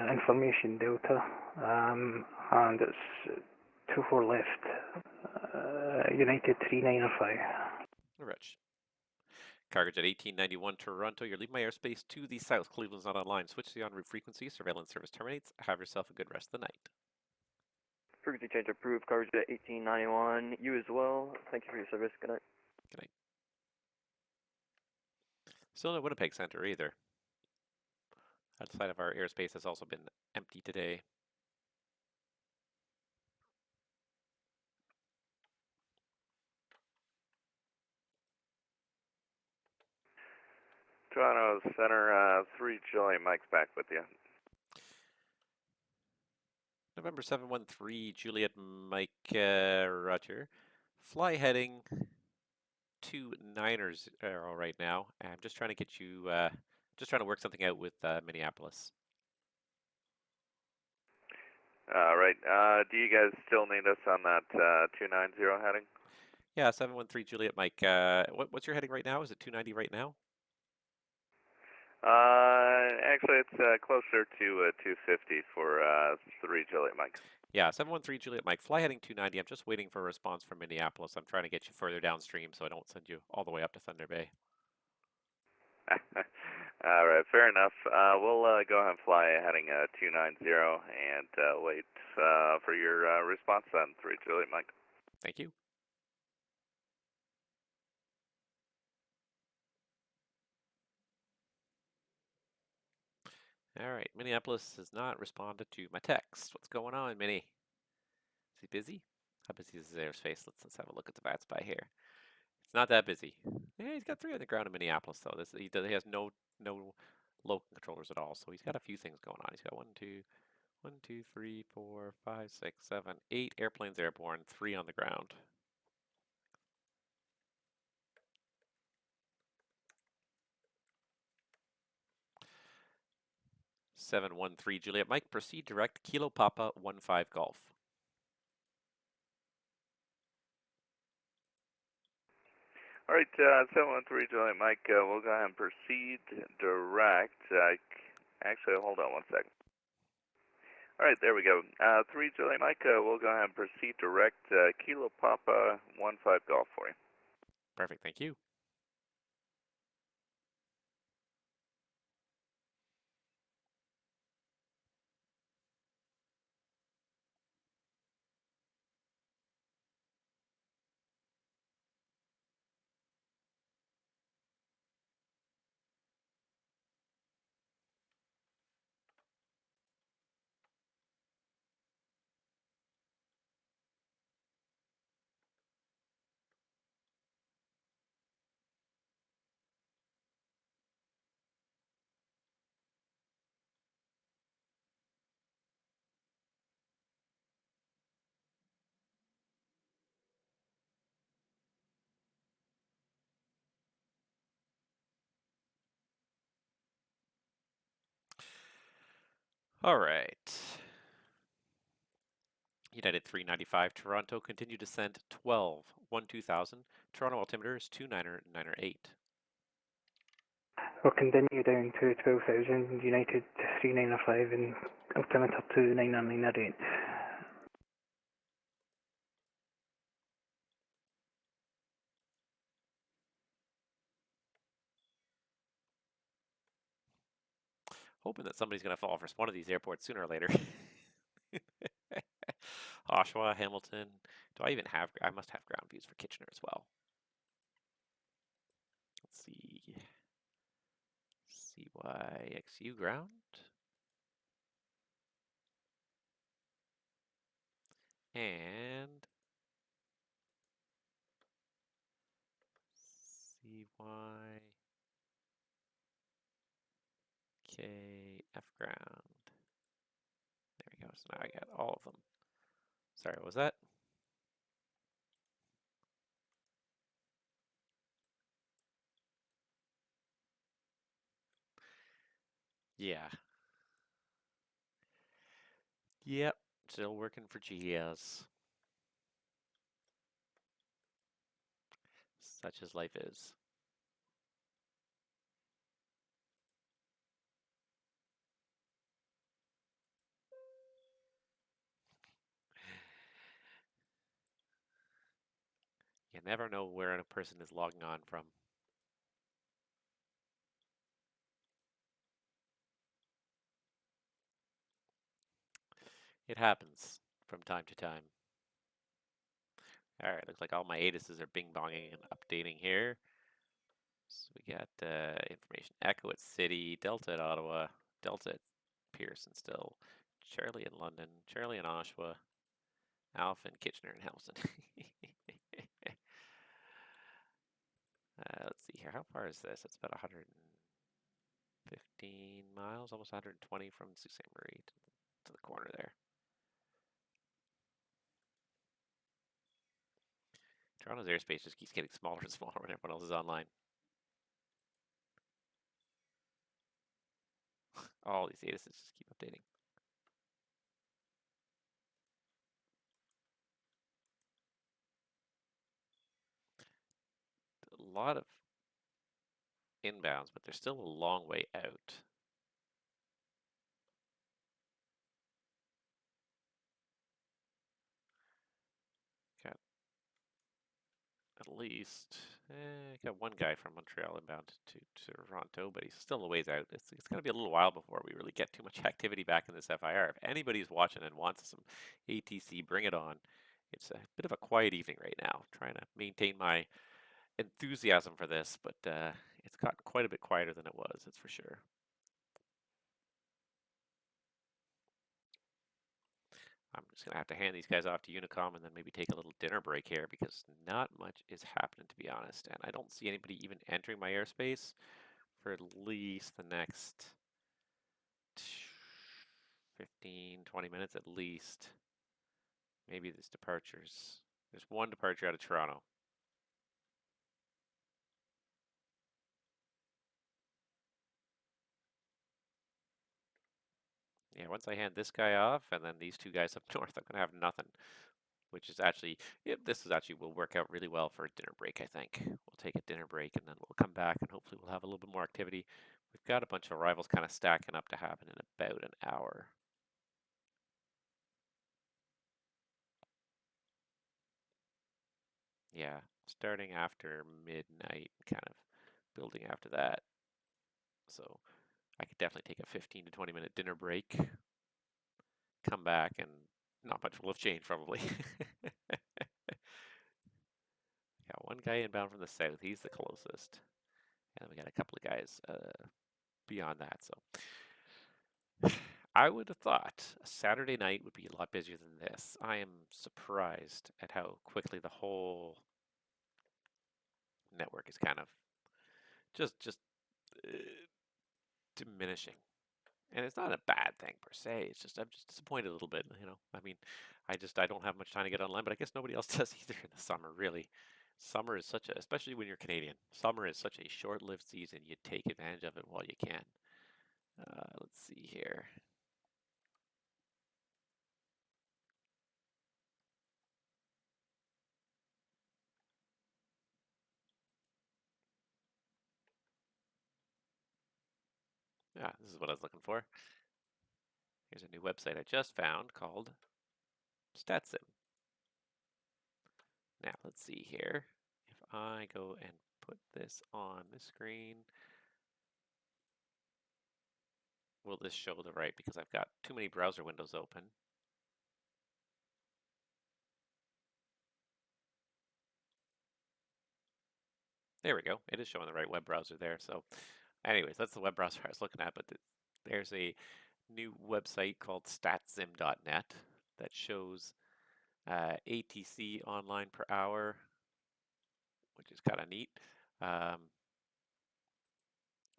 information Delta, and it's 24 left, United 395. Rich. Cargo Jet 1891 Toronto, you're leaving my airspace to the south. Cleveland's not online. Switch to the en route frequency. Surveillance service terminates. Have yourself a good rest of the night. Frequency change approved. Cargo Jet 1891. You as well. Thank you for your service. Good night. Good night. Still no Winnipeg Center either. Outside of our airspace has also been empty today. Toronto Center, 3 Julie, Mike's back with you. November 713, Juliet Mike, Roger. Fly heading to 900 right now. I'm just trying to get you, just trying to work something out with Minneapolis. Right. Do you guys still need us on that 290 heading? Yeah, 713 Juliet Mike. What's your heading right now? Is it 290 right now? Actually, it's closer to 250 for 3 Juliet Mike. Yeah, 713 Juliet Mike. Fly heading 290. I'm just waiting for a response from Minneapolis. I'm trying to get you further downstream so I don't send you all the way up to Thunder Bay. All right, fair enough. We'll go ahead and fly heading 290 and wait for your response then, 3 Juliet Mike. Thank you. All right, Minneapolis has not responded to my text. What's going on, Minnie? Is he busy? How busy is his airspace? Let's have a look at the VATSIM here. It's not that busy. Yeah, he's got 3 on the ground in Minneapolis though. He has no local controllers at all, so he's got a few things going on. He's got 1, 2, 3, 4, 5, 6, 7, 8 airplanes airborne, 3 on the ground. Seven one three Juliet Mike, proceed direct Kilo Papa 15 Golf. All right, 713 Juliet Mike, we'll go ahead and proceed direct. Actually, hold on 1 second. All right, there we go. 3 Juliet Mike, we'll go ahead and proceed direct Kilo Papa 15 Golf for you. Perfect, thank you. All right. United 395 Toronto, continue descent 12 2000. Toronto altimeter is 29908. We'll continue down to 12,000, United 395, and altimeter to 9998. Hoping that somebody's going to fall for one of these airports sooner or later. Oshawa, Hamilton. Do I even have? I must have ground views for Kitchener as well. Let's see. CYXU ground. And CYKF ground. There we go. So now I got all of them. Sorry, what was that? Yeah. Yep, still working for GS. Such as life is. You never know where a person is logging on from. It happens from time to time. All right, looks like all my ATISs are bing-bonging and updating here. So we got information Echo at City, Delta at Ottawa, Delta at Pearson still, Charlie in London, Charlie in Oshawa, Alpha in Kitchener and Hamilton. Let's see here. How far is this? It's about 115 miles, almost 120 from Sault Ste. Marie to the corner there. Toronto's airspace just keeps getting smaller and smaller when everyone else is online. All these ATISs just keep updating. A lot of inbounds, but they're still a long way out. Got at least got one guy from Montreal inbound to Toronto, but he's still a ways out. It's going to be a little while before we really get too much activity back in this FIR. If anybody's watching and wants some ATC, bring it on. It's a bit of a quiet evening right now. Trying to maintain my enthusiasm for this, but it's gotten quite a bit quieter than it was, that's for sure. I'm just going to have to hand these guys off to Unicom and then maybe take a little dinner break here because not much is happening, to be honest. And I don't see anybody even entering my airspace for at least the next 15, 20 minutes at least. Maybe there's departures. There's one departure out of Toronto. Yeah, once I hand this guy off and then these two guys up north, I'm going to have nothing. Which is actually, this is actually will work out really well for a dinner break, I think. We'll take a dinner break and then we'll come back and hopefully we'll have a little bit more activity. We've got a bunch of arrivals kind of stacking up to happen in about an hour. Yeah, starting after midnight, kind of building after that. So I could definitely take a 15 to 20 minute dinner break, come back, and not much will have changed probably. Got one guy inbound from the south. He's the closest. And we got a couple of guys beyond that. So I would have thought a Saturday night would be a lot busier than this. I am surprised at how quickly the whole network is kind of just diminishing. And it's not a bad thing per se. It's just I'm just disappointed a little bit. You know, I mean, I don't have much time to get online, but I guess nobody else does either in the summer. Really, summer is such a, especially when you're Canadian. Summer is such a short-lived season. You take advantage of it while you can. Let's see here. Ah, this is what I was looking for. Here's a new website I just found called VATSIM. Now, let's see here. If I go and put this on the screen, will this show the right? Because I've got too many browser windows open. There we go. It is showing the right web browser there. So anyways, that's the web browser I was looking at. But there's a new website called statsim.net that shows ATC online per hour, which is kind of neat.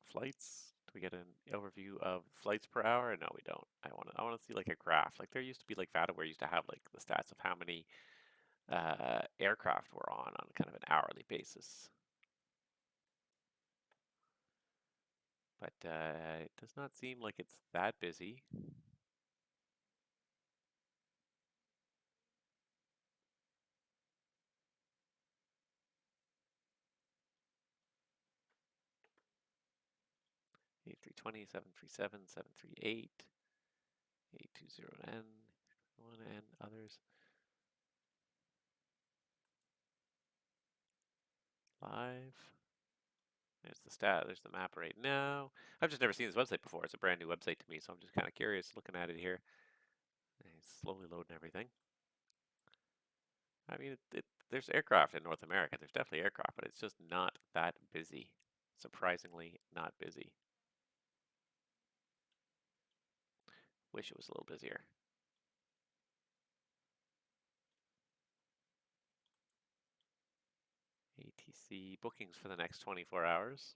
Flights. Do we get an overview of flights per hour? No, we don't. I want to see like a graph. Like there used to be like VATSIM used to have like the stats of how many aircraft were on kind of an hourly basis. But it does not seem like it's that busy. A320, 737, 738, 820N, one and others. Live. There's the stat. There's the map right now. I've just never seen this website before. It's a brand new website to me, so I'm just kind of curious looking at it here. It's slowly loading everything. I mean, there's aircraft in North America. There's definitely aircraft, but it's just not that busy. Surprisingly not busy. Wish it was a little busier. ATC bookings for the next 24 hours.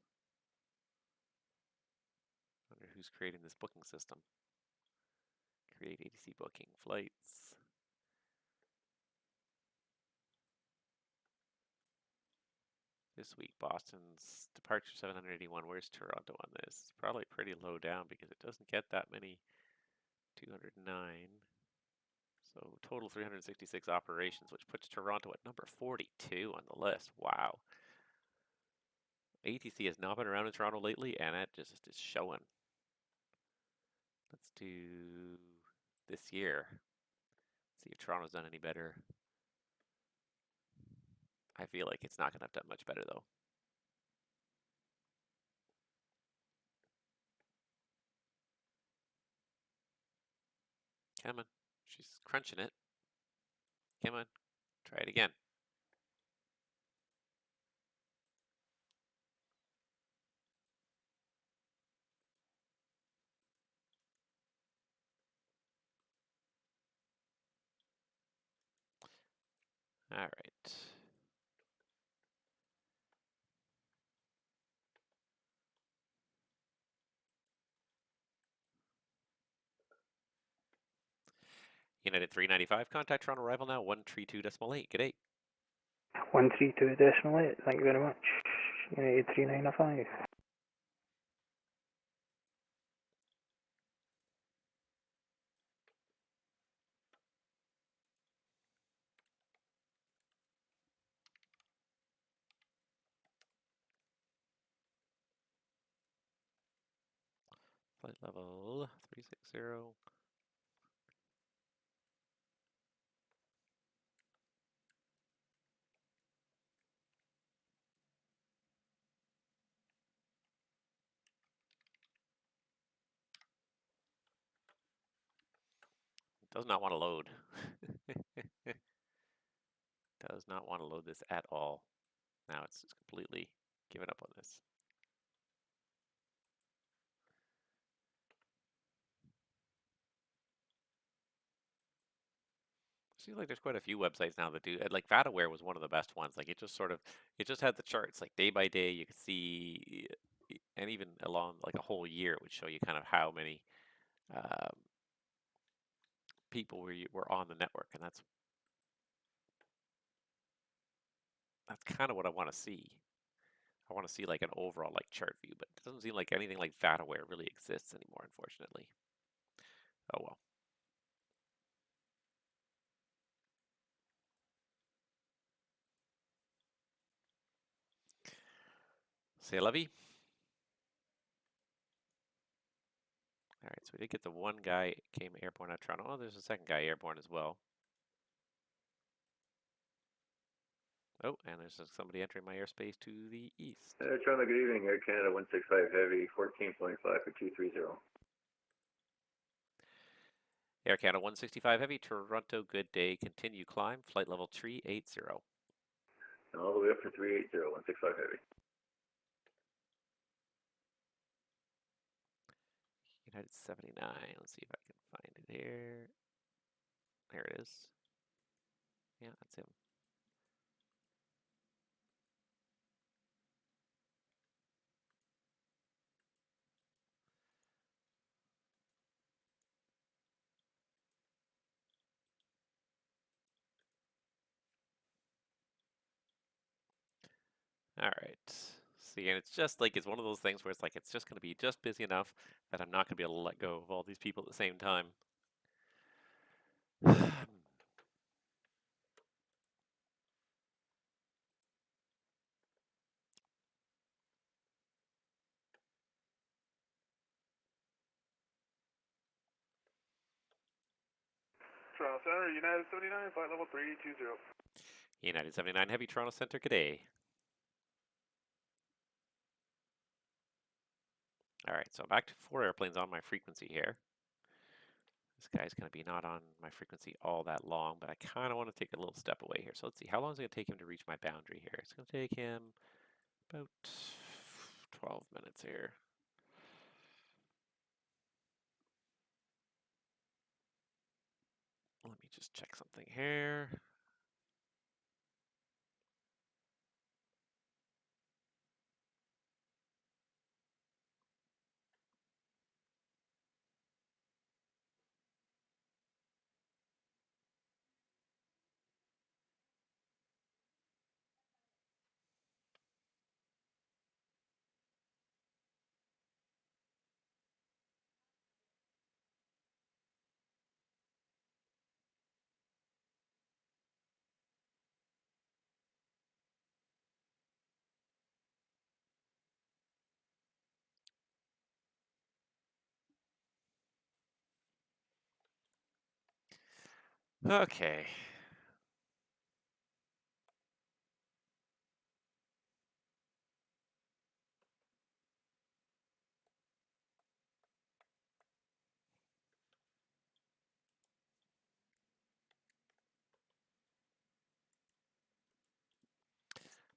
Wonder who's creating this booking system. Create ATC booking flights. This week, Boston's departure 781. Where's Toronto on this? It's probably pretty low down because it doesn't get that many. 209. So total 366 operations, which puts Toronto at number 42 on the list. Wow. ATC has not been around in Toronto lately, and it just is showing. Let's do this year. See if Toronto's done any better. I feel like it's not going to have done much better, though. Come on. She's crunching it. Come on. Try it again. All right. United 395, contact Toronto arrival now, 132.8. Good day. 132.8, thank you very much. United 395. Flight level 360. Does not want to load. Does not want to load this at all. Now it's just completely given up on this. Seems like there's quite a few websites now that do, like VATAware was one of the best ones. Like it just had the charts like day by day. You could see, and even along like a whole year, it would show you kind of how many people were on the network, and that's kind of what I want to see. I want to see like an overall like chart view, but it doesn't seem like anything like VATAware really exists anymore, unfortunately. Oh well. C'est la vie. All right, so we did get the one guy came airborne out of Toronto. Oh, there's a second guy airborne as well. Oh, and there's somebody entering my airspace to the east. Toronto, good evening. Air Canada 165 Heavy, 14.5 for 230. Air Canada 165 Heavy, Toronto, good day. Continue climb, flight level 380. All the way up for 380, 165 Heavy. United 79. Let's see if I can find it here. There it is. Yeah, that's him. All right. See, and it's just like, it's one of those things where it's like, it's just going to be just busy enough that I'm not going to be able to let go of all these people at the same time. Toronto Center, United 79, flight level 320. United 79 Heavy, Toronto Center, good day. All right, so I'm back to 4 airplanes on my frequency here. This guy's going to be not on my frequency all that long, but I kind of want to take a little step away here. So let's see, how long is it going to take him to reach my boundary here? It's going to take him about 12 minutes here. Let me just check something here. Okay.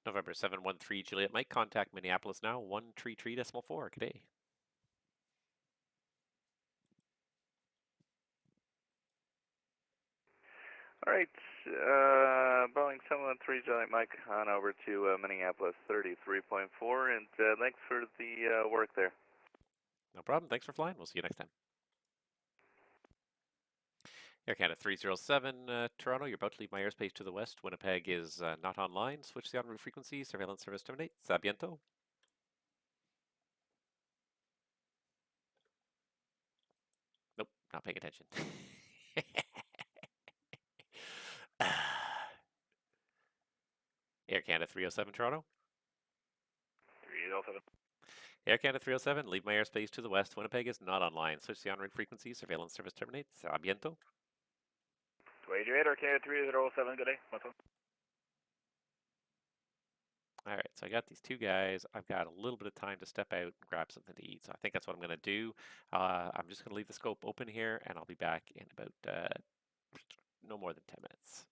November 713 Juliet Mike, contact Minneapolis now, 133.4. Good day. All right, Boeing 713 Juliet Mike on over to Minneapolis 33.4, and thanks for the work there. No problem. Thanks for flying. We'll see you next time. Air Canada 307 Toronto, you're about to leave my airspace to the west. Winnipeg is not online. Switch the en route frequency. Surveillance service terminates. A biento. Nope, not paying attention. Air Canada 307 Toronto. 307. Air Canada 307, leave my airspace to the west. Winnipeg is not online. Switch the en route frequency. Surveillance service terminates. A biento. 288, Air Canada 307, good day. What's up? All right, so I got these 2 guys. I've got a little bit of time to step out and grab something to eat. So I think that's what I'm going to do. I'm just going to leave the scope open here, and I'll be back in about no more than 10 minutes.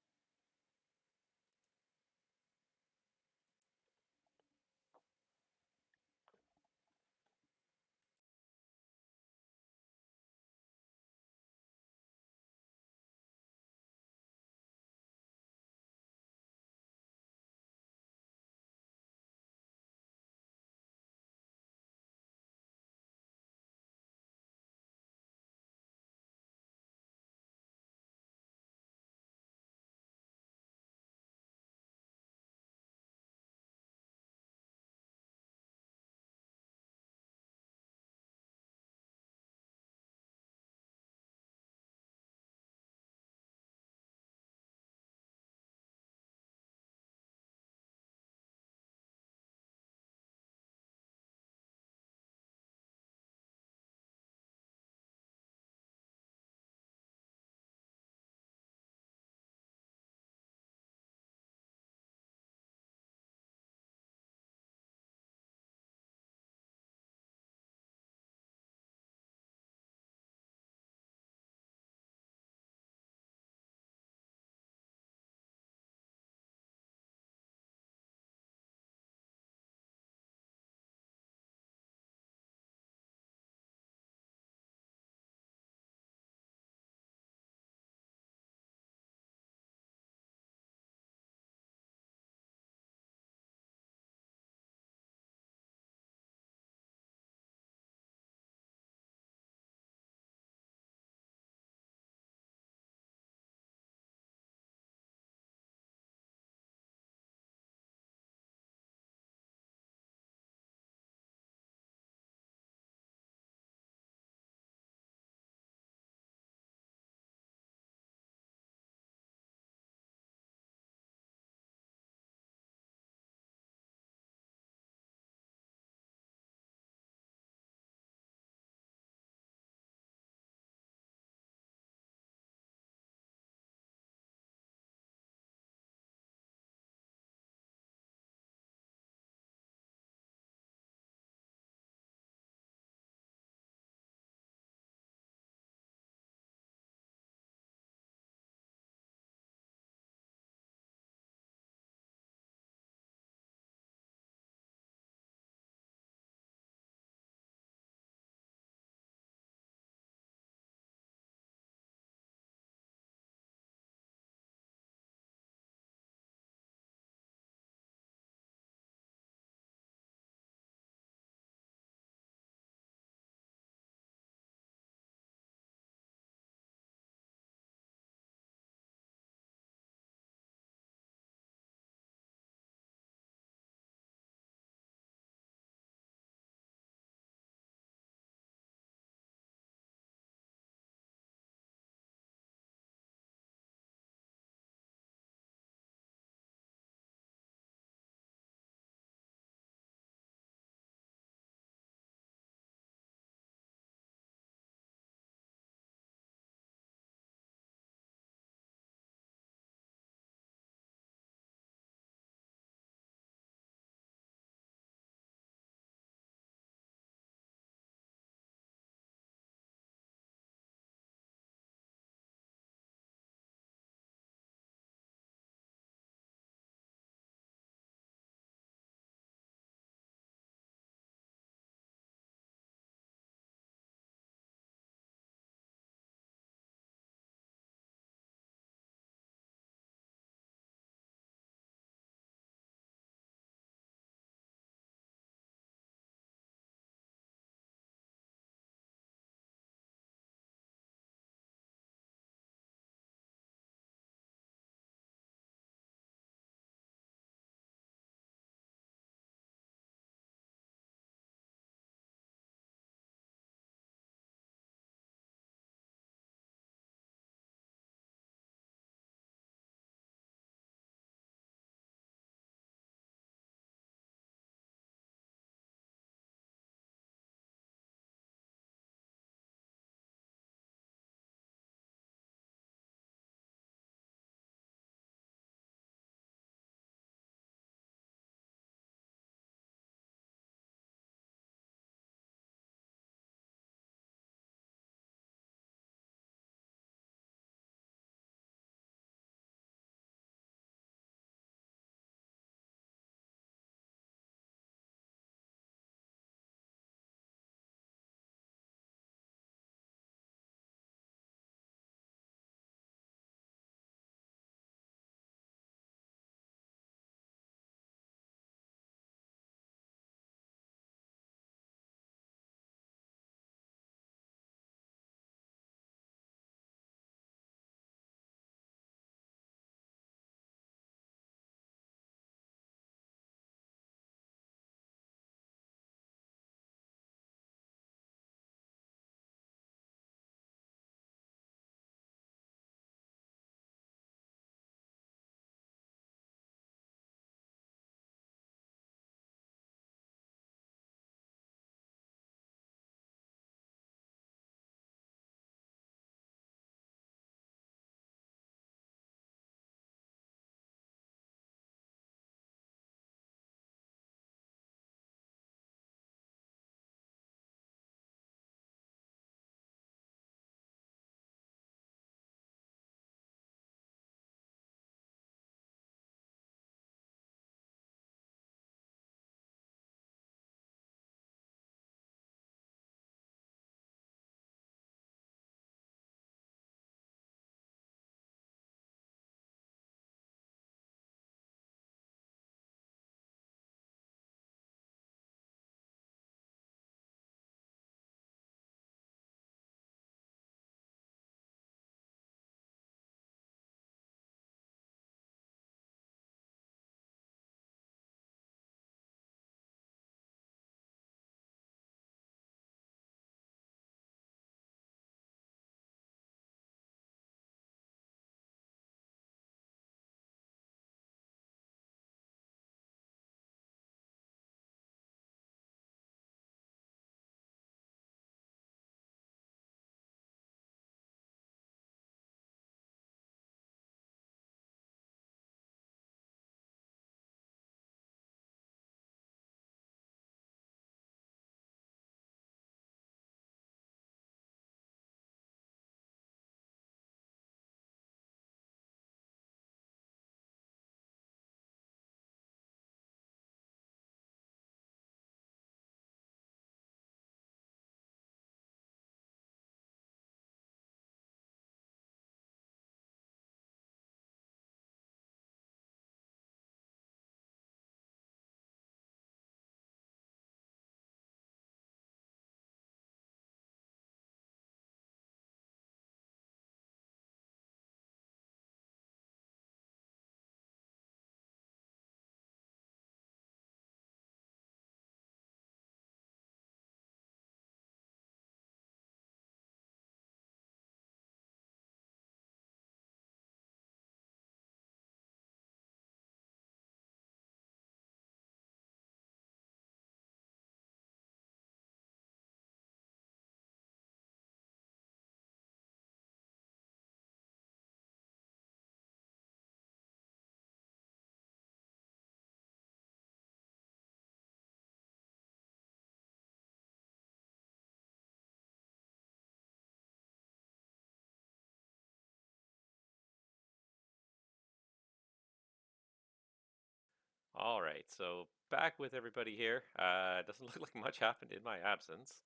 All right, so back with everybody here. Doesn't look like much happened in my absence.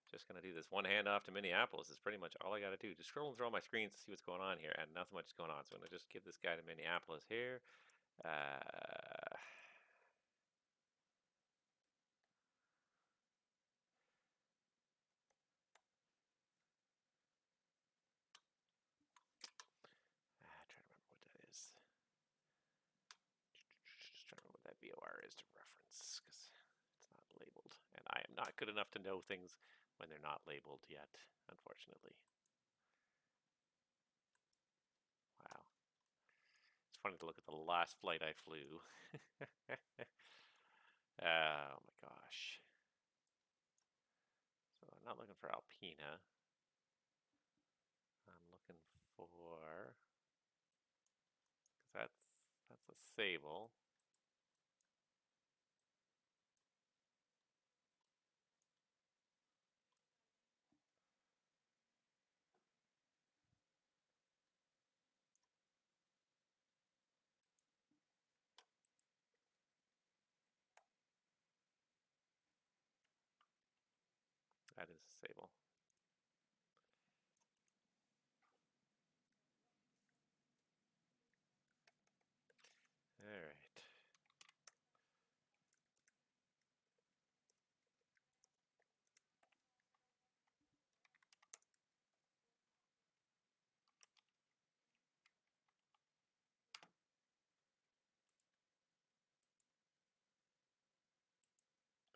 Just gonna do this one handoff to Minneapolis is pretty much all I gotta do. Just scroll through all my screens to see what's going on here, and nothing much is going on. So I'm gonna just give this guy to Minneapolis here. Trying to remember what that is. Just trying to remember what that VOR is to reference, because it's not labeled. And I am not good enough to know things when they're not labeled yet, unfortunately. Wow. It's funny to look at the last flight I flew. Oh my gosh. So I'm not looking for Alpina. I'm looking for, because that's a Sable. That is a Sable. All right.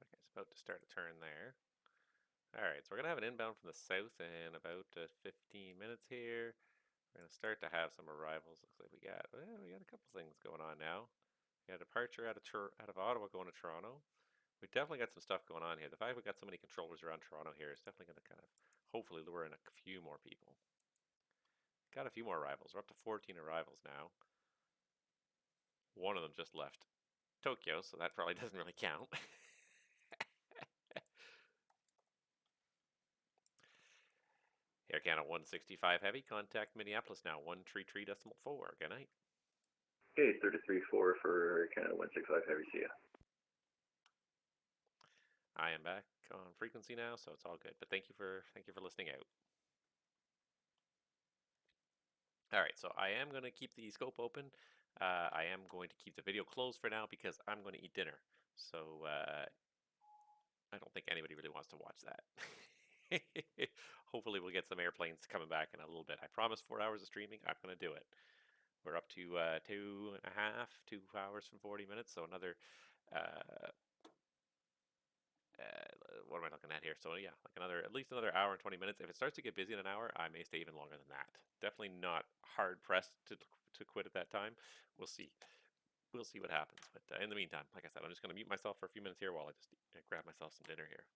Okay, it's about to start a turn there. All right, so we're gonna have an inbound from the south in about 15 minutes here. We're gonna start to have some arrivals. Looks like we got a couple things going on now. We got a departure out of Ottawa going to Toronto. We definitely got some stuff going on here. The fact we got so many controllers around Toronto here is definitely going to kind of hopefully lure in a few more people. Got a few more arrivals. We're up to 14 arrivals now. One of them just left Tokyo, so that probably doesn't really count. Air Canada 165 Heavy, contact Minneapolis now, 133.4. Good night. Okay, 33-4 for Air Canada 165 Heavy, see ya. I am back on frequency now, so it's all good. But thank you for listening out. All right, so I am going to keep the scope open. I am going to keep the video closed for now because I'm going to eat dinner. So I don't think anybody really wants to watch that. Hopefully we'll get some airplanes coming back in a little bit. I promise 4 hours of streaming. I'm going to do it. We're up to 2 hours and 40 minutes, so another what am I looking at here? So yeah, like at least another hour and 20 minutes. If it starts to get busy in an hour, I may stay even longer than that. Definitely not hard pressed to quit at that time. We'll see. We'll see what happens. But in the meantime, like I said, I'm just going to mute myself for a few minutes here while I just grab myself some dinner here.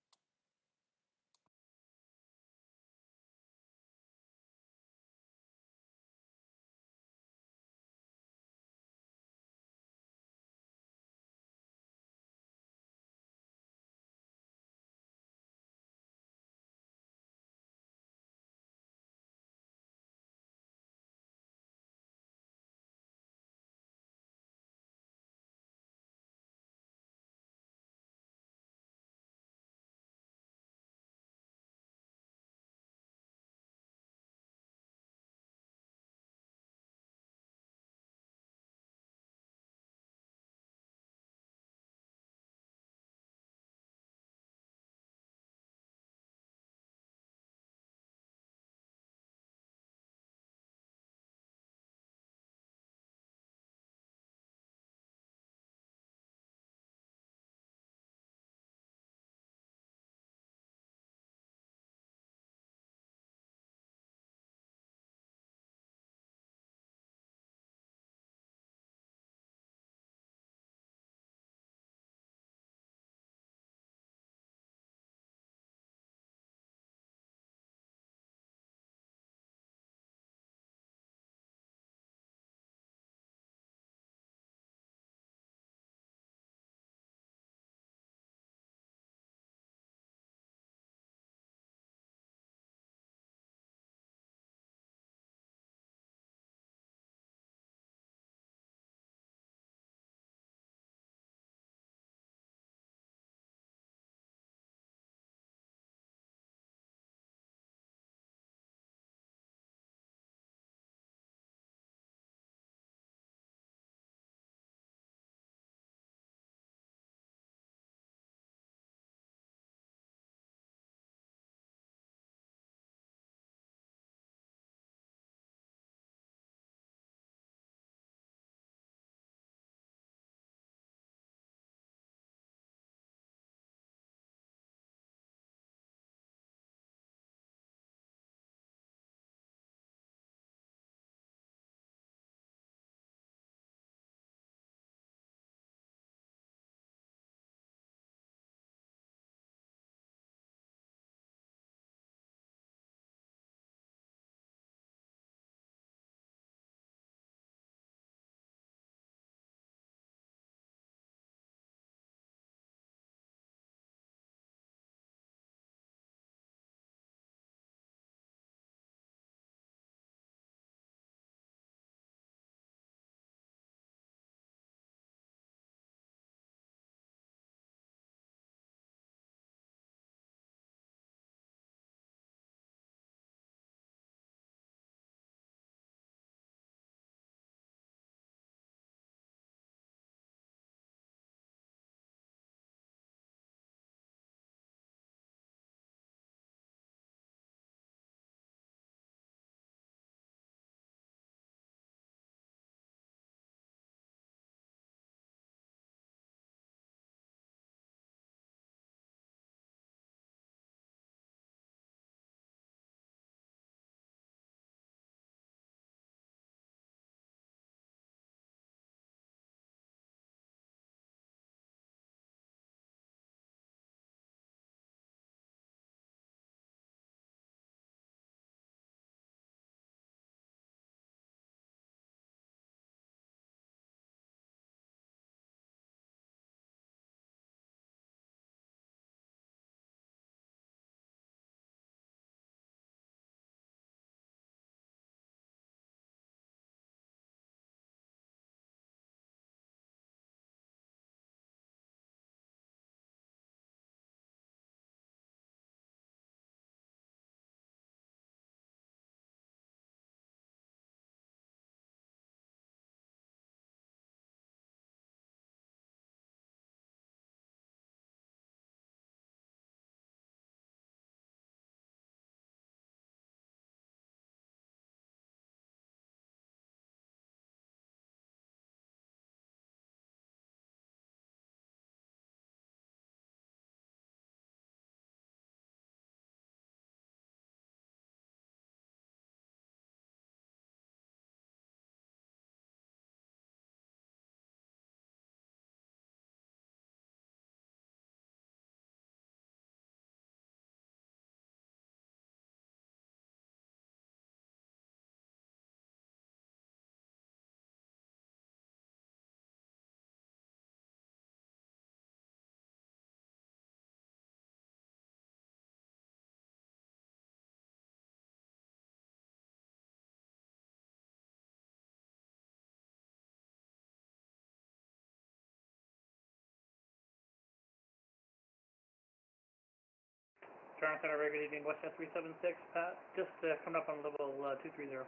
Toronto Center, very good evening. WestJet 376, Pat. Just coming up on level 230.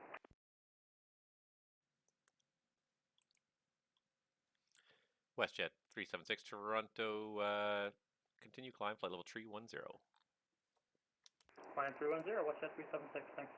WestJet 376 Toronto, continue climb, flight level 310. Climb 310, WestJet 376, thanks.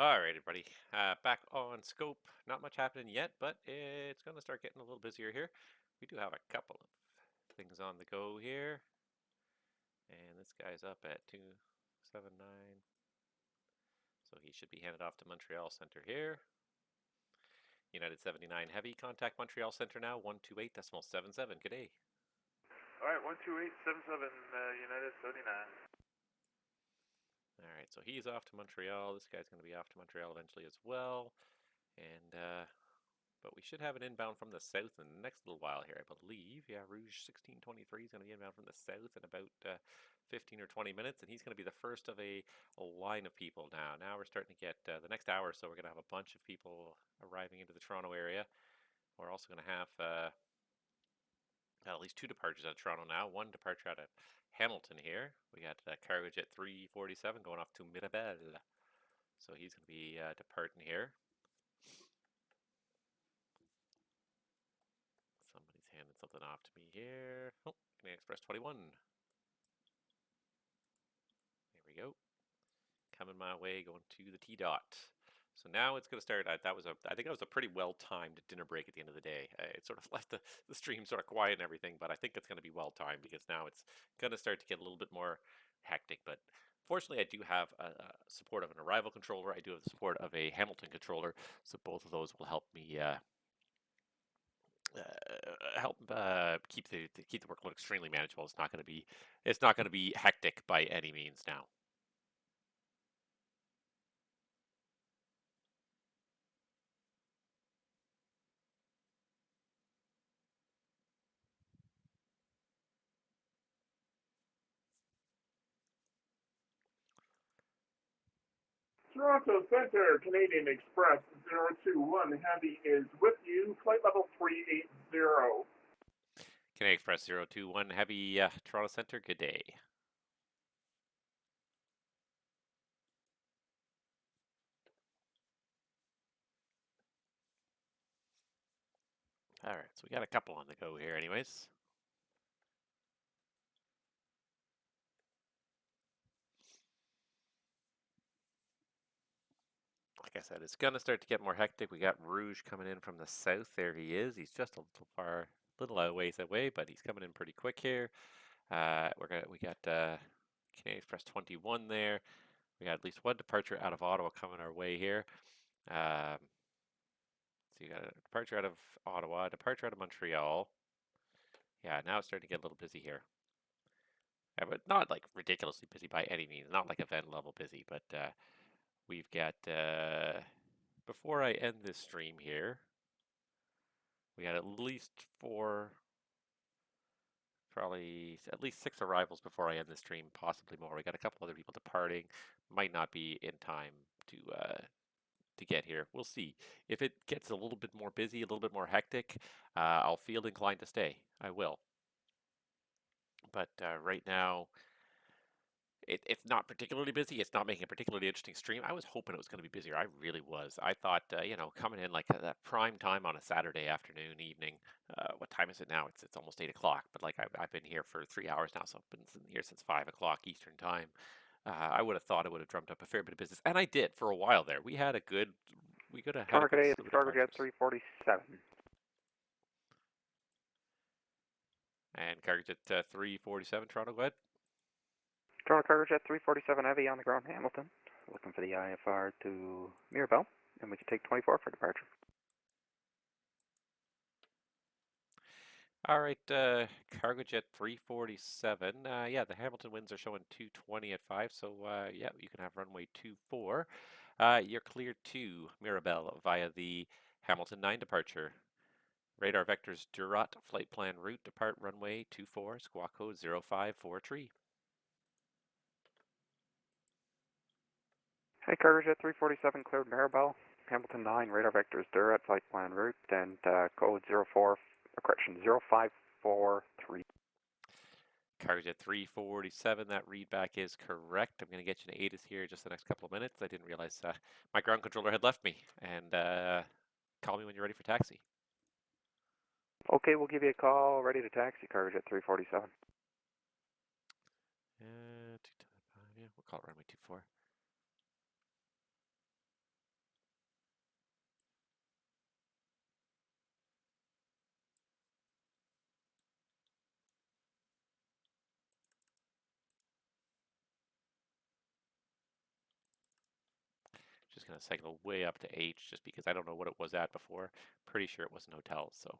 All right, everybody, back on scope. Not much happening yet, but it's going to start getting a little busier here. We do have a couple of things on the go here. And this guy's up at 279. So he should be handed off to Montreal Center here. United 79 Heavy, contact Montreal Center now, 128.77. Good day. All right, 128.77, United 79. All right, so he's off to Montreal. This guy's going to be off to Montreal eventually as well. And But we should have an inbound from the south in the next little while here, I believe. Yeah, Rouge 1623 is going to be inbound from the south in about 15 or 20 minutes, and he's going to be the first of a line of people now. Now we're starting to get the next hour or so, we're going to have a bunch of people arriving into the Toronto area. We're also going to have at least 2 departures out of Toronto now. 1 departure out of Hamilton here. We got cargo jet 347 going off to Mirabel. So he's going to be departing here. Somebody's handing something off to me here. Oh, Canadian Express 21. There we go. Coming my way, going to the T-Dot. So now it's going to start. I think that was a pretty well-timed dinner break at the end of the day. It sort of left the stream sort of quiet and everything, but I think it's going to be well-timed because now it's going to start to get a little bit more hectic. But fortunately, I do have support of an arrival controller. I do have the support of a Hamilton controller, so both of those will help me keep the workload extremely manageable. It's not going to be hectic by any means now. Toronto Center, Canadian Express 021 Heavy is with you, flight level 380. Canadian Express 021 Heavy, Toronto Center, good day. All right, so we got a couple on the go here anyways. Like I said, it's going to start to get more hectic. We got Rouge coming in from the south. There he is. He's just a little ways away, but he's coming in pretty quick here. We got Canadian Express 21 there. We got at least 1 departure out of Ottawa coming our way here. So you got a departure out of Ottawa, a departure out of Montreal. Yeah, now it's starting to get a little busy here. But not like ridiculously busy by any means, not like event level busy, but we've got, before I end this stream here, we got at least 4, probably at least 6 arrivals before I end the stream, possibly more. We got a couple other people departing, might not be in time to get here. We'll see. If it gets a little bit more busy, a little bit more hectic, I'll feel inclined to stay. I will. But right now, it's not particularly busy. It's not making a particularly interesting stream. I was hoping it was going to be busier. I really was. I thought, coming in like that prime time on a Saturday afternoon, evening. What time is it now? It's almost 8 o'clock. But like I've been here for 3 hours now, so I've been here since 5 o'clock Eastern time. I would have thought it would have drummed up a fair bit of business, and I did for a while there. We had a good. We could have had Target a A, good slew of Target Jet departures. 347. And Cargo Jet 347, Toronto, go ahead. Toronto Cargo Jet 347 Heavy on the ground, Hamilton. Looking for the IFR to Mirabel, and we can take 24 for departure. All right, Cargo Jet 347. Yeah, the Hamilton winds are showing 220 at 5, so yeah, you can have runway 24. You're cleared to Mirabel via the Hamilton 9 departure. Radar vectors Durat, flight plan route, depart runway 24, squawk code 0543. Hey, Cargo Jet 347 cleared Mirabel. Hamilton 9, radar vectors Durat, flight plan route, and code 0543. Cargo Jet 347, that readback is correct. I'm going to get you an ATIS here just the next couple of minutes. I didn't realize my ground controller had left me. And call me when you're ready for taxi. Okay, we'll give you a call. Ready to taxi, Cargo Jet 347. Yeah, we'll call it runway 24. Just going to cycle way up to H just because I don't know what it was at before. Pretty sure it wasn't hotels, so.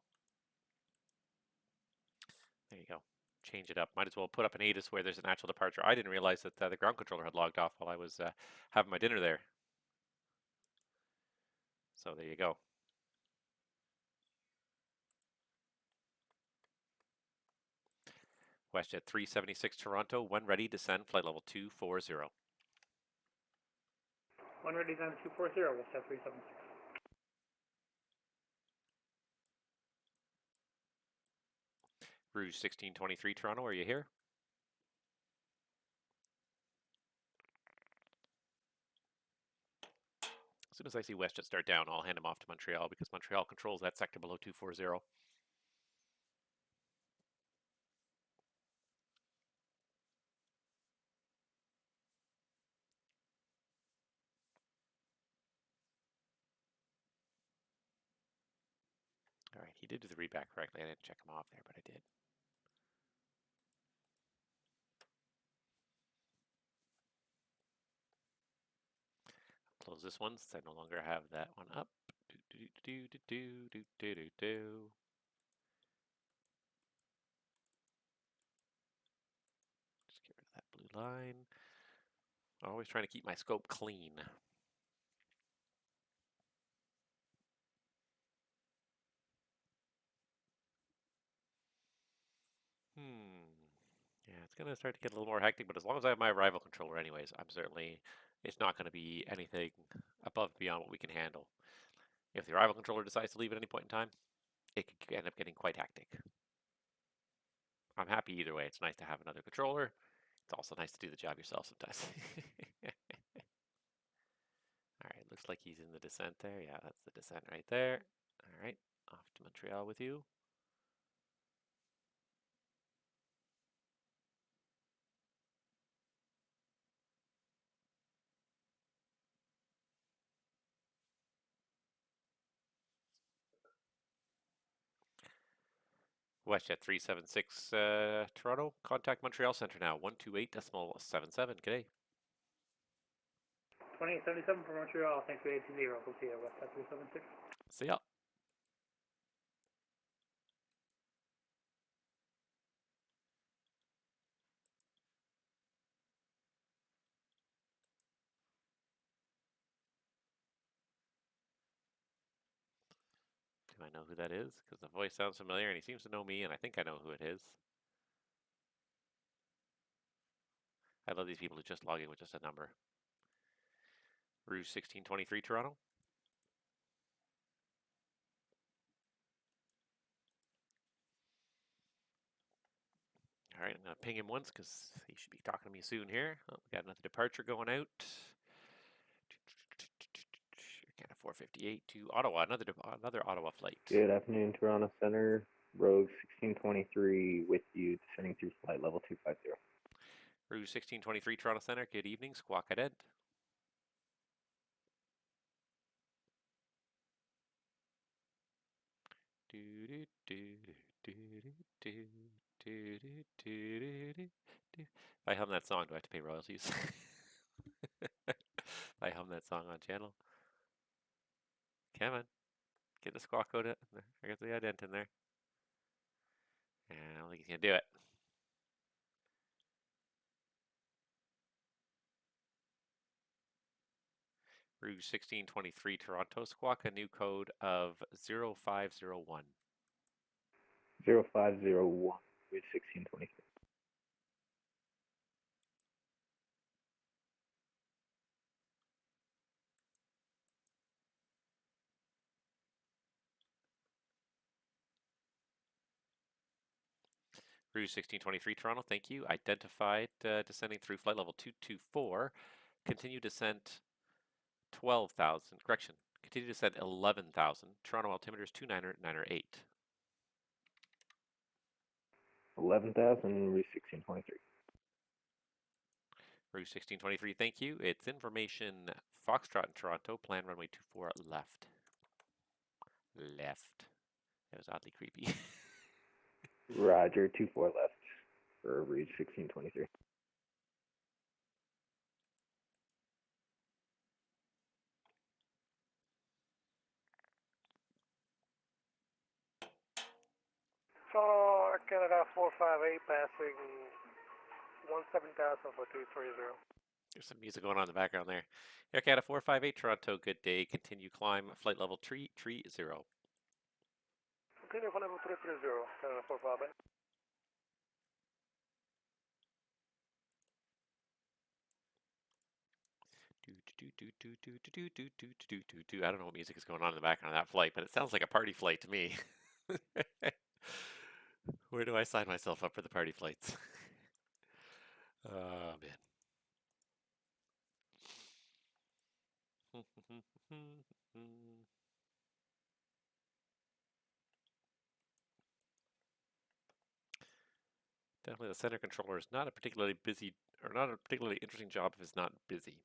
There you go. Change it up. Might as well put up an ATIS where there's an actual departure. I didn't realize that the ground controller had logged off while I was having my dinner there. So there you go. WestJet 376 Toronto, when ready, descend flight level 240. When ready, descend 240, WestJet 376. Rouge 1623 Toronto, are you here? As soon as I see WestJet start down, I'll hand him off to Montreal because Montreal controls that sector below 240. All right, he did do the readback correctly. I didn't check him off there, but I did. Close this one since I no longer have that one up. Just get rid of that blue line. Always trying to keep my scope clean. Yeah, it's going to start to get a little more hectic, but as long as I have my arrival controller anyways, it's not going to be anything above and beyond what we can handle. If the arrival controller decides to leave at any point in time, it could end up getting quite hectic. I'm happy either way. It's nice to have another controller. It's also nice to do the job yourself sometimes. All right, looks like he's in the descent there. Yeah, that's the descent right there. All right, off to Montreal with you. WestJet 376 Toronto, contact Montreal Center now, 128.77. G'day. 2877 from Montreal, thanks for 820, we'll see you at WestJet 376. See ya. Do I know who that is? Because the voice sounds familiar and he seems to know me and I think I know who it is. I love these people who just log in with just a number. Rouge 1623 Toronto. All right, I'm going to ping him once because he should be talking to me soon here. Oh, we got another departure going out. Kind of 458 to Ottawa, another Ottawa flight. Good afternoon, Toronto Center. Rogue 1623 with you, descending through flight level 250. Rouge 1623 Toronto Center, good evening, squawk ahead. If I hum that song, do I have to pay royalties? If I hum that song on channel. Come on, get the squawk code in there. I got the ident in there. And I don't think he's gonna do it. Rouge 1623 Toronto, squawk a new code of 0501. 0501, Rouge 1623. Rouge 1623 Toronto, thank you. Identified descending through flight level 224. Continue descent 12,000. Correction. Continue descent 11,000. Toronto altimeter is 298. 11,000, Rouge 1623. Rouge 1623, thank you. It's information Foxtrot in Toronto. Plan runway 24 left. Left. That was oddly creepy. Roger, 24 left for Rouge 1623. So, Canada 458 passing 17,000 for 230. There's some music going on in the background there. Air Canada 458 Toronto, good day. Continue climb, flight level 330. Continue flight level 330, Canada 458. I don't know what music is going on in the background of that flight, but it sounds like a party flight to me. Where do I sign myself up for the party flights? Oh, man. Definitely the center controller is not a particularly busy, or not a particularly interesting job if it's not busy.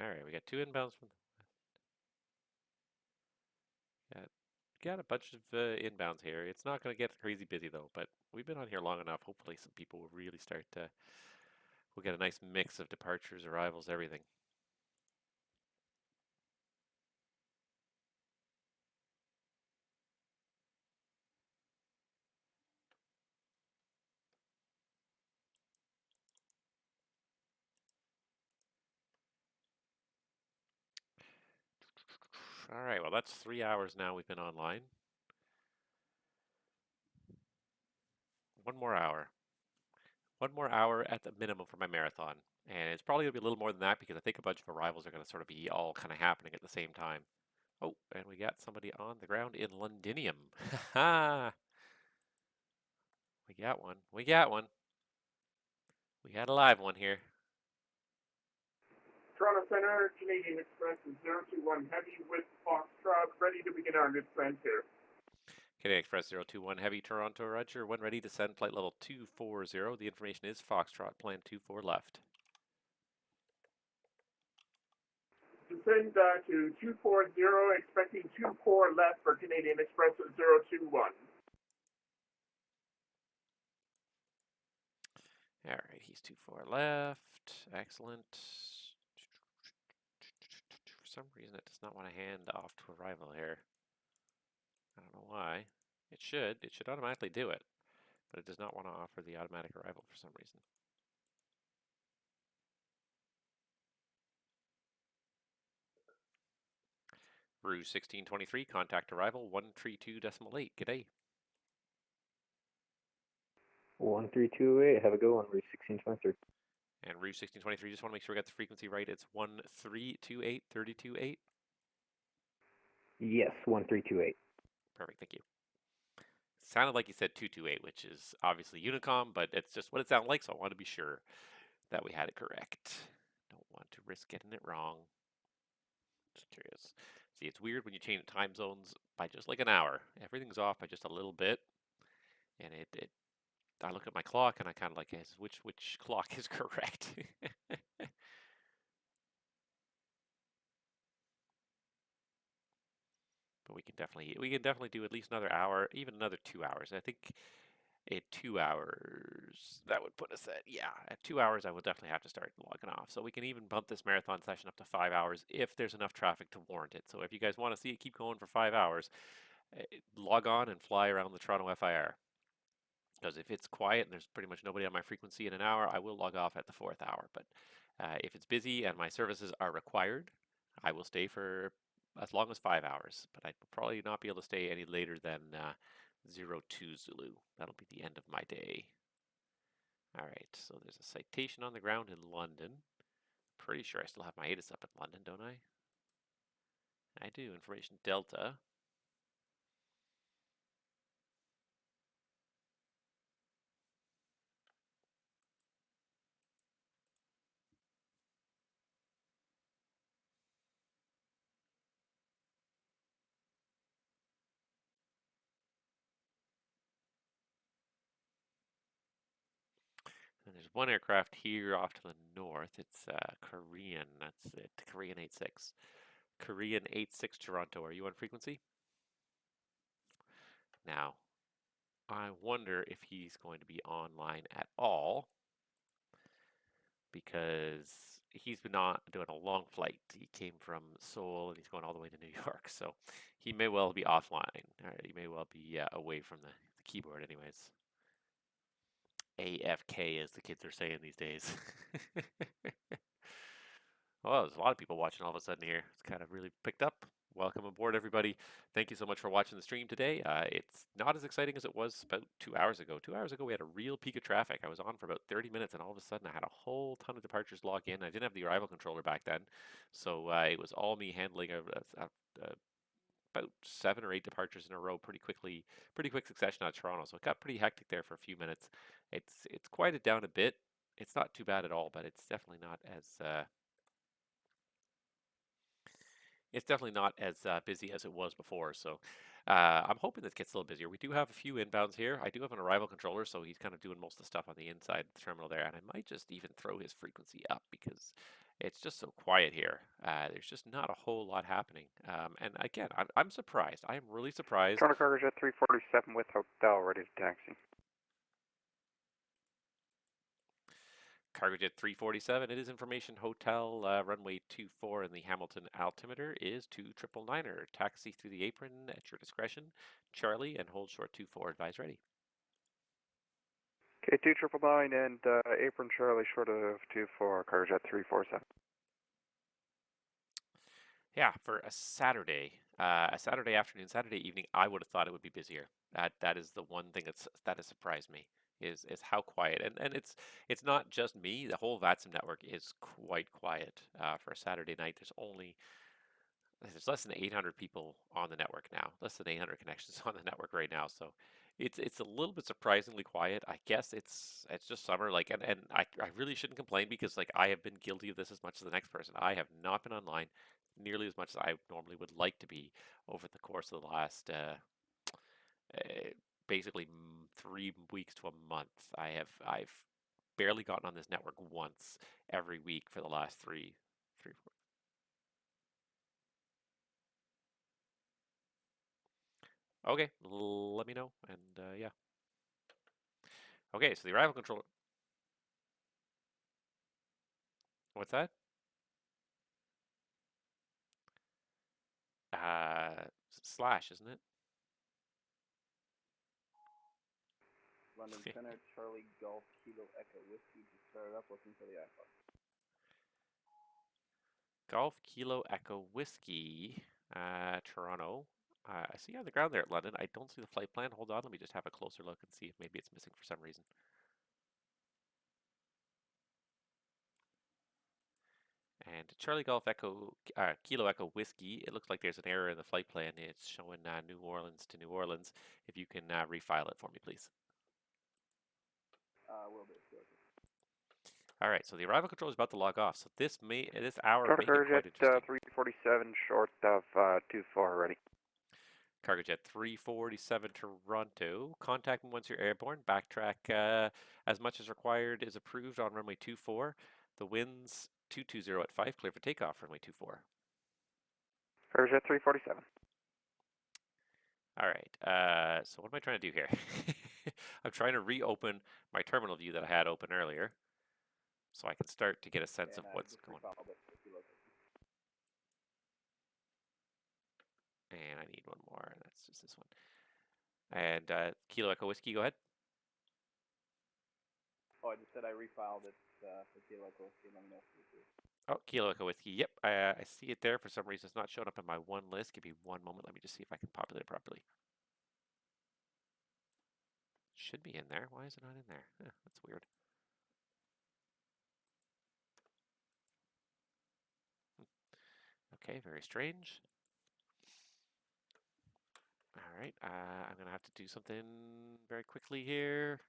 All right, we got 2 inbounds from got a bunch of inbounds here. It's not going to get crazy busy though, but we've been on here long enough. Hopefully some people will really start to, we'll get a nice mix of departures, arrivals, everything. All right, well that's 3 hours now we've been online. 1 more hour. 1 more hour at the minimum for my marathon. And it's probably going to be a little more than that because I think a bunch of arrivals are going to sort of be all kind of happening at the same time. Oh, and we got somebody on the ground in Londinium. Ha! We got one. We got one. We got a live one here. Toronto Center, Canadian Express is 021 Heavy with Foxtrot, ready to begin our descent here. Canadian Express 021 Heavy, Toronto, Roger. When ready to send flight level 240. The information is Foxtrot, plan 24 left. Descend to 240, expecting 24 left for Canadian Express 021. All right, he's 24 left. Excellent. For some reason, it does not want to hand off to arrival here. I don't know why. It should. It should automatically do it, but it does not want to offer the automatic arrival for some reason. Rouge 1623, contact arrival 132.8. G'day. 1328, have a good one, Rouge 1623. And Rouge 1623, just want to make sure we got the frequency right. It's 1328, 32.8. Yes, 1328. Perfect, thank you. Sounded like you said 228, which is obviously Unicom, but it's just what it sounded like, so I want to be sure that we had it correct. Don't want to risk getting it wrong. Just curious. See, it's weird when you change time zones by just like an hour. Everything's off by just a little bit, and I look at my clock and I kind of like, which clock is correct? But we can definitely do at least another hour, even another 2 hours. I think at 2 hours that would put us at 2 hours I will definitely have to start logging off. So we can even bump this marathon session up to 5 hours if there's enough traffic to warrant it. So if you guys want to see it keep going for 5 hours, log on and fly around the Toronto FIR. Because if it's quiet and there's pretty much nobody on my frequency in an hour, I will log off at the 4th hour. But if it's busy and my services are required, I will stay for as long as 5 hours. But I will probably not be able to stay any later than 02 Zulu. That'll be the end of my day. All right, so there's a citation on the ground in London. Pretty sure I still have my ATIS up in London, don't I? I do. Information Delta. And there's one aircraft here off to the north. It's Korean. That's it. Korean 86. Korean 86 Toronto. Are you on frequency? Now, I wonder if he's going to be online at all because he's been on doing a long flight. He came from Seoul and he's going all the way to New York. So he may well be offline. He may well be away from the keyboard anyways. AFK, as the kids are saying these days. Well, there's a lot of people watching all of a sudden here. It's kind of really picked up. Welcome aboard, everybody. Thank you so much for watching the stream today. It's not as exciting as it was about 2 hours ago. 2 hours ago, we had a real peak of traffic. I was on for about 30 minutes, and all of a sudden, I had a whole ton of departures log in. I didn't have the arrival controller back then, so it was all me handling about 7 or 8 departures in a row pretty quick succession out of Toronto. So it got pretty hectic there for a few minutes. It's quieted down a bit. It's not too bad at all, but it's definitely not as busy as it was before. So I'm hoping this gets a little busier. We do have a few inbounds here. I do have an arrival controller, so he's kind of doing most of the stuff on the inside of the terminal there. And I might just even throw his frequency up because it's just so quiet here. There's just not a whole lot happening. And again, I'm surprised. I'm really surprised. Toronto Cargo Jet 347 with hotel ready to taxi. Cargojet 347, it is information hotel, runway 24 and the Hamilton altimeter is 2999er. Taxi through the apron at your discretion. Charlie and hold short 24, advise ready. Okay, 2999 and apron Charlie short of 24, Cargojet 347. Yeah, for a Saturday afternoon, Saturday evening, I would have thought it would be busier. That is the one thing that has surprised me. Is how quiet, and it's not just me. The whole VATSIM network is quite quiet for a Saturday night. There's less than 800 people on the network now. Less than 800 connections on the network right now. So it's a little bit surprisingly quiet. I guess it's just summer. Like and I really shouldn't complain because like I have been guilty of this as much as the next person. I have not been online nearly as much as I normally would like to be over the course of the last basically 3 weeks to a month. I've barely gotten on this network once every week for the last three, 4. Okay, let me know, and yeah. Okay, so the arrival controller. What's that? Slash, isn't it? London Center, Charlie Golf Kilo Echo Whiskey. Just started up looking for the iPhone. Golf Kilo Echo Whiskey, Toronto. I see you on the ground there at London. I don't see the flight plan. Hold on, let me just have a closer look and see if maybe it's missing for some reason. And Charlie Golf Echo Kilo Echo Whiskey, it looks like there's an error in the flight plan. It's showing New Orleans to New Orleans. If you can refile it for me, please. Will do. All right, so the arrival control is about to log off. So this hour Toronto may get Cargo quite Jet interesting. 347 short of 24 ready. Cargojet 347 Toronto. Contact me once you're airborne. Backtrack as much as required is approved on runway 24. The winds 220 at 5. Clear for takeoff, runway 24. Cargojet 347. All right, so what am I trying to do here? I'm trying to reopen my terminal view that I had open earlier so I can start to get a sense of what's going on. And I need one more, and that's just this one. And Kilo Echo Whiskey, go ahead. Oh, I just said I refiled it for Kilo Echo Whiskey. Let me know if you do. Oh, Kilo Echo Whiskey. Yep, I see it there. For some reason, it's not showing up in my one list. Give me one moment. Let me just see if I can populate it properly. Should be in there. Why is it not in there? That's weird. Okay, very strange. All right, I'm going to have to do something very quickly here.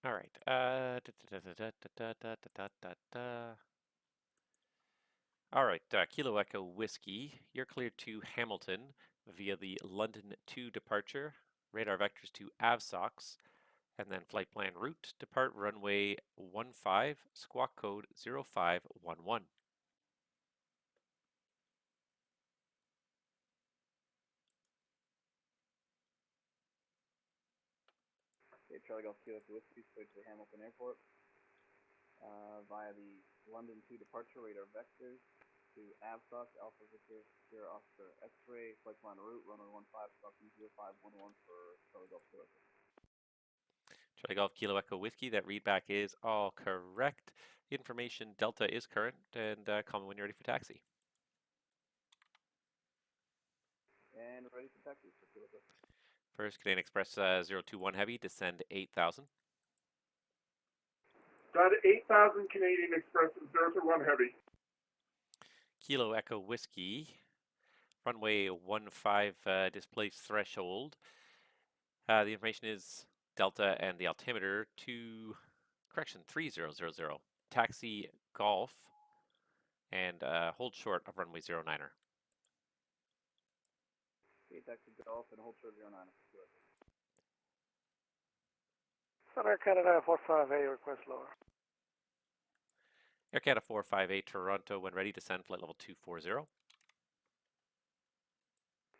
All right. All right, Kilo Echo Whiskey, you're cleared to Hamilton via the London 2 departure. Radar vectors to AVSOX, and then flight plan route. Depart runway 15, squawk code 0511. Okay, Charlie Golf Kilo Echo Whiskey, switch to Hamilton Airport via the London 2 departure radar vectors to AVSOX, Alpha Victor, Sierra Oscar X-ray, flight plan route, runway 15, squawk 0511 for Charlie Golf Kilo Echo. Charlie Golf Kilo Echo Whiskey, that readback is all correct. Information Delta is current, and call me when you're ready for taxi. And ready for taxi. First, Canadian Express 021 Heavy, descend 8,000. Got 8,000 Canadian Express 021 Heavy. Kilo Echo Whiskey, runway 15 displaced threshold. The information is Delta and the altimeter to, correction, 3000. Taxi Golf, and hold short of runway 09er. Okay, taxi Golf and hold short 09. Center Canada 458, request lower. Air Canada 458 Toronto, when ready, descend flight level 240.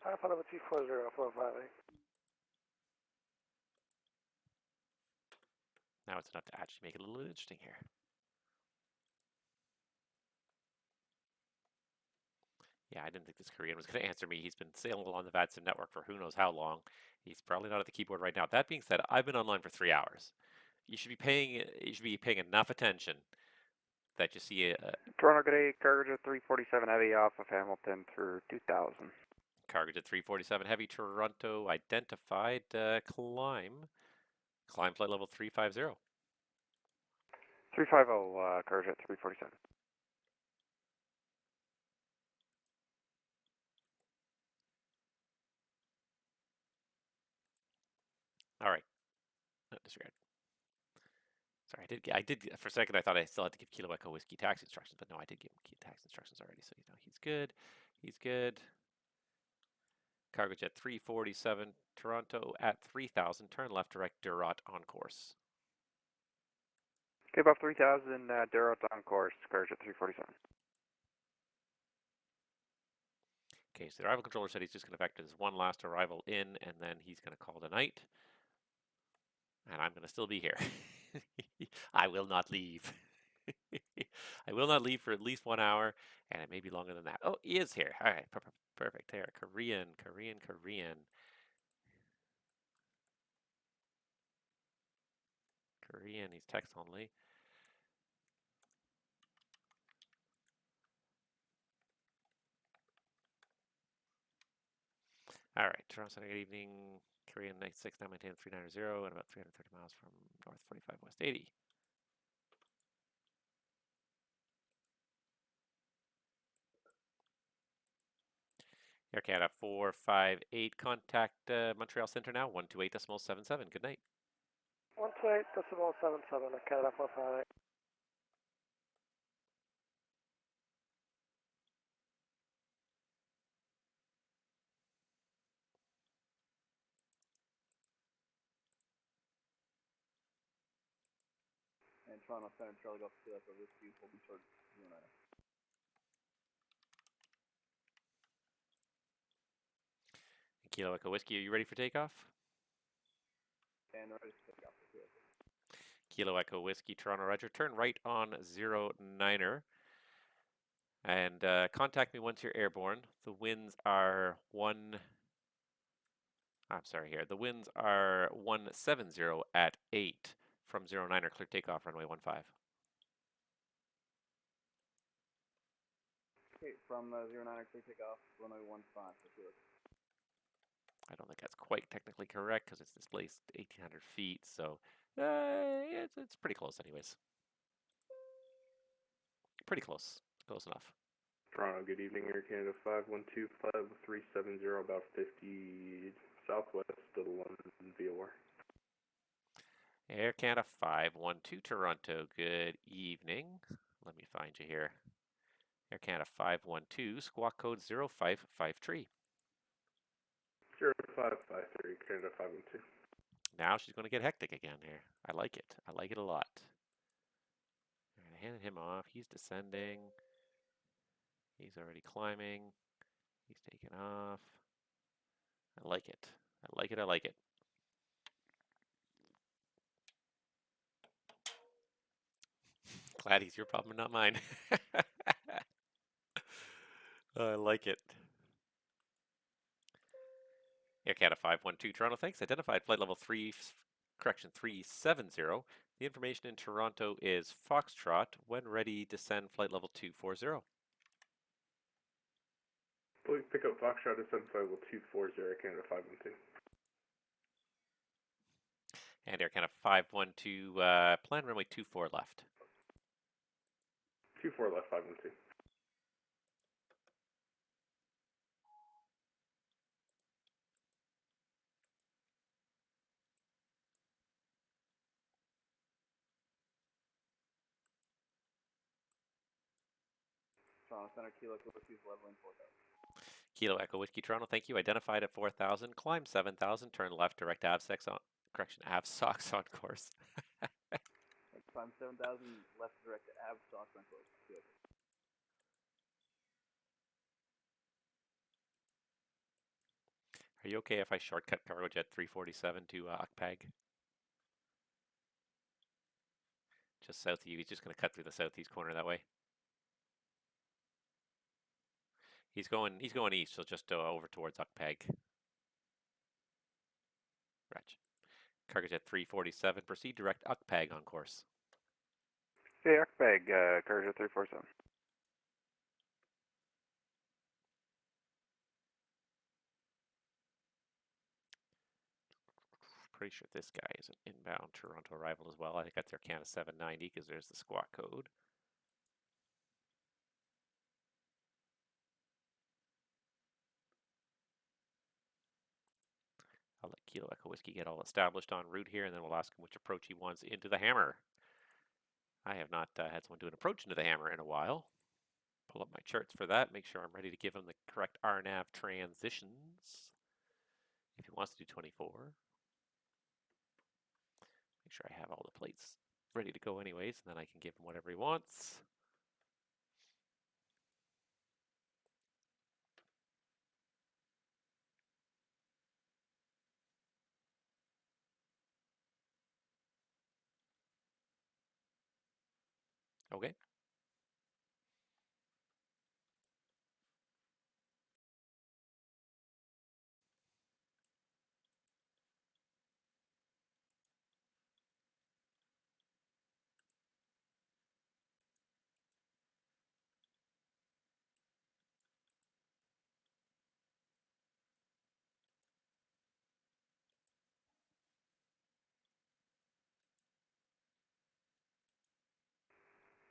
Alpha level 240, 458. Now it's enough to actually make it a little interesting here. Yeah, I didn't think this Korean was going to answer me. He's been sailing along the VATSIM network for who knows how long. He's probably not at the keyboard right now. That being said, I've been online for 3 hours. You should be paying enough attention that you see Toronto, good day. Cargo jet 347 Heavy off of Hamilton through 2000. Cargo jet 347 Heavy Toronto identified. Climb flight level 350. 350, Cargo jet 347. All right. Disregard. Sorry, I did. For a second, I thought I still had to give Kilo Echo Whiskey tax instructions, but no, I did give him tax instructions already. So he's good. He's good. Cargo jet 347 Toronto at 3000. Turn left, direct Durat on course. Okay, about 3000, Durat on course. Cargo jet 347. Okay, so the arrival controller said he's just going to vector this one last arrival in, and then he's going to call it a night. And I'm going to still be here. I will not leave. I will not leave for at least 1 hour, and it may be longer than that. Oh, he is here. All right, perfect. There, Korean. He's text only. All right, Toronto Center, good evening. Korean 96, now maintain 390 and about 330 miles from north 45 west 80. Air Canada 458, contact Montreal Center now, 128.77. Good night. 128.77, Canada 458. And Toronto Center, Charlie Golf Kilo Echo Whiskey, holding short 09. Kilo Echo Whiskey, are you ready for takeoff? And ready to take off. Kilo Echo Whiskey, Toronto Roger. Turn right on 09er. And contact me once you're airborne. The winds are the winds are 170 at 8 from 09er. Clear takeoff, runway 15. Okay, from 09er, clear takeoff, runway 15. I don't think that's quite technically correct because it's displaced 1,800 feet, so it's pretty close anyways. Pretty close. Close enough. Toronto, good evening, Air Canada 512-5370, about 50 southwest of London VOR. Air Canada 512 Toronto, good evening. Let me find you here. Air Canada 512, squawk code 0553. 0553, Canada 512. Now she's going to get hectic again here. I like it. I like it a lot. All right, I handed him off. He's descending. He's already climbing. He's taking off. I like it. I like it. I like it. Glad he's your problem and not mine. I like it. Air Canada 512 Toronto, thanks. Identified flight level 3 correction, 370. The information in Toronto is Foxtrot. When ready, descend flight level 240. Please pick up Foxtrot, descend flight level 240, Canada 512. And Air Canada 512, plan runway 24 left. 24 left, 512. Toronto Center, Kilo Whiskey's leveling 4,000. Kilo Echo Whiskey Toronto, thank you. Identified at 4,000, climb 7,000, turn left, direct AVSOX on, correction, AVSOX on course. Climb 7,000, left direct to AVSOX on course. Good. Are you okay if I shortcut Cargojet 347 to Ukpag? Just south of you. He's just going to cut through the southeast corner that way. He's going east, so just over towards Ukpag. Ratch. Cargojet 347, proceed direct Ukpag on course. Hey, Ukpag, Cargojet 347. Pretty sure this guy is an inbound Toronto arrival as well. I think that's Air Canada 790 because there's the squawk code. I'll let Kilo Echo Whiskey get all established en route here, and then we'll ask him which approach he wants into the Hammer. I have not had someone do an approach into the Hammer in a while. Pull up my charts for that, make sure I'm ready to give him the correct RNAV transitions. If he wants to do 24. Make sure I have all the plates ready to go anyways, and then I can give him whatever he wants. Okay.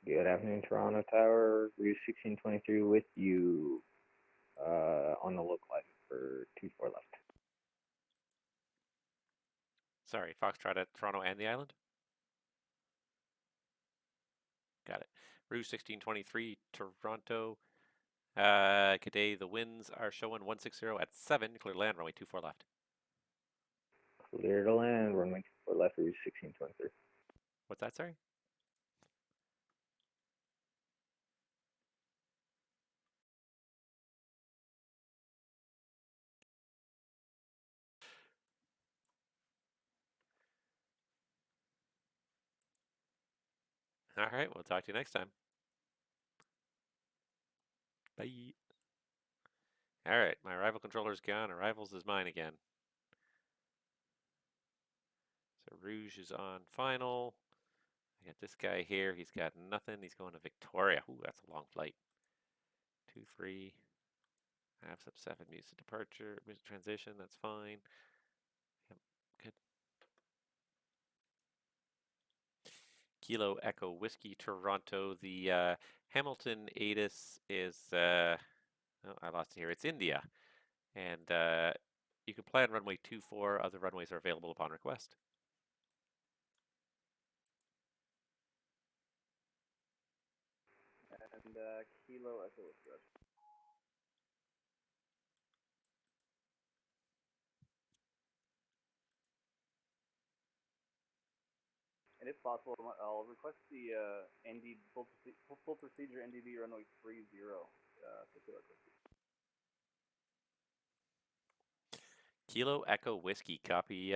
Good afternoon, Toronto Tower. Route 1623 with you on the local line for 24 left. Sorry, Foxtrot at Toronto and the island? Got it. Route 1623, Toronto. Good day. The winds are showing 160 at 7. Clear land, runway 24 left. Clear to land, runway 24 left, Route 1623. What's that, sorry? All right, we'll talk to you next time. Bye. All right, my arrival controller's gone. Arrivals is mine again. So Rouge is on final. I got this guy here. He's got nothing. He's going to Victoria. Ooh, that's a long flight. 2-3. Half sub 7 music departure, music transition. That's fine. Yep, good. Kilo Echo Whiskey Toronto. The Hamilton ATIS is, oh, I lost it here. It's India. And you can plan runway 24. Other runways are available upon request. And Kilo Echo Whiskey. And if possible, I'll request the ND full procedure NDB runway 30 for Kilo Echo Whiskey. Kilo Echo Whiskey, copy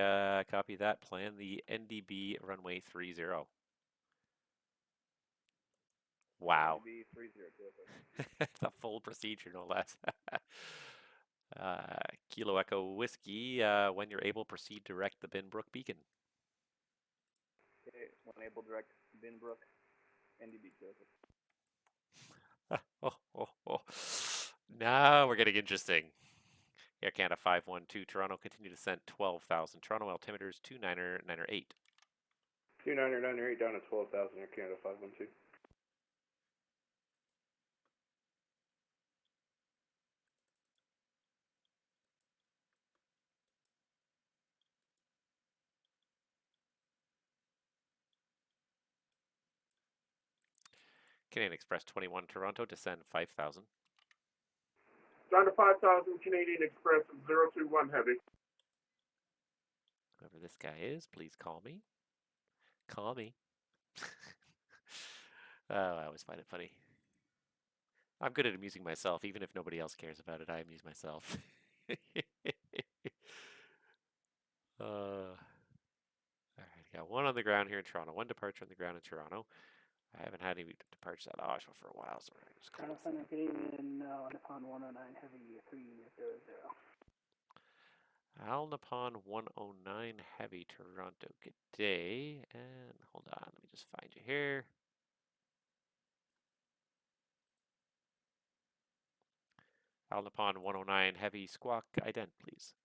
copy that. Plan the NDB runway 30. Wow. NDB 30. The full procedure, no less. Kilo Echo Whiskey, when you're able, proceed direct the Binbrook Beacon. enable direct Binbrook, NDB Joseph. Now we're getting interesting. Air Canada 512 Toronto, continue descent 12,000. Toronto altimeters 29908. 29908 down to 12,000, Air Canada 512. Canadian Express 21 Toronto, descend 5,000. Down to 5,000, Canadian Express 021 Heavy. Whoever this guy is, please call me. Call me. Oh, I always find it funny. I'm good at amusing myself, even if nobody else cares about it. I amuse myself. All right, got one on the ground here in Toronto, one departure on the ground in Toronto. I haven't had any departures at Oshawa for a while, so we're just Toronto Center, Canadian, upon 109 Heavy 300. Al Nippon 109 Heavy Toronto. Good day. And hold on, let me just find you here. Al Nippon 109 Heavy Squawk ident, please.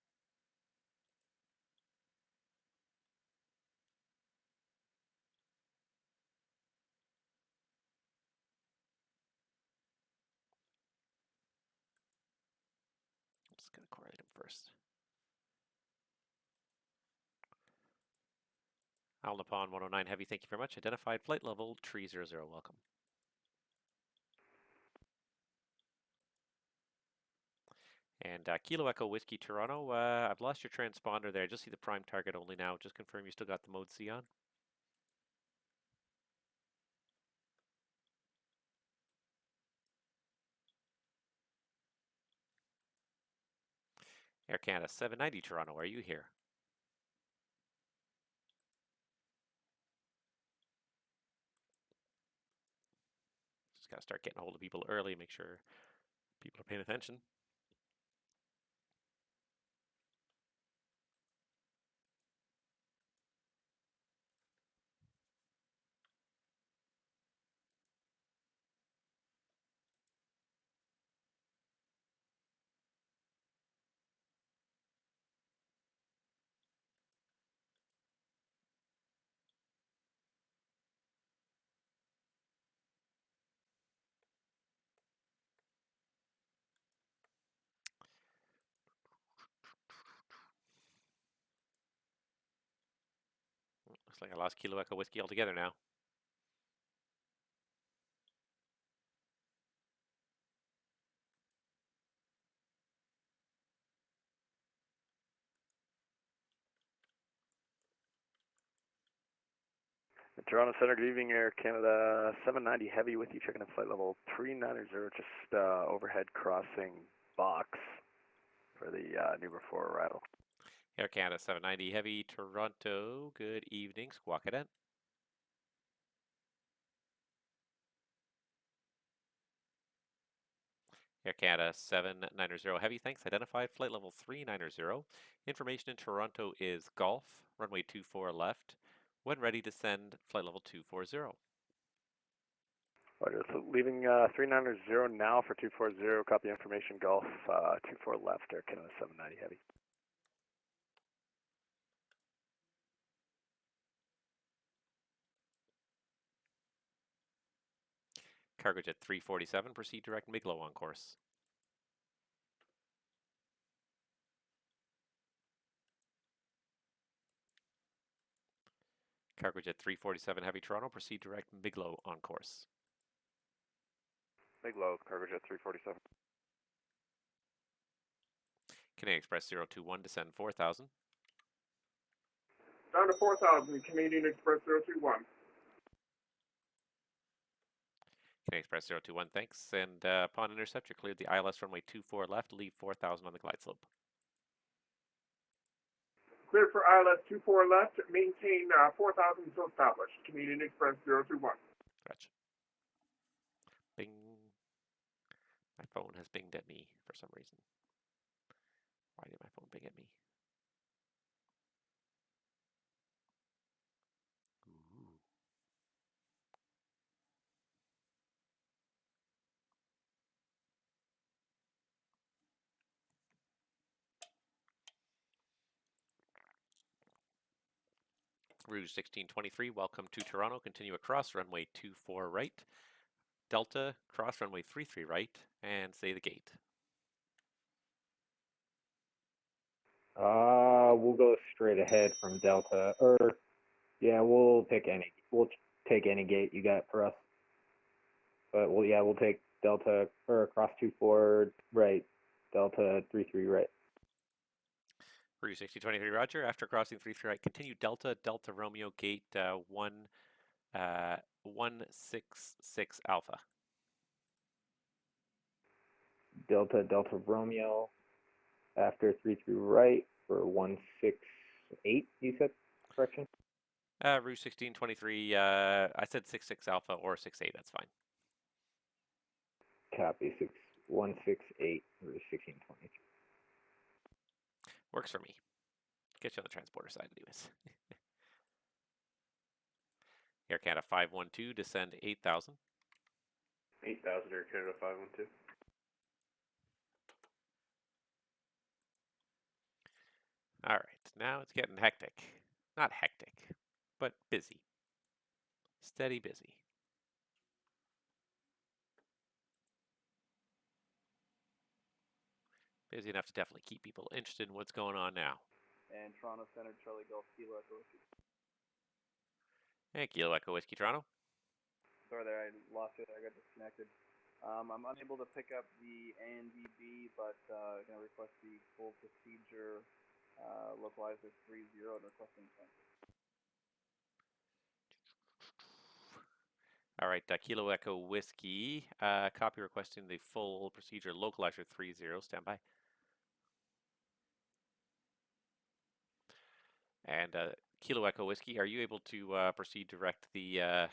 I'm just going to correlate him first. Al Nippon 109 Heavy, thank you very much. Identified flight level 300, welcome. And Kilo Echo Whiskey Toronto, I've lost your transponder there. I just see the prime target only now. Just confirm you still got the mode C on. Air Canada 790 Toronto, are you here? Just got to start getting a hold of people early, make sure people are paying attention. Looks like I lost Kilo Echo Whiskey altogether now. Toronto Center, good evening, Air Canada 790 Heavy with you, checking in flight level 390, just overhead crossing box for the Newbur 4 arrival. Air Canada 790 Heavy Toronto, good evening, squawk it in. Air Canada 790 Heavy, thanks, identified flight level 390. Information in Toronto is Golf, runway 24 left. When ready to send, flight level 240. Roger, so leaving 390 now for 240, copy information, Golf, 24 left, Air Canada 790 Heavy. Cargo Jet 347, proceed direct Miglo on course. Cargo Jet 347 Heavy Toronto, proceed direct Miglo on course. Miglo, Cargo Jet 347. Canadian Express 021, descend 4,000. Down to 4,000, Canadian Express 021. Canadian Express 021, thanks. And upon intercept, you cleared the ILS runway 24 left, leave 4,000 on the glide slope. Cleared for ILS 24 left, maintain 4,000 until established. Canadian Express 021. Gotcha. Bing. My phone has binged at me for some reason. Why did my phone bing at me? Ooh. Rouge 1623, welcome to Toronto. Continue across runway 24 right. Delta, cross runway 33 right, and say the gate. We'll go straight ahead from Delta, or yeah, we'll take any gate you got for us. But we'll take Delta or cross 24 right, Delta 33 right. Rouge 1623, roger. After crossing 33 right, continue Delta, Delta Romeo, gate 166 Alpha. Delta, Delta Romeo, after 33 right for 168, you said? Correction? Rouge 1623, I said 66 Alpha or 68, that's fine. Copy, 168, Rouge 1623. Works for me. Get you on the transporter side anyways. Air Canada 512, descend 8,000. 8,000 Air Canada 512. All right, now it's getting hectic. Not hectic, but busy. Steady busy. Busy enough to definitely keep people interested in what's going on now. And Toronto Center, Charlie Golf, Kilo Echo Whiskey. Hey, Kilo Echo Whiskey Toronto. Sorry there, I lost it. I got disconnected. I'm unable to pick up the ANDB, but going to request the full procedure localizer 30 and requesting transfer. All right, Kilo Echo Whiskey, copy requesting the full procedure localizer 30, stand by. And Kilo Echo Whiskey, are you able to proceed direct the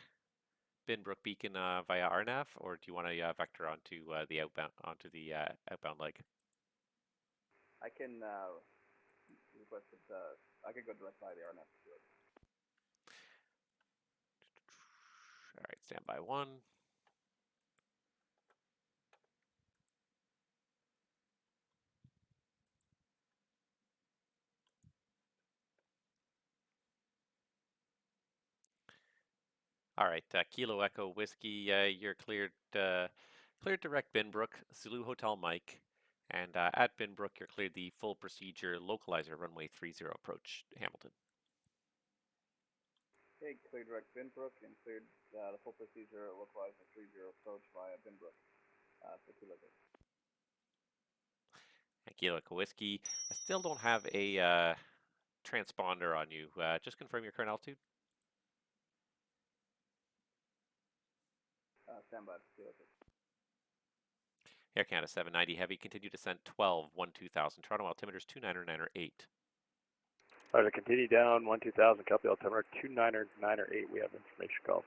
Binbrook Beacon via RNAV, or do you want to vector onto the outbound leg? I can request it. I can go direct by the RNF to it. All right, stand by 1. All right, Kilo Echo Whiskey, you're cleared direct Binbrook, Zulu Hotel Mike, and at Binbrook, you're cleared the full procedure localizer runway 30 approach Hamilton. Okay, cleared direct Binbrook and cleared the full procedure localizer 30 approach via Binbrook. So Kilo Echo. Kilo Echo Whiskey, I still don't have a transponder on you. Just confirm your current altitude. Stand by. Kilo Echo. Air Canada 790 Heavy, continue descent 12, 12000. Toronto altimeters 29908. Alright, continue down 12000, copy altimeter 29908. We have information call.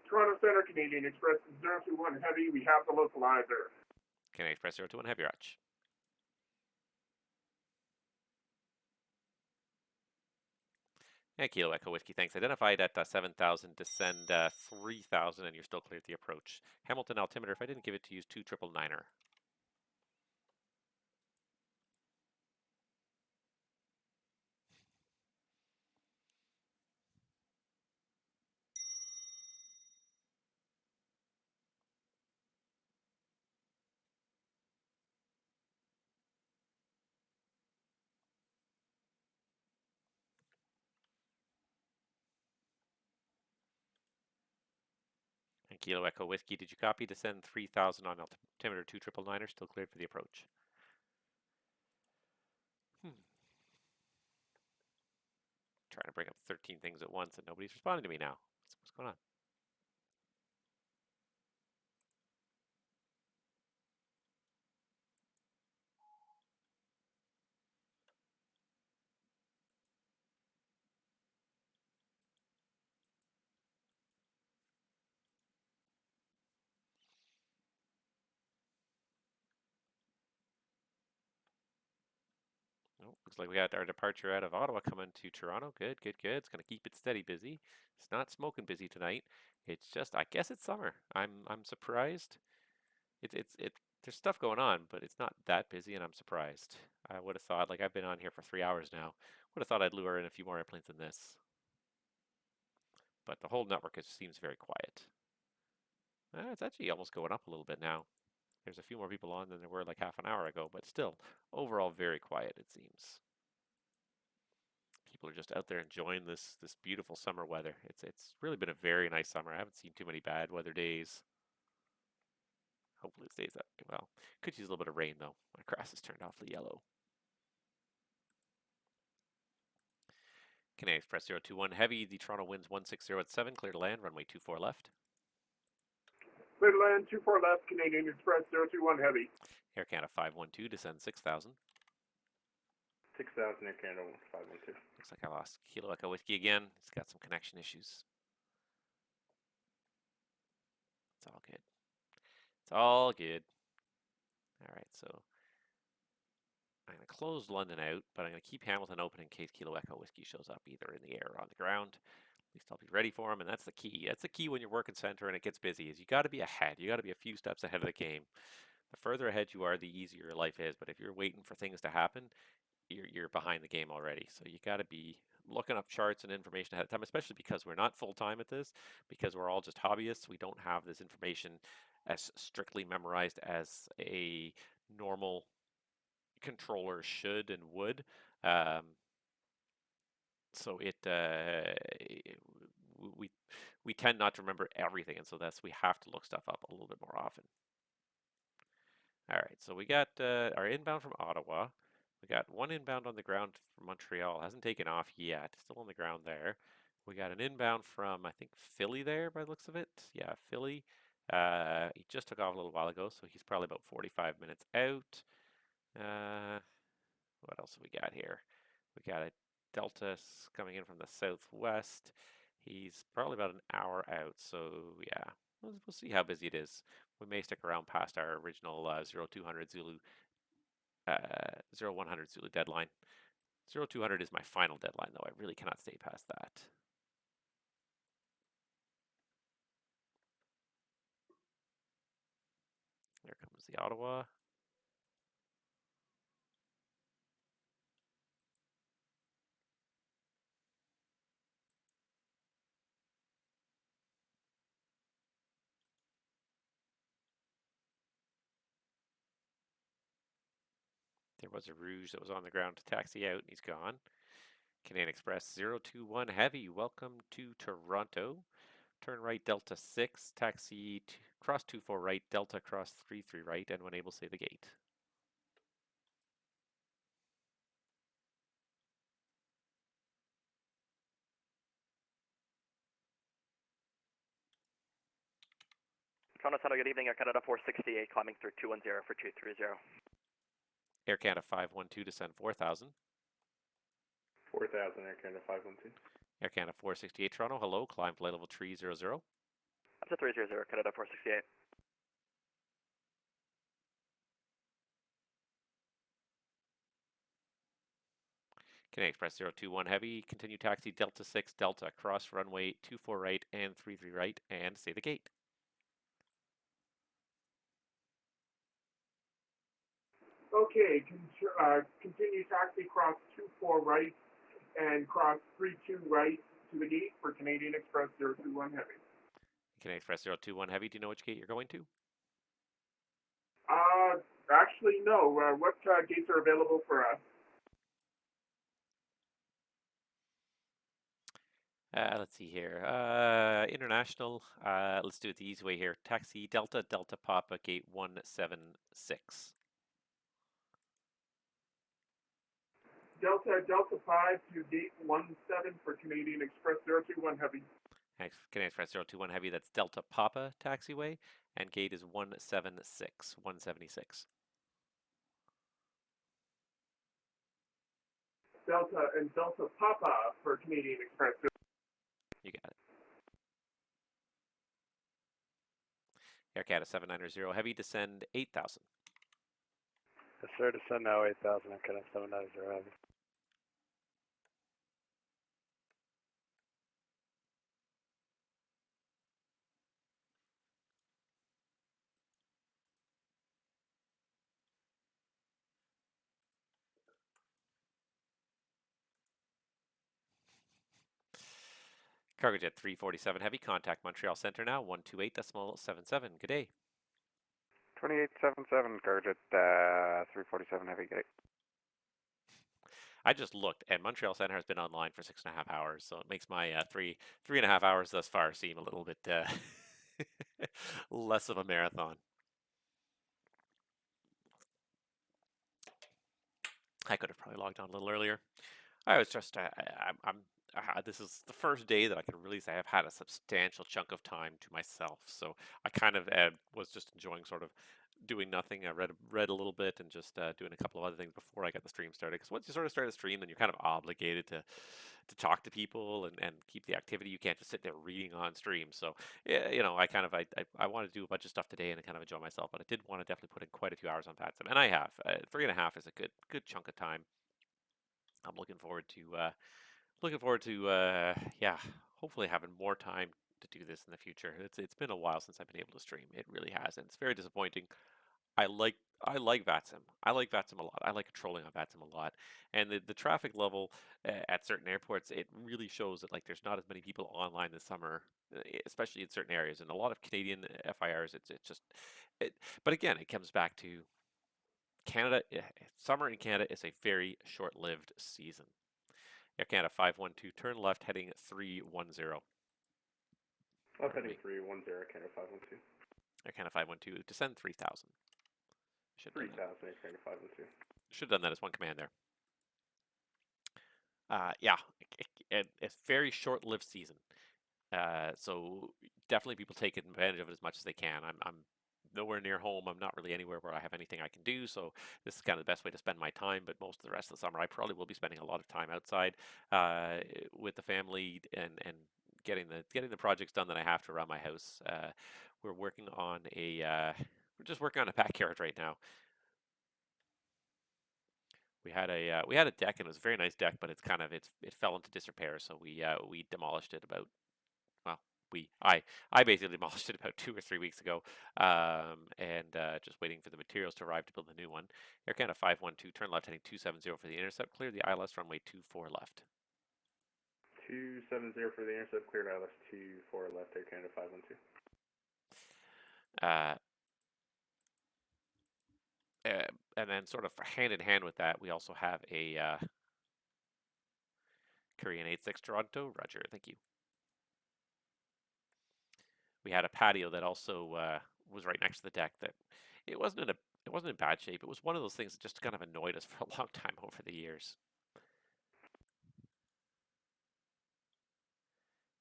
Toronto Center, Canadian Express 021 Heavy, we have the localizer. Canadian Express 021 Heavy, Roger. And Kilo Echo Whiskey, thanks. Identified at 7,000, descend 3,000, and you're still clear at the approach. Hamilton altimeter, if I didn't give it to you, is 2999er. And Kilo Echo Whiskey, did you copy? Descend 3,000 on altimeter 2999er, still cleared for the approach. Trying to bring up 13 things at once and nobody's responding to me now. What's going on? Oh, looks like we got our departure out of Ottawa coming to Toronto. Good, good, good. It's going to keep it steady busy. It's not smoking busy tonight. It's just, I guess it's summer. I'm surprised. It there's stuff going on, but it's not that busy, and I'm surprised. I would have thought, like I've been on here for 3 hours now, would have thought I'd lure in a few more airplanes than this. But the whole network seems very quiet. It's actually almost going up a little bit now. There's a few more people on than there were like half an hour ago, but still, overall very quiet it seems. People are just out there enjoying this beautiful summer weather. It's really been a very nice summer. I haven't seen too many bad weather days. Hopefully it stays that way. Well, could use a little bit of rain though. My grass has turned awfully yellow. Canadian Express 021 Heavy, the Toronto winds 160 at 7, clear to land, runway 24 left. Clear to land, 24 left, Canadian Express 021 Heavy. Air Canada 512, descend 6,000. 6,000 Air Canada 512. Looks like I lost Kilo Echo Whiskey again. He's got some connection issues. It's all good. It's all good. All right, so I'm going to close London out, but I'm going to keep Hamilton open in case Kilo Echo Whiskey shows up either in the air or on the ground. At least I'll be ready for him, and that's the key. That's the key when you're working center and it gets busy, is you got to be ahead. You got to be a few steps ahead of the game. The further ahead you are, the easier your life is, but if you're waiting for things to happen, you're behind the game already. So you got to be looking up charts and information ahead of time, especially because we're not full-time at this, because we're all just hobbyists. We don't have this information as strictly memorized as a normal controller should and would. So we tend not to remember everything, and so we have to look stuff up a little bit more often. All right, so we got our inbound from Ottawa. We got one inbound on the ground from Montreal. Hasn't taken off yet. Still on the ground there. We got an inbound from, I think, Philly there by the looks of it. Yeah, Philly. He just took off a little while ago, so he's probably about 45 minutes out. What else have we got here? We got a Delta coming in from the southwest. He's probably about an hour out, so yeah, we'll see how busy it is. We may stick around past our original 0200 Zulu, 0100 Zulu deadline. 0200 is my final deadline, though. I really cannot stay past that. There comes the Ottawa. There was a Rouge that was on the ground to taxi out, and he's gone. Canadian Express 021 Heavy, welcome to Toronto. Turn right, Delta 6, taxi cross 24 right, Delta cross 33 right, and when able, say the gate. Toronto Center, good evening. Air Canada 468, climbing through 210 for 230. Air Canada 512, descend 4,000. 4,000 Air Canada 512. Air Canada 468 Toronto, hello, climb flight level 300. Up to 300, Canada 468. Canadian Express 021 Heavy, continue taxi Delta 6 Delta, cross runway 24 right and 33 right, and say the gate. Okay, continue taxi cross 24 right and cross 32 right to the gate for Canadian Express 021 Heavy. Canadian Express 021 Heavy, do you know which gate you're going to? Actually, no. What gates are available for us? Let's see here. International. Let's do it the easy way here. Taxi Delta Delta Papa gate 176. Delta 5 to gate 17 for Canadian Express 021 Heavy. Canadian Express 021 Heavy, that's Delta Papa taxiway, and gate is 176. Delta and Delta Papa for Canadian Express. You got it. Air Canada 790 Heavy, descend 8,000. Yes, sir, descend now 8,000, Air Canada 790 Heavy. Cargojet 347 Heavy, contact Montreal Center now, 128.77. Good day. 2877, Cargojet 347 Heavy, good day. I just looked, and Montreal Center has been online for 6.5 hours, so it makes my 3.5 hours thus far seem a little bit less of a marathon. I could have probably logged on a little earlier. I was just, this is the first day that I can really say I've had a substantial chunk of time to myself. So I kind of was just enjoying sort of doing nothing. I read a little bit and just doing a couple of other things before I got the stream started. Because once you sort of start a stream, then you're kind of obligated to talk to people and keep the activity. You can't just sit there reading on stream. So yeah, you know, I wanted to do a bunch of stuff today and kind of enjoy myself. But I did want to definitely put in quite a few hours on VATSIM, and I have. 3.5 is a good chunk of time. I'm looking forward to yeah, hopefully having more time to do this in the future. It's been a while since I've been able to stream. It really has, and it's very disappointing. I like VATSIM. I like VATSIM a lot. I like trolling on VATSIM a lot. And the traffic level at certain airports, it really shows that like there's not as many people online this summer, especially in certain areas. And a lot of Canadian FIRs, it's just but again, it comes back to Canada. Summer in Canada is a very short-lived season. Air Canada 512, turn left heading 310. I'm heading 310, Canada 512. Air Canada 512, descend 3000. 3000, Air Canada 512. Should have done that as one command there. Yeah, it's very short-lived season. So definitely people take advantage of it as much as they can. I'm nowhere near home. I'm not really anywhere where I have anything I can do. So this is kind of the best way to spend my time. But most of the rest of the summer, I probably will be spending a lot of time outside with the family and getting the projects done that I have to around my house. We're working on we're just working on a backyard right now. We had a deck, and it was a very nice deck, but it fell into disrepair. So we demolished it about. Well, I basically demolished it about 2 or 3 weeks ago, and just waiting for the materials to arrive to build a new one. Air Canada 512, turn left heading 270 for the intercept. Clear the ILS runway 24 left. 270 for the intercept, cleared ILS 24 left, Air Canada 512. And then sort of hand in hand with that, we also have a Korean 86 Toronto. Roger, thank you. We had a patio that also was right next to the deck. That it wasn't in bad shape. It was one of those things that just kind of annoyed us for a long time over the years.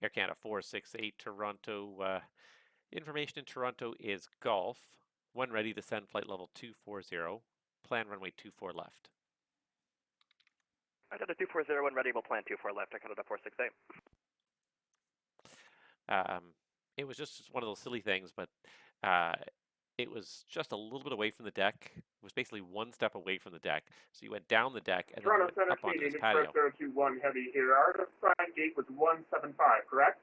Air Canada 468 Toronto. Information in Toronto is Golf. When ready, descend flight level 240. Plan runway 24 left. I got a 240 when ready. We'll plan 24 left. I got a 468. It was just one of those silly things, but it was just a little bit away from the deck. It was basically one step away from the deck. So you went down the deck and Toronto then Center up onto Canadian this patio. Express 021 Heavy here. Our assigned gate was 175, correct?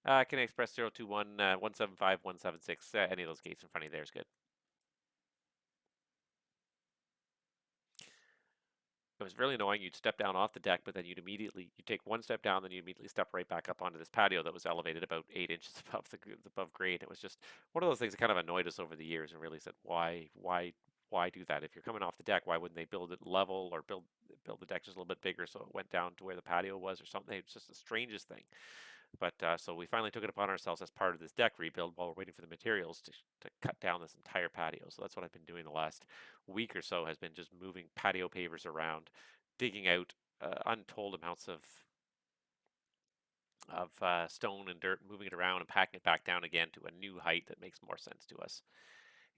Canadian Express 021, 175, 176. Any of those gates in front of you there is good. It was really annoying. You'd step down off the deck, but then you'd take one step down, then you immediately step right back up onto this patio that was elevated about 8 inches above grade. It was just one of those things that kind of annoyed us over the years, and really said, why do that? If you're coming off the deck, why wouldn't they build it level or build the deck just a little bit bigger so it went down to where the patio was or something? It's just the strangest thing. But so we finally took it upon ourselves as part of this deck rebuild while we're waiting for the materials to cut down this entire patio. So that's what I've been doing the last week or so, has been just moving patio pavers around, digging out untold amounts of stone and dirt, moving it around and packing it back down again to a new height that makes more sense to us.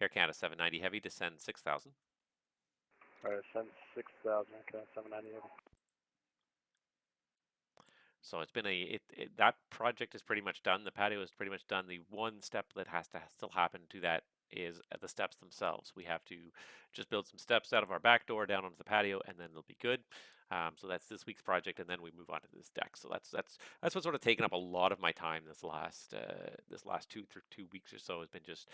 Air Canada 790 Heavy, descend 6,000. Alright, send 6,000, okay, 790 Heavy. So it's been that project is pretty much done. The patio is pretty much done. The one step that has to still happen to that is the steps themselves. We have to just build some steps out of our back door down onto the patio, and then they'll be good. So that's this week's project, and then we move on to this deck. So that's what's sort of taken up a lot of my time this last 2 weeks or so, has been just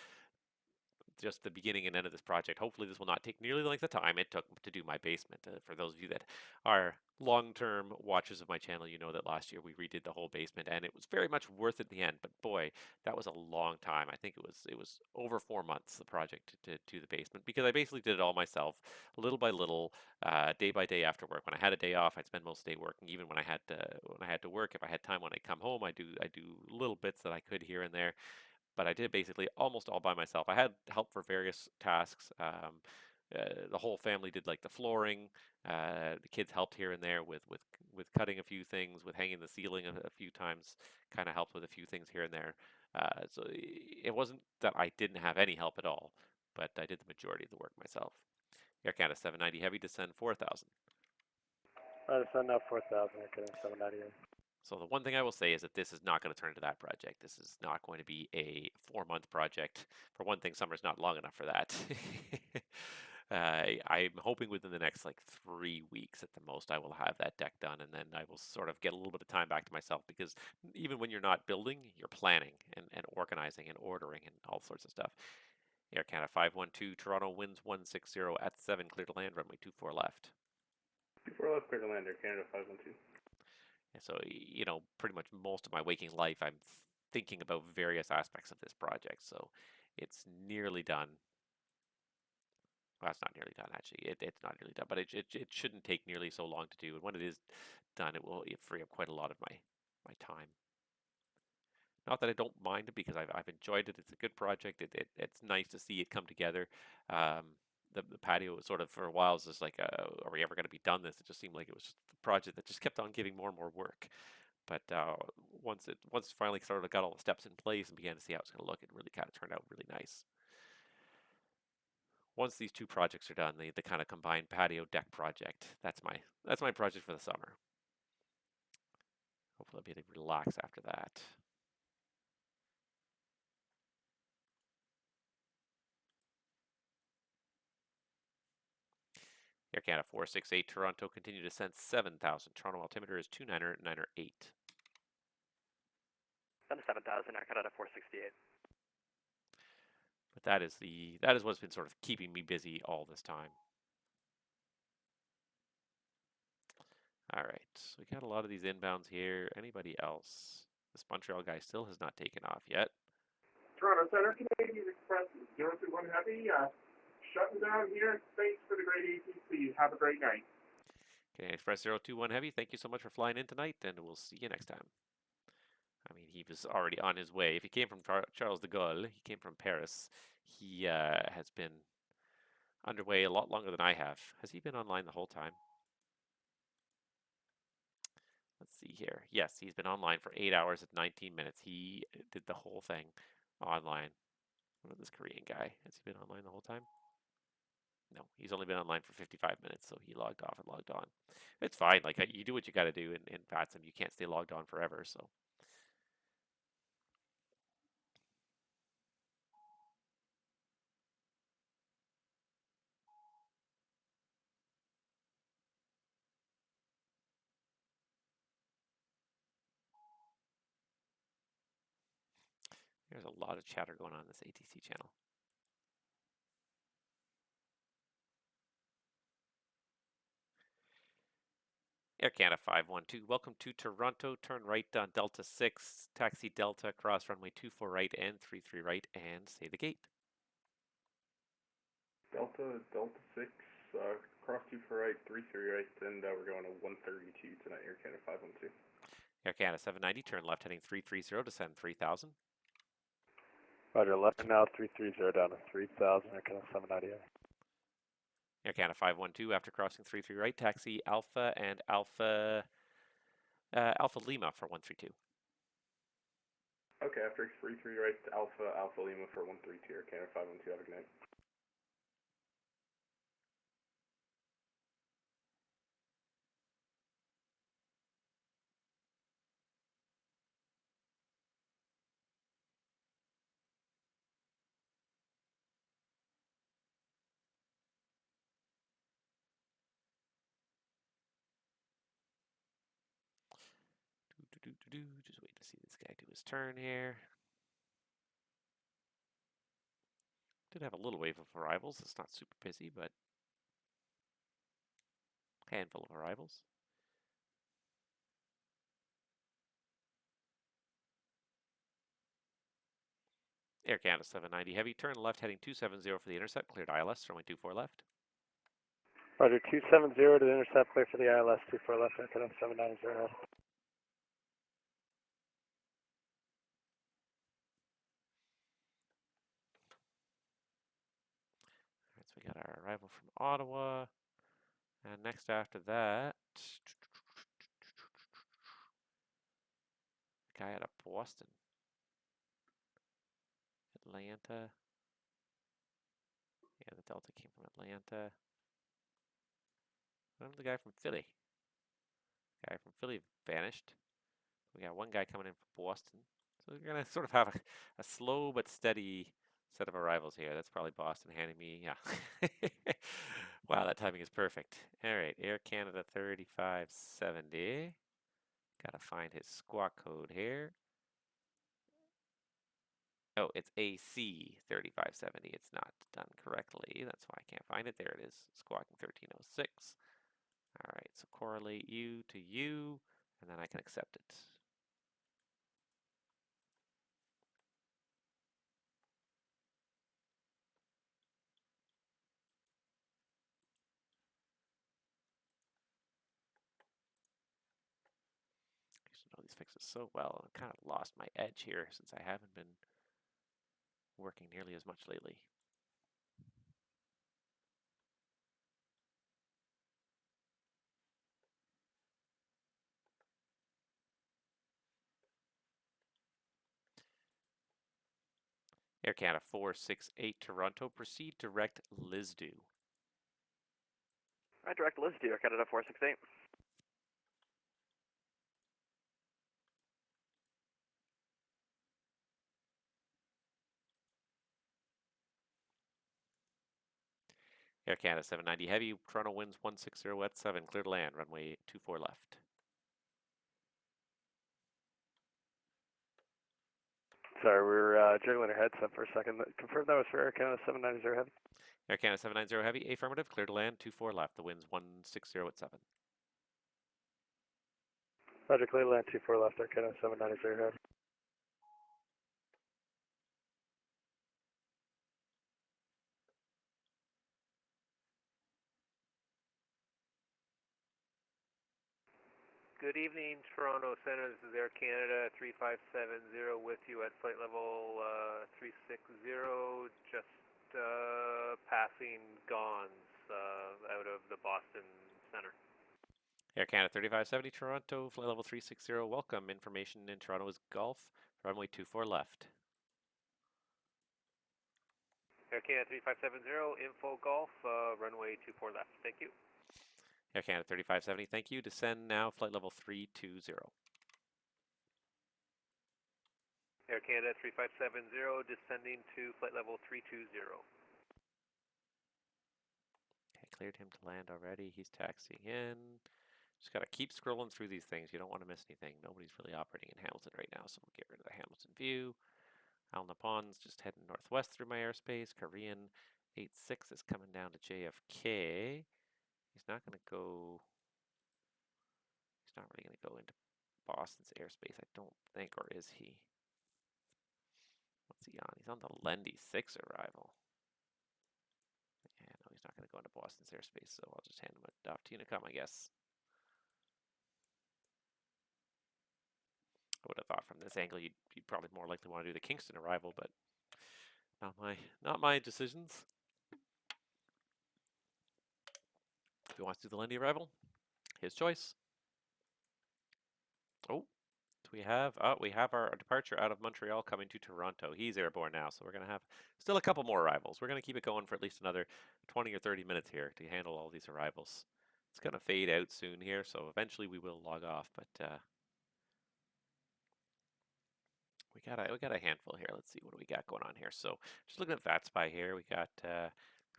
just the beginning and end of this project. Hopefully this will not take nearly the length of time it took to do my basement. For those of you that are long-term watchers of my channel, you know that last year we redid the whole basement and it was very much worth it in the end. But boy, that was a long time. I think it was over 4 months, the project to do the basement, because I basically did it all myself, little by little, day by day after work. When I had a day off, I'd spend most of the day working. Even when I had to work, if I had time when I come home, I do little bits that I could here and there. But I did basically almost all by myself. I had help for various tasks. The whole family did like the flooring. The kids helped here and there with cutting a few things, with hanging the ceiling a few times. Kind of helped with a few things here and there. So it wasn't that I didn't have any help at all, but I did the majority of the work myself. Air Canada 790 Heavy, descend 4,000. Descend now 4,000, Air Canada 790. So the one thing I will say is that this is not going to turn into that project. This is not going to be a 4-month project. For one thing, summer's not long enough for that. I'm hoping within the next like 3 weeks at the most, I will have that deck done, and then I will sort of get a little bit of time back to myself, because even when you're not building, you're planning and organizing and ordering and all sorts of stuff. Air Canada 512, Toronto winds 160 at 7, clear to land, runway 24 left. 24 left, clear to land, Air Canada 512. And so, you know, pretty much most of my waking life, I'm thinking about various aspects of this project. So it's nearly done. Well, it's not nearly done, actually. It's not nearly done, but it shouldn't take nearly so long to do. And when it is done, it will free up quite a lot of my time. Not that I don't mind it, because I've enjoyed it. It's a good project. It's nice to see it come together. The patio was sort of, for a while, was just like, are we ever going to be done this? It just seemed like it was just a project that just kept on giving more and more work. But once it finally sort of got all the steps in place and began to see how it's going to look, it really kind of turned out really nice. Once these two projects are done, the kind of combined patio deck project, that's my project for the summer. Hopefully I'll be able to relax after that. Air Canada 468, Toronto, continue to descend 7,000. Toronto altimeter is 29908. Then 7,000, Air Canada 468. But that is what's been sort of keeping me busy all this time. All right, so we got a lot of these inbounds here. Anybody else? This Montreal guy still has not taken off yet. Toronto Center, Canadian Express 021 Heavy, shutting down here. Thanks for the great ATC. Have a great night. Canadian Express 021 Heavy, thank you so much for flying in tonight, and we'll see you next time. I mean, he was already on his way. If he came from Charles de Gaulle, he came from Paris. He has been underway a lot longer than I have. Has he been online the whole time? Let's see here. Yes, he's been online for 8 hours and 19 minutes. He did the whole thing online. What about this Korean guy? Has he been online the whole time? No, he's only been online for 55 minutes, so he logged off and logged on. It's fine. Like, you do what you got to do in VATSIM. You can't stay logged on forever, so. There's a lot of chatter going on in this ATC channel. Air Canada 512, welcome to Toronto. Turn right on Delta 6, taxi Delta, cross runway 24 right and 33 right, and say the gate. Delta 6, cross 24 right, 33 right, and we're going to 132 tonight, Air Canada 512. Air Canada 790, turn left heading 330, descend 3,000. Roger, left now 330 down to 3,000, Air Canada 790. Air Canada 512, after crossing 33 right, taxi Alpha and Alpha Lima for 132. Okay, after 33 right, Alpha Lima for 132, Air Canada 512, have a good night. Just wait to see this guy do his turn here. Did have a little wave of arrivals. It's not super busy, but handful of arrivals. Air Canada 790 Heavy, turn left heading 270 for the intercept, cleared ILS, runway 24 left. Roger, 270 to the intercept, clear for the ILS, 24 left, Air Canada 790 heavy. Alright, so we got our arrival from Ottawa. And next after that, guy out of Boston. Atlanta. Yeah, the Delta came from Atlanta. What happened to the guy from Philly? Guy from Philly vanished. We got one guy coming in from Boston. So we're going to sort of have a slow but steady set of arrivals here. That's probably Boston handing me, yeah. Wow, that timing is perfect. All right, Air Canada 3570. Got to find his squawk code here. Oh, it's AC 3570. It's not done correctly. That's why I can't find it. There it is, squawking 1306. All right, so correlate you to you, and then I can accept it. I used to know these fixes so well, and I kind of lost my edge here since I haven't been working nearly as much lately. Air Canada 468 Toronto, proceed direct Lisdu. Right, direct Lisdu, Air Canada 468. Air Canada 790 Heavy, Toronto winds 160 at 7, clear to land, runway 24 left. Sorry, we were jiggling our headset for a second. Confirm that was for Air Canada 790 Heavy. Air Canada 790 Heavy, affirmative, clear to land, 24 left, the wind's 160 at 7. Roger, clear to land, 24 left, Air Canada 790 Heavy. Good evening, Toronto Center. This is Air Canada 3570 with you at flight level 360, just passing Gons out of the Boston Center. Air Canada 3570 Toronto, flight level 360, welcome. Information in Toronto is Golf, runway 24 left. Air Canada 3570, info Golf, runway 24 left. Thank you. Air Canada 3570, thank you. Descend now, flight level 320. Air Canada 3570, descending to flight level 320. Okay, cleared him to land already. He's taxiing in. Just got to keep scrolling through these things. You don't want to miss anything. Nobody's really operating in Hamilton right now, so we'll get rid of the Hamilton view. Al Napon's just heading northwest through my airspace. Korean 86 is coming down to JFK. He's not going to go... He's not really going to go into Boston's airspace, I don't think, or is he? What's he on? He's on the Lendy 6 arrival. Yeah, no, he's not going to go into Boston's airspace, so I'll just hand him a DOF Unicom, I guess. I would have thought from this angle you'd probably more likely want to do the Kingston arrival, but not my decisions. If he wants to do the Lendy arrival, his choice. Oh, we have our departure out of Montreal coming to Toronto. He's airborne now, so we're going to have still a couple more arrivals. We're going to keep it going for at least another 20 or 30 minutes here to handle all these arrivals. It's going to fade out soon here, so eventually we will log off, but we got a handful here. Let's see what do we got going on here. So just looking at VATSPI here, we got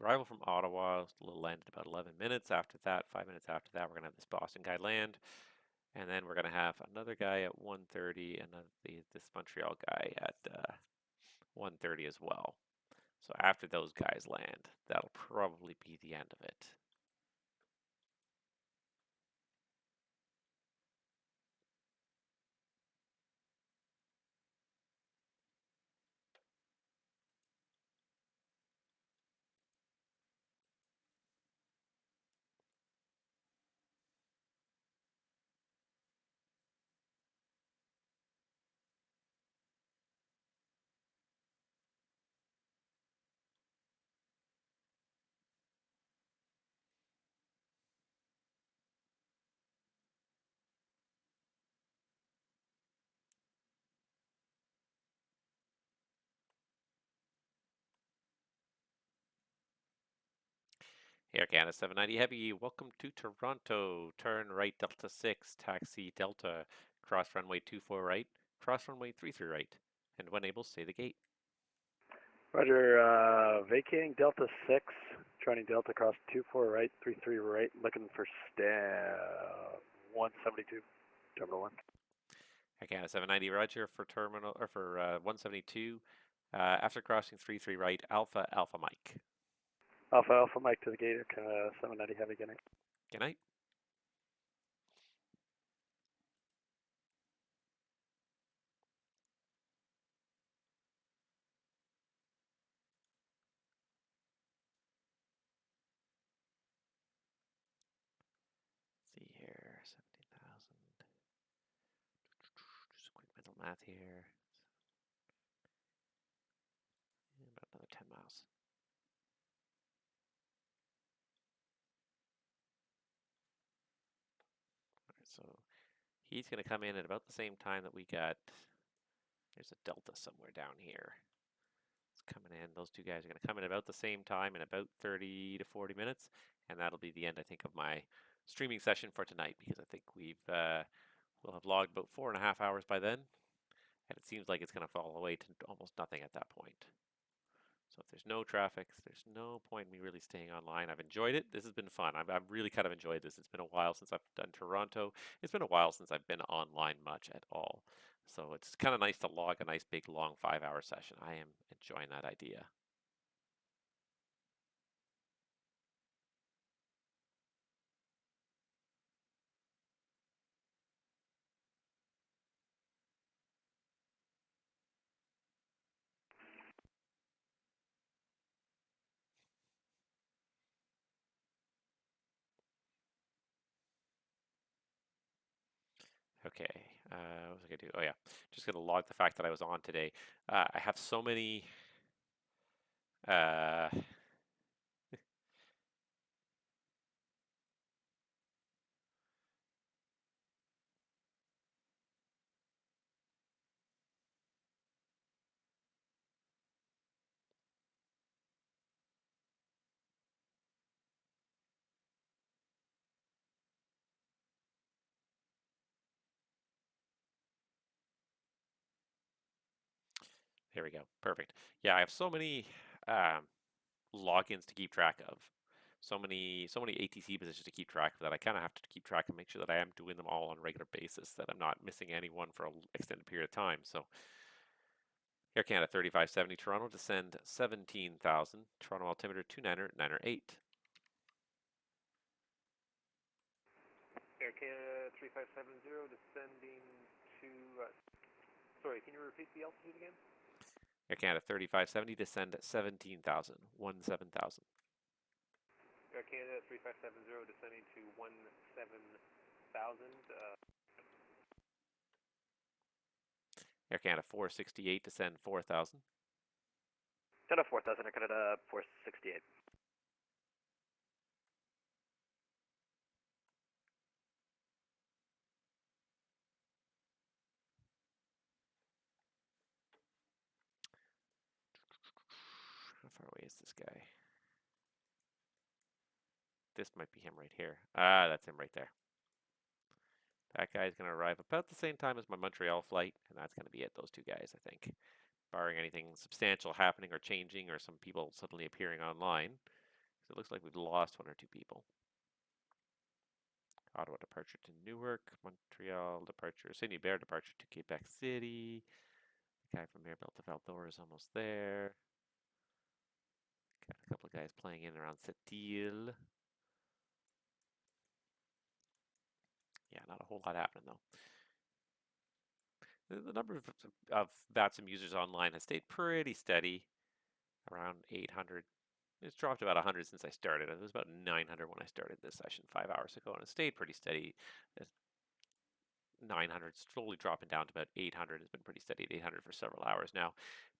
arrival from Ottawa, a little land at about 11 minutes. After that, 5 minutes after that, we're going to have this Boston guy land. And then we're going to have another guy at 1:30 and this Montreal guy at 1:30 as well. So after those guys land, that'll probably be the end of it. Air Canada 790 Heavy, welcome to Toronto. Turn right Delta 6, taxi Delta, cross runway 24 right, cross runway 33 right, and when able, stay the gate. Roger, vacating Delta 6, joining Delta cross 24 right, 33 right, looking for 172, Terminal 1. Air Canada 790 Roger for terminal or for 172. After crossing 33 right, Alpha Alpha Mike. Alpha Mike to the gate, Air Canada 790 Heavy, good night. Good night. See here, 17,000. Just a quick mental math here. About another 10 miles. All right, so he's going to come in at about the same time that we got. There's a Delta somewhere down here. It's coming in. Those two guys are going to come in about the same time in about 30 to 40 minutes, and that'll be the end, I think, of my streaming session for tonight, because I think we'll have logged about 4.5 hours by then, and it seems like it's going to fall away to almost nothing at that point. So if there's no traffic, there's no point in me really staying online. I've enjoyed it. This has been fun. I've really kind of enjoyed this. It's been a while since I've done Toronto. It's been a while since I've been online much at all. So it's kind of nice to log a nice big long 5-hour session. I am enjoying that idea. Okay, what was I gonna do? Oh yeah, just gonna log the fact that I was on today. I have so many. Here we go. Perfect. Yeah, I have so many logins to keep track of. So many ATC positions to keep track of that I kind of have to keep track and make sure that I am doing them all on a regular basis, that I'm not missing any one for an extended period of time. So Air Canada 3570 Toronto, descend 17,000. Toronto altimeter 29908. Air Canada 3570 descending to, sorry, can you repeat the altitude again? Air Canada 3570, descend 17,000. 17,000. Air Canada 3570 descending to 17,000. Air Canada 468, descend 4,000. Canada 4000, Air Canada 468. How far away is this guy? This might be him right here. Ah, that's him right there. That guy's going to arrive about the same time as my Montreal flight, and that's going to be it, those two guys, I think. Barring anything substantial happening or changing or some people suddenly appearing online. So it looks like we've lost one or two people. Ottawa departure to Newark, Montreal departure, Sydney Bear departure to Quebec City. The guy from Mirabel to Val d'Or is almost there. Got a couple of guys playing in around Sept-Îles. Yeah, not a whole lot happening though. The number of VATSIM users online has stayed pretty steady, around 800. It's dropped about 100 since I started. It was about 900 when I started this session 5 hours ago, and it stayed pretty steady. 900, slowly dropping down to about 800. It's been pretty steady at 800 for several hours now.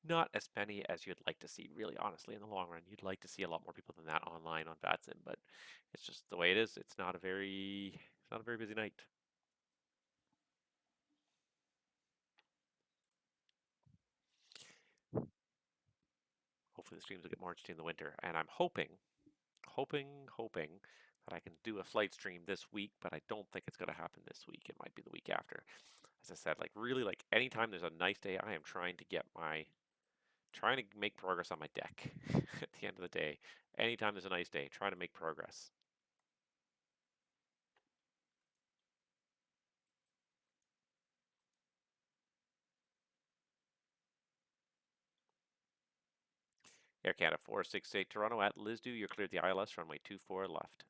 Not as many as you'd like to see, really, honestly, in the long run. You'd like to see a lot more people than that online on VATSIM, but it's just the way it is. It's not a very busy night. Hopefully the streams will get more interesting in the winter, and I'm hoping that I can do a flight stream this week, but I don't think it's going to happen this week. It might be the week after. As I said, like really, like anytime there's a nice day, I am trying to make progress on my deck at the end of the day. Anytime there's a nice day, trying to make progress. Air Canada 468 Toronto at Lisdu, you're cleared the ILS runway 24 left.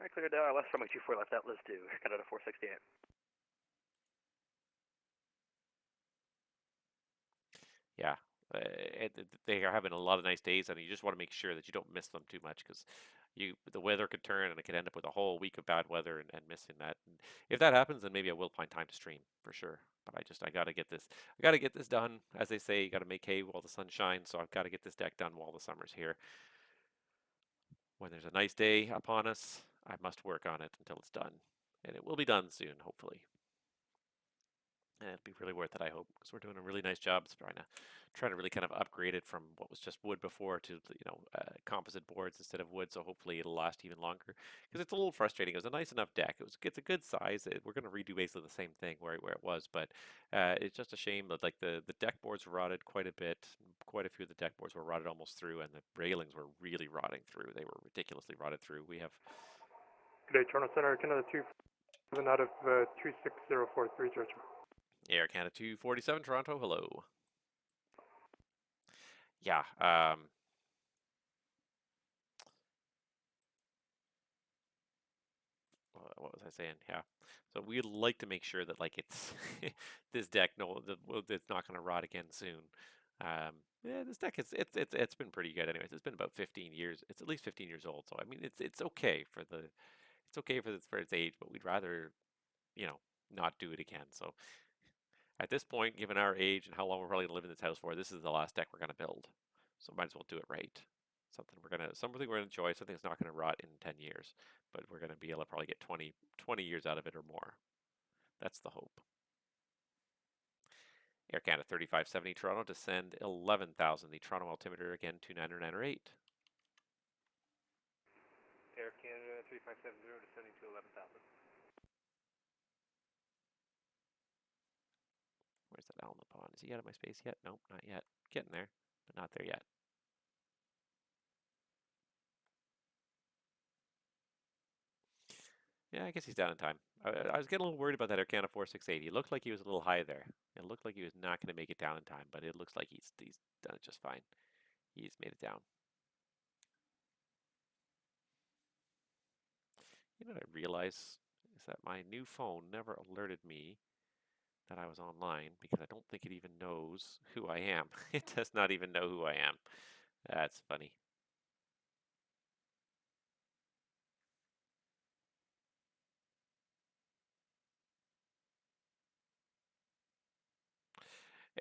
I cleared the ILS runway 24 left at Lisdu, Air Canada 468. Yeah, they are having a lot of nice days, and you just want to make sure that you don't miss them too much, because the weather could turn and it could end up with a whole week of bad weather and missing that. And if that happens, then maybe I will find time to stream for sure. But I gotta get this done. As they say, you gotta make hay while the sun shines. So I've got to get this deck done while the summer's here. When there's a nice day upon us, I must work on it until it's done, and it will be done soon, hopefully. And it'll be really worth it, I hope, because we're doing a really nice job trying to really kind of upgrade it from what was just wood before to composite boards instead of wood. So hopefully it'll last even longer. Because it's a little frustrating. It was a nice enough deck. It's a good size. We're going to redo basically the same thing where it was, but it's just a shame that like the deck boards rotted quite a bit. Quite a few of the deck boards were rotted almost through, and the railings were really rotting through. They were ridiculously rotted through. We have. Good day, Toronto Center, Canada 2 out of 26043, Georgia. Air Canada 247 Toronto, hello. Yeah, what was I saying? Yeah, so we'd like to make sure that like it's this deck, it's not going to rot again soon. Yeah, this deck it's been pretty good anyways. It's been about 15 years. It's at least 15 years old. So I mean, it's okay for its age, but we'd rather not do it again. So at this point, given our age and how long we're probably gonna live in this house for, this is the last deck we're gonna build. So might as well do it right. Something we're gonna enjoy, something that's not gonna rot in 10 years, but we're gonna be able to probably get 20 years out of it or more. That's the hope. Air Canada 3570 Toronto, descend 11,000. The Toronto altimeter again 29908. Air Canada 3570 descending to 11,000. Where's that owl in the pond? Is he out of my space yet? Nope, not yet. Getting there, but not there yet. Yeah, I guess he's down in time. I was getting a little worried about that Air Canada 468. He looked like he was a little high there. It looked like he was not going to make it down in time, but it looks like he's done it just fine. He's made it down. You know what I realize is that my new phone never alerted me that I was online because I don't think it even knows who I am. It does not even know who I am. That's funny.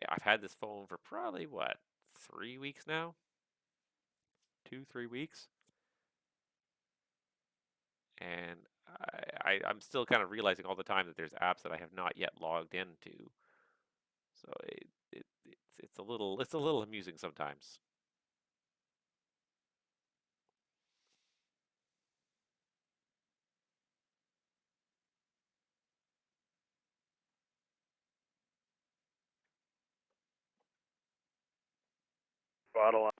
I've had this phone for probably, what, 3 weeks now? 2-3 weeks? And I'm still kind of realizing all the time that there's apps that I have not yet logged into. So it's a little amusing sometimes. Bottle on.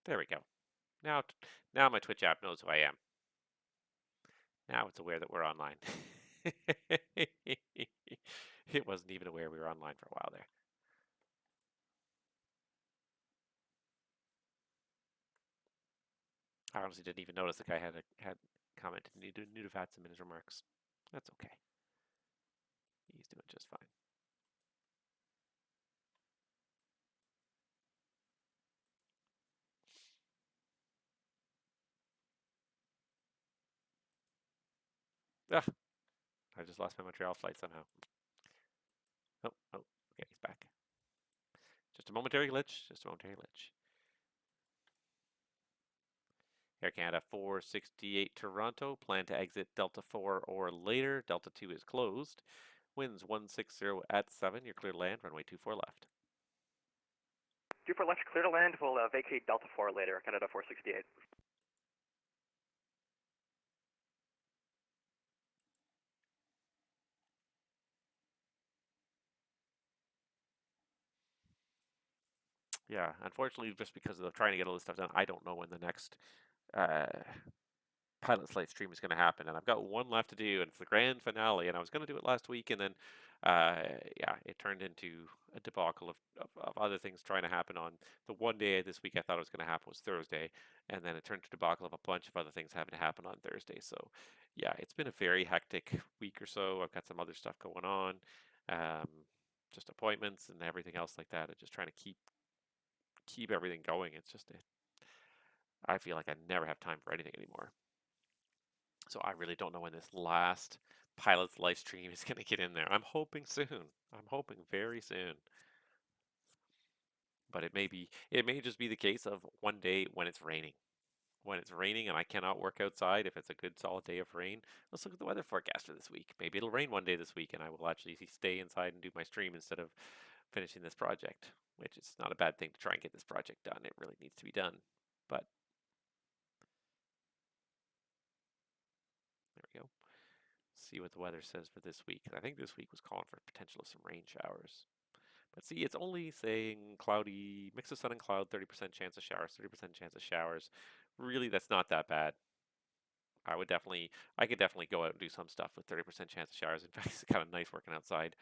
There we go. Now my Twitch app knows who I am. Now it's aware that we're online. It wasn't even aware we were online for a while there. I honestly didn't even notice the guy had commented new to VATSIM in his remarks. That's okay. He's doing just fine. Ah, I just lost my Montreal flight somehow. Oh, okay, he's back. Just a momentary glitch. Just a momentary glitch. Air Canada 468 Toronto. Plan to exit Delta 4 or later. Delta 2 is closed. Winds 160 at 7. You're clear to land. Runway 24 left. 24 left, clear to land. We'll vacate Delta 4 later. Air Canada 468. Yeah, unfortunately, just because of trying to get all this stuff done, I don't know when the next pilot's live stream is going to happen, and I've got one left to do, and it's the grand finale. And I was going to do it last week, and then yeah, it turned into a debacle of other things trying to happen on the one day this week I thought it was going to happen was Thursday, and then it turned to a debacle of a bunch of other things having to happen on Thursday. So yeah, it's been a very hectic week or so. I've got some other stuff going on, just appointments and everything else like that, and just trying to keep everything going. It's just I feel like I never have time for anything anymore. So I really don't know when this last pilot's live stream is going to get in there. I'm hoping soon. I'm hoping very soon. But it may just be the case of one day when it's raining. When it's raining and I cannot work outside, if it's a good solid day of rain, let's look at the weather forecast for this week. Maybe it'll rain one day this week and I will actually stay inside and do my stream instead of finishing this project, which is not a bad thing to try and get this project done. It really needs to be done. But there we go. See what the weather says for this week. I think this week was calling for potential of some rain showers. But see, it's only saying cloudy, mix of sun and cloud, 30% chance of showers, 30% chance of showers. Really, that's not that bad. I could definitely go out and do some stuff with 30% chance of showers. In fact, it's kind of nice working outside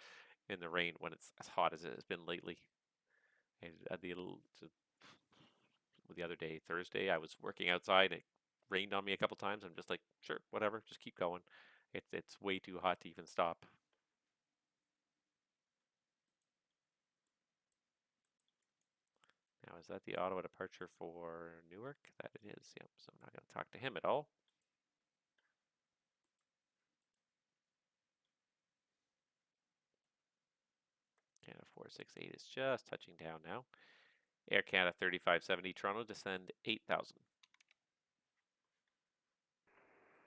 in the rain when it's as hot as it has been lately. And the other day, Thursday, I was working outside. It rained on me a couple times. I'm just like, sure, whatever, just keep going. It's way too hot to even stop. Now, is that the Ottawa departure for Newark? That it is, yep. So I'm not going to talk to him at all. Canada 468 is just touching down now. Air Canada 3570 Toronto, descend 8,000.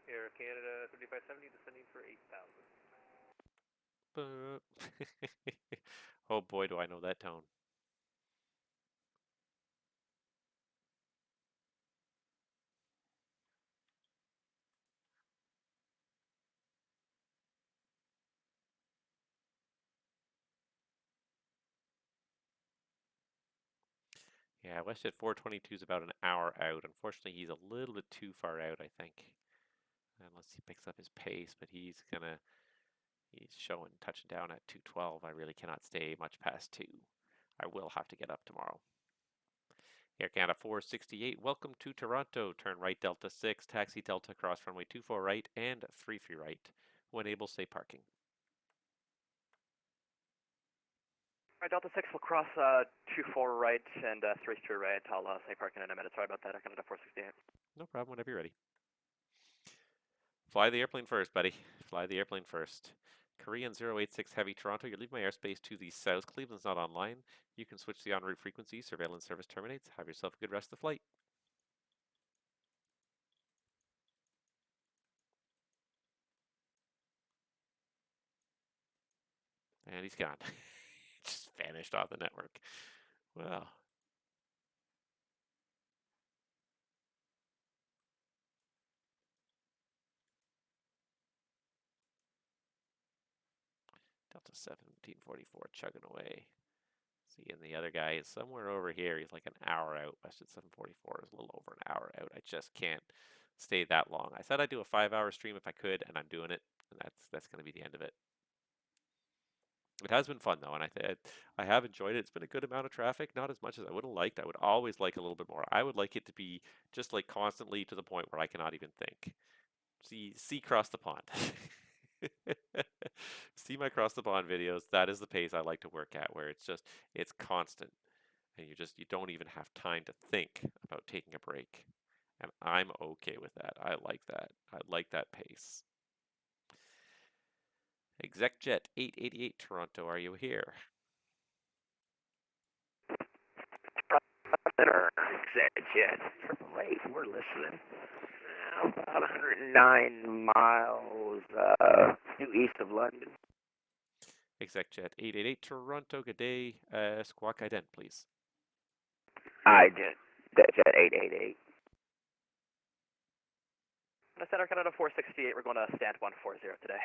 Air Canada 3570 descending for 8,000. Oh boy, do I know that tone. Yeah, WestJet 422 is about an hour out. Unfortunately, he's a little bit too far out, I think. Unless he picks up his pace, but he's showing touching down at 212. I really cannot stay much past 2. I will have to get up tomorrow. Air Canada 468, welcome to Toronto. Turn right Delta 6, taxi Delta cross runway 24 right and 33 right. When able, stay parking. Alright, Delta 6 will cross 24 right and 33 right. I'll stay parking in a minute. Sorry about that. Air Canada 468. No problem, whenever you're ready. Fly the airplane first, buddy. Fly the airplane first. Korean 086 Heavy Toronto, you leave my airspace to the south. Cleveland's not online. You can switch the en route frequency. Surveillance service terminates. Have yourself a good rest of the flight. And he's gone. Just vanished off the network. Well. Delta 1744 chugging away. See you in the other guy is somewhere over here. He's like an hour out. West at 7:44 is a little over an hour out. I just can't stay that long. I said I'd do a 5-hour stream if I could, and I'm doing it, and that's going to be the end of it. It has been fun though, and I have enjoyed it. It's been a good amount of traffic, not as much as I would have liked. I would always like a little bit more. I would like it to be just like constantly to the point where I cannot even think. See across the pond. See my cross the pond videos. That is the pace I like to work at, where it's constant, and you don't even have time to think about taking a break. And I'm okay with that. I like that. I like that pace. ExecJet 888 Toronto, are you here? ExecJet 888, we're listening. About 109 miles due east of London. ExecJet 888 Toronto, good day. Squawk ident, please. Jet 888. Center Canada 468, we're going to stand 140 today.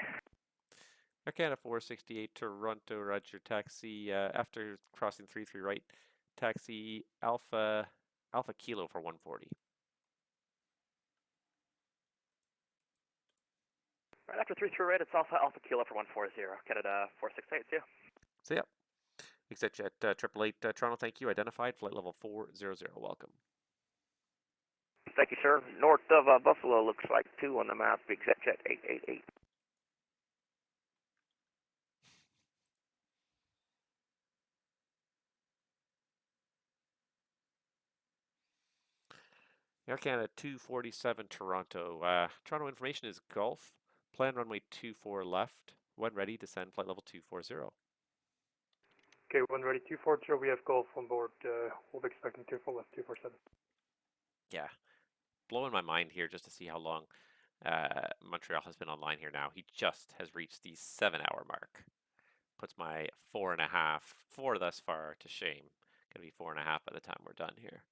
Air Canada 468 Toronto, roger, taxi, after crossing 33 right, taxi Alpha Kilo for 140. Right after 33 right, it's Alpha Kilo for 140, Canada 468, see you. So yeah, ExecJet 888 Toronto, thank you, identified, flight level 400, welcome. Thank you, sir. North of Buffalo looks like 2 on the map, ExecJet 888. Air Canada 247 Toronto. Toronto information is Gulf. Plan runway 24 left. When ready, descend flight level 240. Okay, when ready, 240, we have Gulf on board. We'll be expecting 24 left, 247. Yeah, blowing my mind here just to see how long Montreal has been online here now. He just has reached the 7-hour mark. Puts my 4 thus far to shame. Gonna be 4.5 by the time we're done here.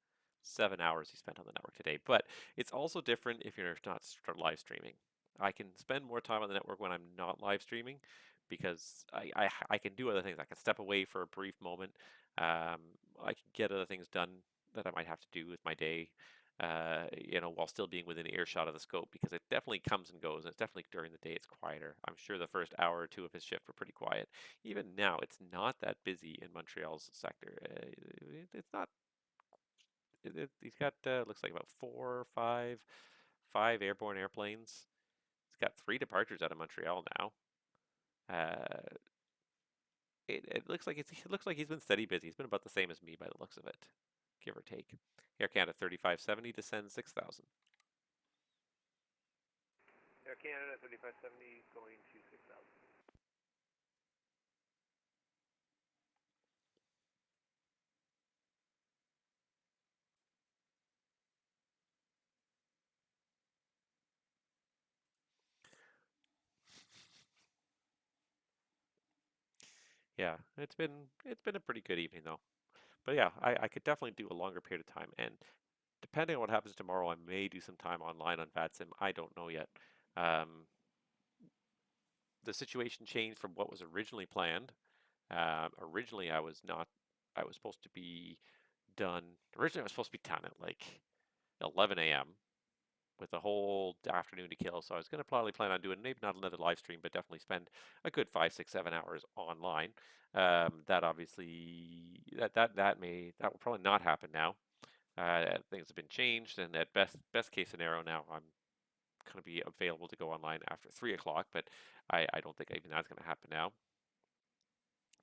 7 hours he spent on the network today, but it's also different if you're not live streaming. I can spend more time on the network when I'm not live streaming because I can do other things. I can step away for a brief moment. I can get other things done that I might have to do with my day, while still being within earshot of the scope, because it definitely comes and goes, and it's definitely during the day it's quieter. I'm sure the first hour or two of his shift were pretty quiet. Even now, it's not that busy in Montreal's sector. It's not. He's got looks like about 4 or 5 airborne airplanes. He's got 3 departures out of Montreal now. It looks like he's been steady busy. He's been about the same as me by the looks of it, give or take. Air Canada 3570 descends 6,000. Air Canada 3570 going to 6,000. Yeah, it's been a pretty good evening though. But yeah, I could definitely do a longer period of time, and depending on what happens tomorrow, I may do some time online on VATSIM. I don't know yet. The situation changed from what was originally planned. Originally, I was supposed to be done. Originally, I was supposed to be done at like 11 a.m. with a whole afternoon to kill. So I was going to probably plan on doing maybe not another live stream, but definitely spend a good 5, 6, 7 hours online. That obviously that will probably not happen now. Things have been changed, and at best case scenario now, I'm going to be available to go online after 3 o'clock. But I don't think even that's going to happen now.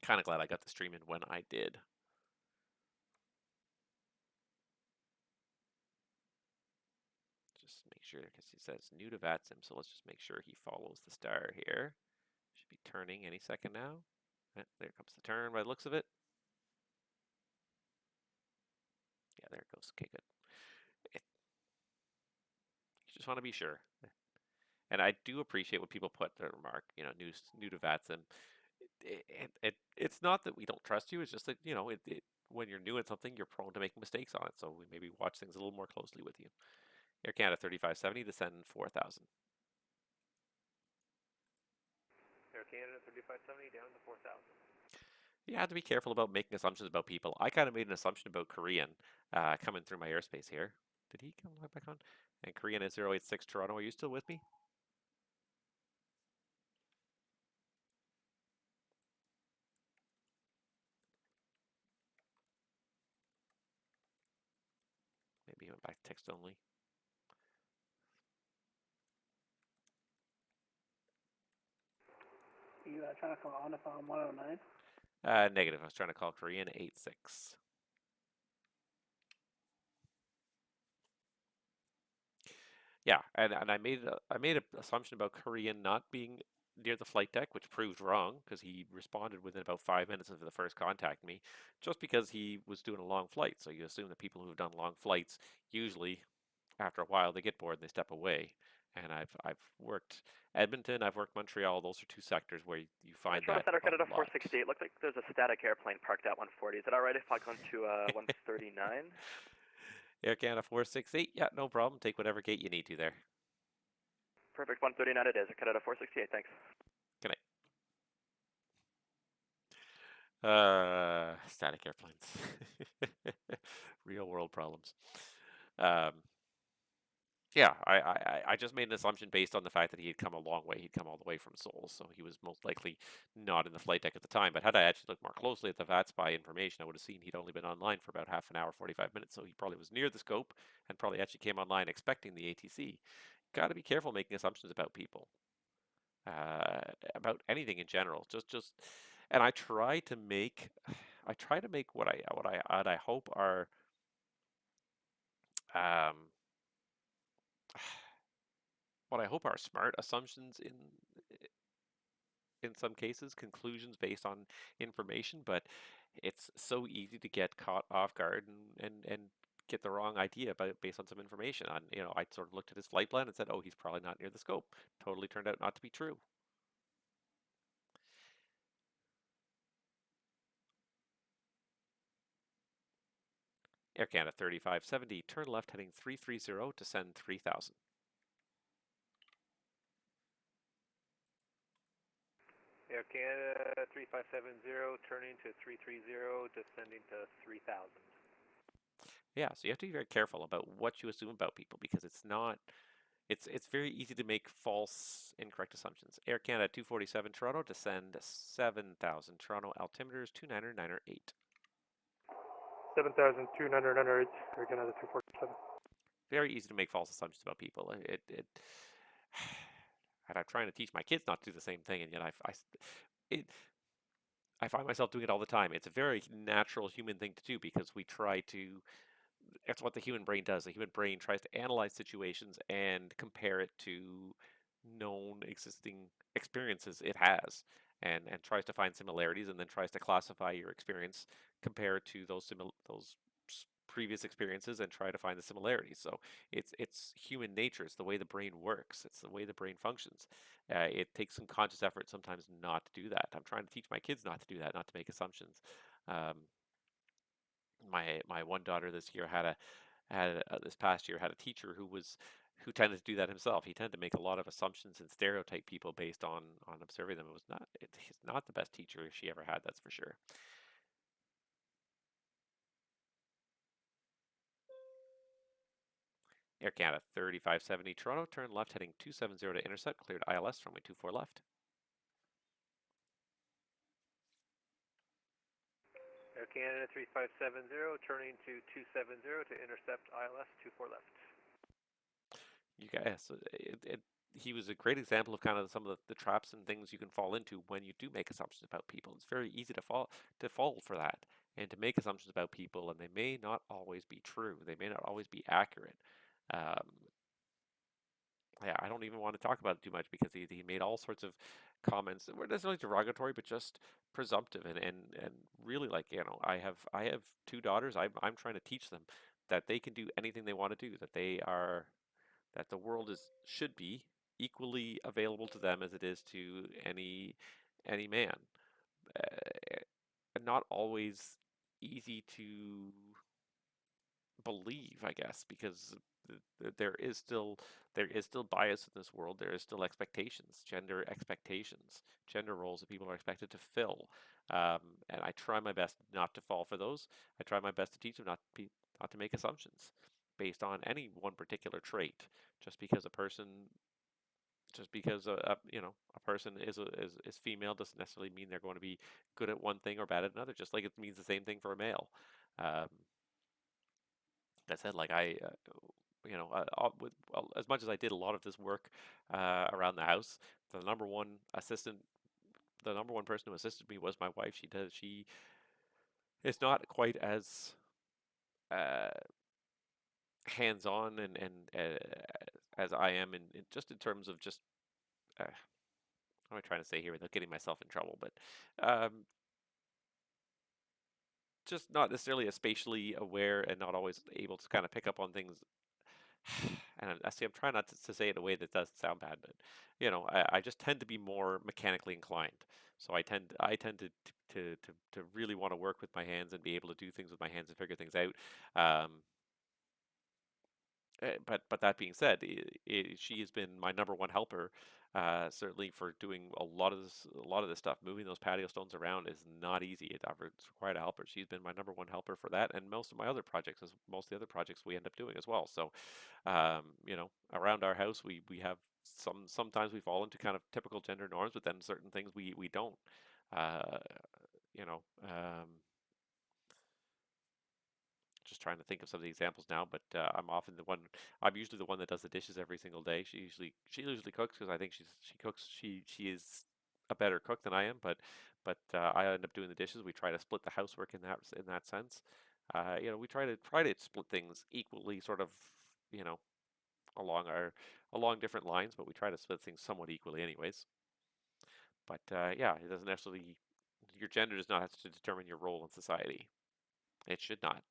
Kind of glad I got the stream in when I did. Just make sure, because he says new to VATSIM, so let's just make sure he follows the star here. Should be turning any second now. There comes the turn by the looks of it. Yeah, there it goes. Okay, good. You just want to be sure. And I do appreciate when people put their remark, new to VATSIM. It's not that we don't trust you. It's just that, when you're new at something, you're prone to making mistakes on it. So we maybe watch things a little more closely with you. Air Canada 3570 descend 4,000. Air Canada 3570 down to 4,000. You have to be careful about making assumptions about people. I kind of made an assumption about Korean coming through my airspace here. Did he come back on? And Korean is 086 Toronto. Are you still with me? Maybe he went back to text only. You trying to call on us on 109? Negative. I was trying to call Korean 86. Yeah, and I made an assumption about Korean not being near the flight deck, which proved wrong because he responded within about 5 minutes of the first contact me, just because he was doing a long flight. So you assume that people who've done long flights usually, after a while, they get bored and they step away. And I've worked Edmonton, I've worked Montreal. Those are two sectors where you find Toronto that Center, Canada a lot. 468. Looks like there's a static airplane parked at 140. Is it all right if I go to 139? Air Canada 468. Yeah, no problem. Take whatever gate you need to there. Perfect. 139 it is. Canada 468. Thanks. Good night. Static airplanes. Real world problems. Yeah, I just made an assumption based on the fact that he had come a long way. He'd come all the way from Seoul, so he was most likely not in the flight deck at the time. But had I actually looked more closely at the VATSPI information, I would have seen he'd only been online for about half an hour, 45 minutes, so he probably was near the scope and probably actually came online expecting the ATC. Got to be careful making assumptions about people, about anything in general. And I try to make what I hope are what I hope are smart assumptions in some cases, conclusions based on information, but it's so easy to get caught off guard and get the wrong idea based on some information. I sort of looked at his flight plan and said, oh, he's probably not near the scope. Totally turned out not to be true. Air Canada 3570, turn left heading 330, descend 3000. Air Canada 3570, turning to 330, descending to 3000. Yeah, so you have to be very careful about what you assume about people because it's very easy to make false, incorrect assumptions. Air Canada 247 Toronto, descend 7000. Toronto altimeter is 29908. 7,298, Air Canada 247. Very easy to make false assumptions about people. And I'm trying to teach my kids not to do the same thing, and yet I find myself doing it all the time. It's a very natural human thing to do because we try to. That's what the human brain does. The human brain tries to analyze situations and compare it to known existing experiences it has, and tries to find similarities, and then tries to classify your experience, compare it to those previous experiences, and try to find the similarities. So it's human nature. It's the way the brain works. It's the way the brain functions. It takes some conscious effort sometimes not to do that. I'm trying to teach my kids not to do that, not to make assumptions. My one daughter this year this past year had a teacher who tended to do that himself. He tended to make a lot of assumptions and stereotype people based on observing them. He's not the best teacher she ever had, that's for sure. Air Canada 3570 Toronto, turn left heading 270 to intercept, cleared ILS, runway 24 left. Air Canada 3570, turning to 270 to intercept ILS 24 left. You guys, he was a great example of kind of some of the traps and things you can fall into when you do make assumptions about people. It's very easy to fall for that and to make assumptions about people, and they may not always be true. They may not always be accurate. Yeah, I don't even want to talk about it too much because he made all sorts of comments that weren't necessarily derogatory, but just presumptive and really, like, I have two daughters. I'm trying to teach them that they can do anything they want to do, that the world should be equally available to them as it is to any man. And not always easy to believe, I guess, because there is still bias in this world. There is still expectations, gender roles that people are expected to fill. And I try my best not to fall for those. I try my best to teach them not to make assumptions based on any one particular trait. Just because a person a person is female doesn't necessarily mean they're going to be good at one thing or bad at another. Just like it means the same thing for a male. That said, like as much as I did a lot of this work around the house, the number one person who assisted me was my wife. She is not quite as hands-on and as I am in terms of just what am I trying to say here without getting myself in trouble, but just not necessarily as spatially aware and not always able to kind of pick up on things. And I'm trying not to say it in a way that does sound bad, but I just tend to be more mechanically inclined. So I tend to really want to work with my hands and be able to do things with my hands and figure things out. But that being said, she has been my number one helper, certainly for doing a lot of this stuff. Moving those patio stones around is not easy. It's required a helper. She's been my number one helper for that, and most of my other projects, most of the other projects we end up doing as well. So, around our house, we have sometimes we fall into kind of typical gender norms, but then certain things we don't. Uh, you know. Just trying to think of some of the examples now, but I'm usually the one that does the dishes every single day. She usually cooks because I think she is a better cook than I am, but I end up doing the dishes. We try to split the housework in that sense. We try to split things equally, sort of, along different lines, but we try to split things somewhat equally anyways. But yeah, it doesn't necessarily, your gender does not have to determine your role in society. It should not.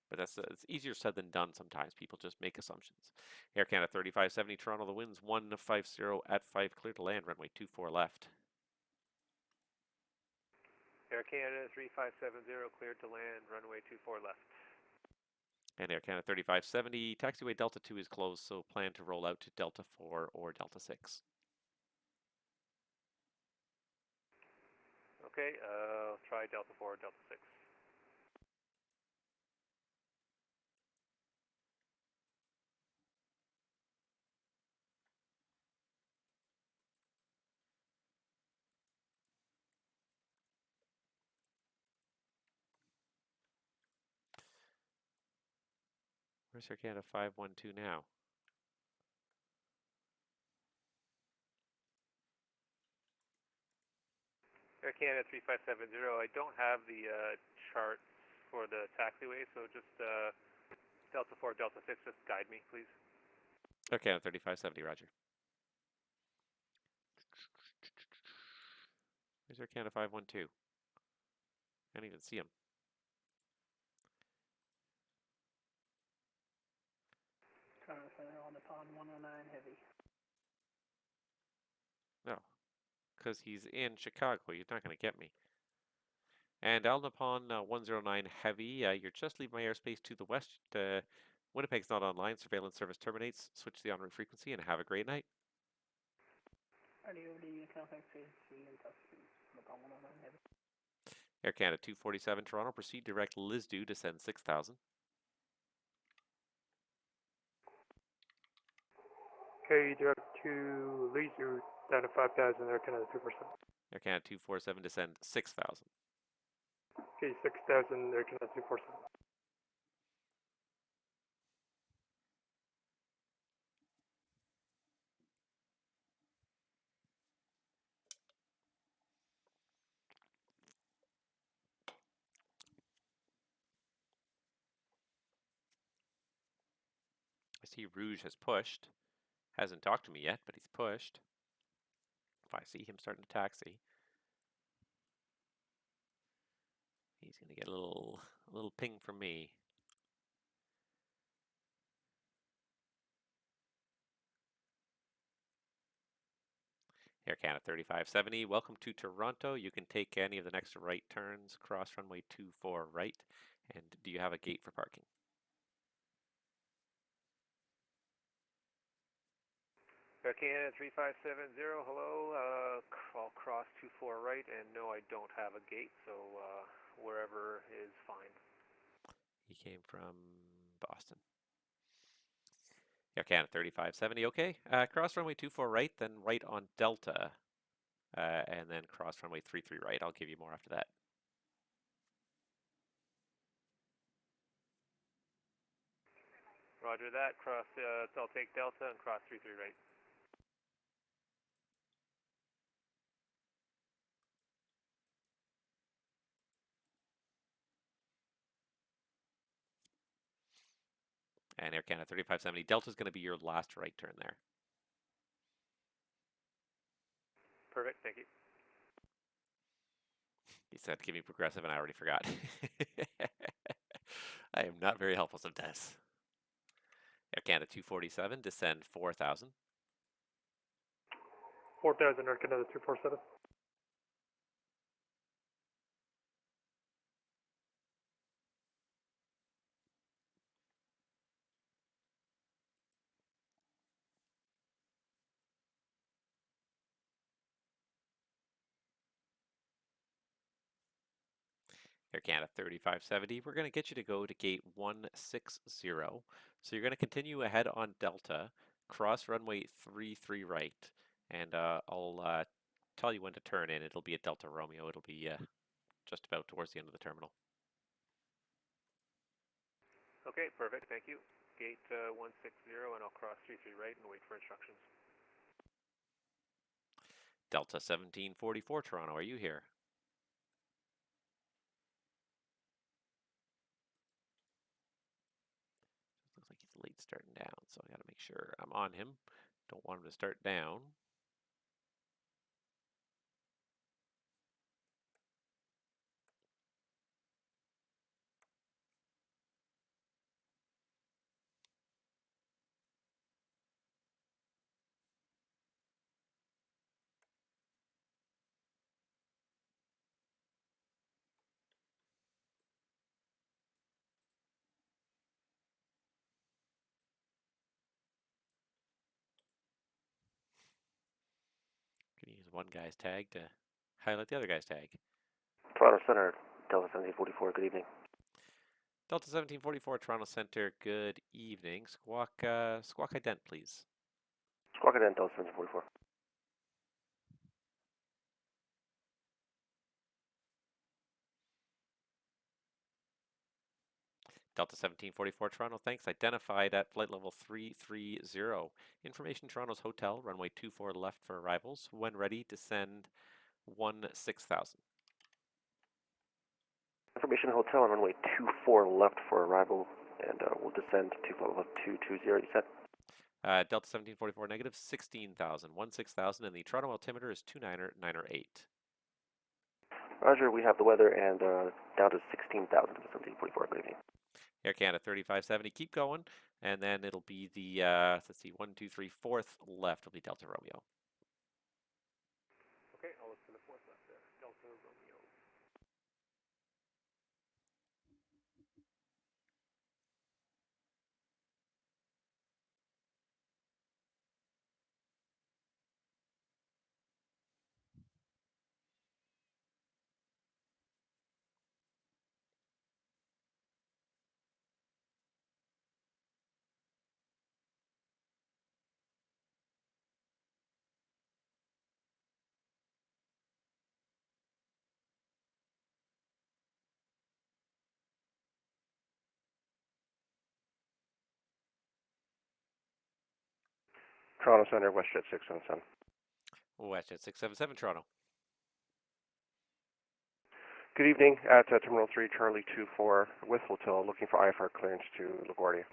But it's easier said than done sometimes. People just make assumptions. Air Canada 3570 Toronto, the winds 150 at 5, clear to land, runway 24 left. Air Canada 3570, cleared to land, runway 24 left. And Air Canada 3570, taxiway Delta 2 is closed, so plan to roll out to Delta 4 or Delta 6. Okay, I'll try Delta 4 or Delta 6. Where's Air Canada 512 now? Air Canada 3570, I don't have the chart for the taxiway, so just Delta 4, Delta 6, just guide me, please. Air Canada 3570, roger. Where's Air Canada 512? Can't even see him. Toronto Center on the pond 109 heavy. No, because he's in Chicago. He's not going to get me. And Alnapon 109 heavy, you're just leaving my airspace to the west. Winnipeg's not online. Surveillance service terminates. Switch to the en route frequency and have a great night. Radio over to you, contact CC and Tuscany on the pond 109 heavy. Air Canada 247 Toronto, proceed direct Lisdu, descend 6,000. Okay, direct to Leisure, down to 5,000, Air Canada 247. Air Canada 247, descend 6,000. Okay, 6,000, Air Canada 247. I see Rouge has pushed. Hasn't talked to me yet, but he's pushed. If I see him starting to taxi, he's going to get a little ping from me. Air Canada 3570, welcome to Toronto. You can take any of the next right turns, cross runway 24 right. And do you have a gate for parking? Air Canada 3570, hello. I'll cross 24 right, and no, I don't have a gate, so wherever is fine. He came from Boston. Air Canada 3570, okay. Cross runway 24 right, then right on Delta, and then cross runway 33 right. I'll give you more after that. Roger that. Cross. I'll take Delta and cross 33 right. And Air Canada 3570, Delta's going to be your last right turn there. Perfect, thank you. He said, give me progressive, and I already forgot. I am not very helpful sometimes. Air Canada 247, descend 4,000. 4,000, Air Canada 247. Air Canada 3570, we're going to get you to go to gate 160. So you're going to continue ahead on Delta, cross runway 33 right, and I'll tell you when to turn in. It'll be at Delta Romeo. It'll be just about towards the end of the terminal. Okay, perfect, thank you. Gate 160, and I'll cross 33 right and wait for instructions. Delta 1744 Toronto, are you here? Looks like he's late starting down, so I got to make sure I'm on him. Don't want him to start down. Can use one guy's tag to highlight the other guy's tag. Toronto Center, Delta 1744, good evening. Delta 1744, Toronto Center, good evening. Squawk ident, please. Squawk ident, Delta 1744. Delta 1744 Toronto, thanks. Identified at flight level 330. Information Toronto's Hotel, runway 24 left for arrivals. When ready, descend 16,000. Information Hotel on runway 24 left for arrival, and we'll descend to flight level 220, you said? Delta 1744 negative 16,000, 16,000, and the Toronto altimeter is 29908. Roger, we have the weather and down to 16,000 to 1744, good evening. Air Canada 3570, keep going, and then it'll be the, let's see, 1, 2, 3, fourth left will be Delta Romeo. Okay, I'll look for the fourth left there. Delta Romeo. Toronto Center, WestJet 677. WestJet 677, Toronto. Good evening, at Terminal 3, Charlie 24 with Hotel, looking for IFR clearance to LaGuardia.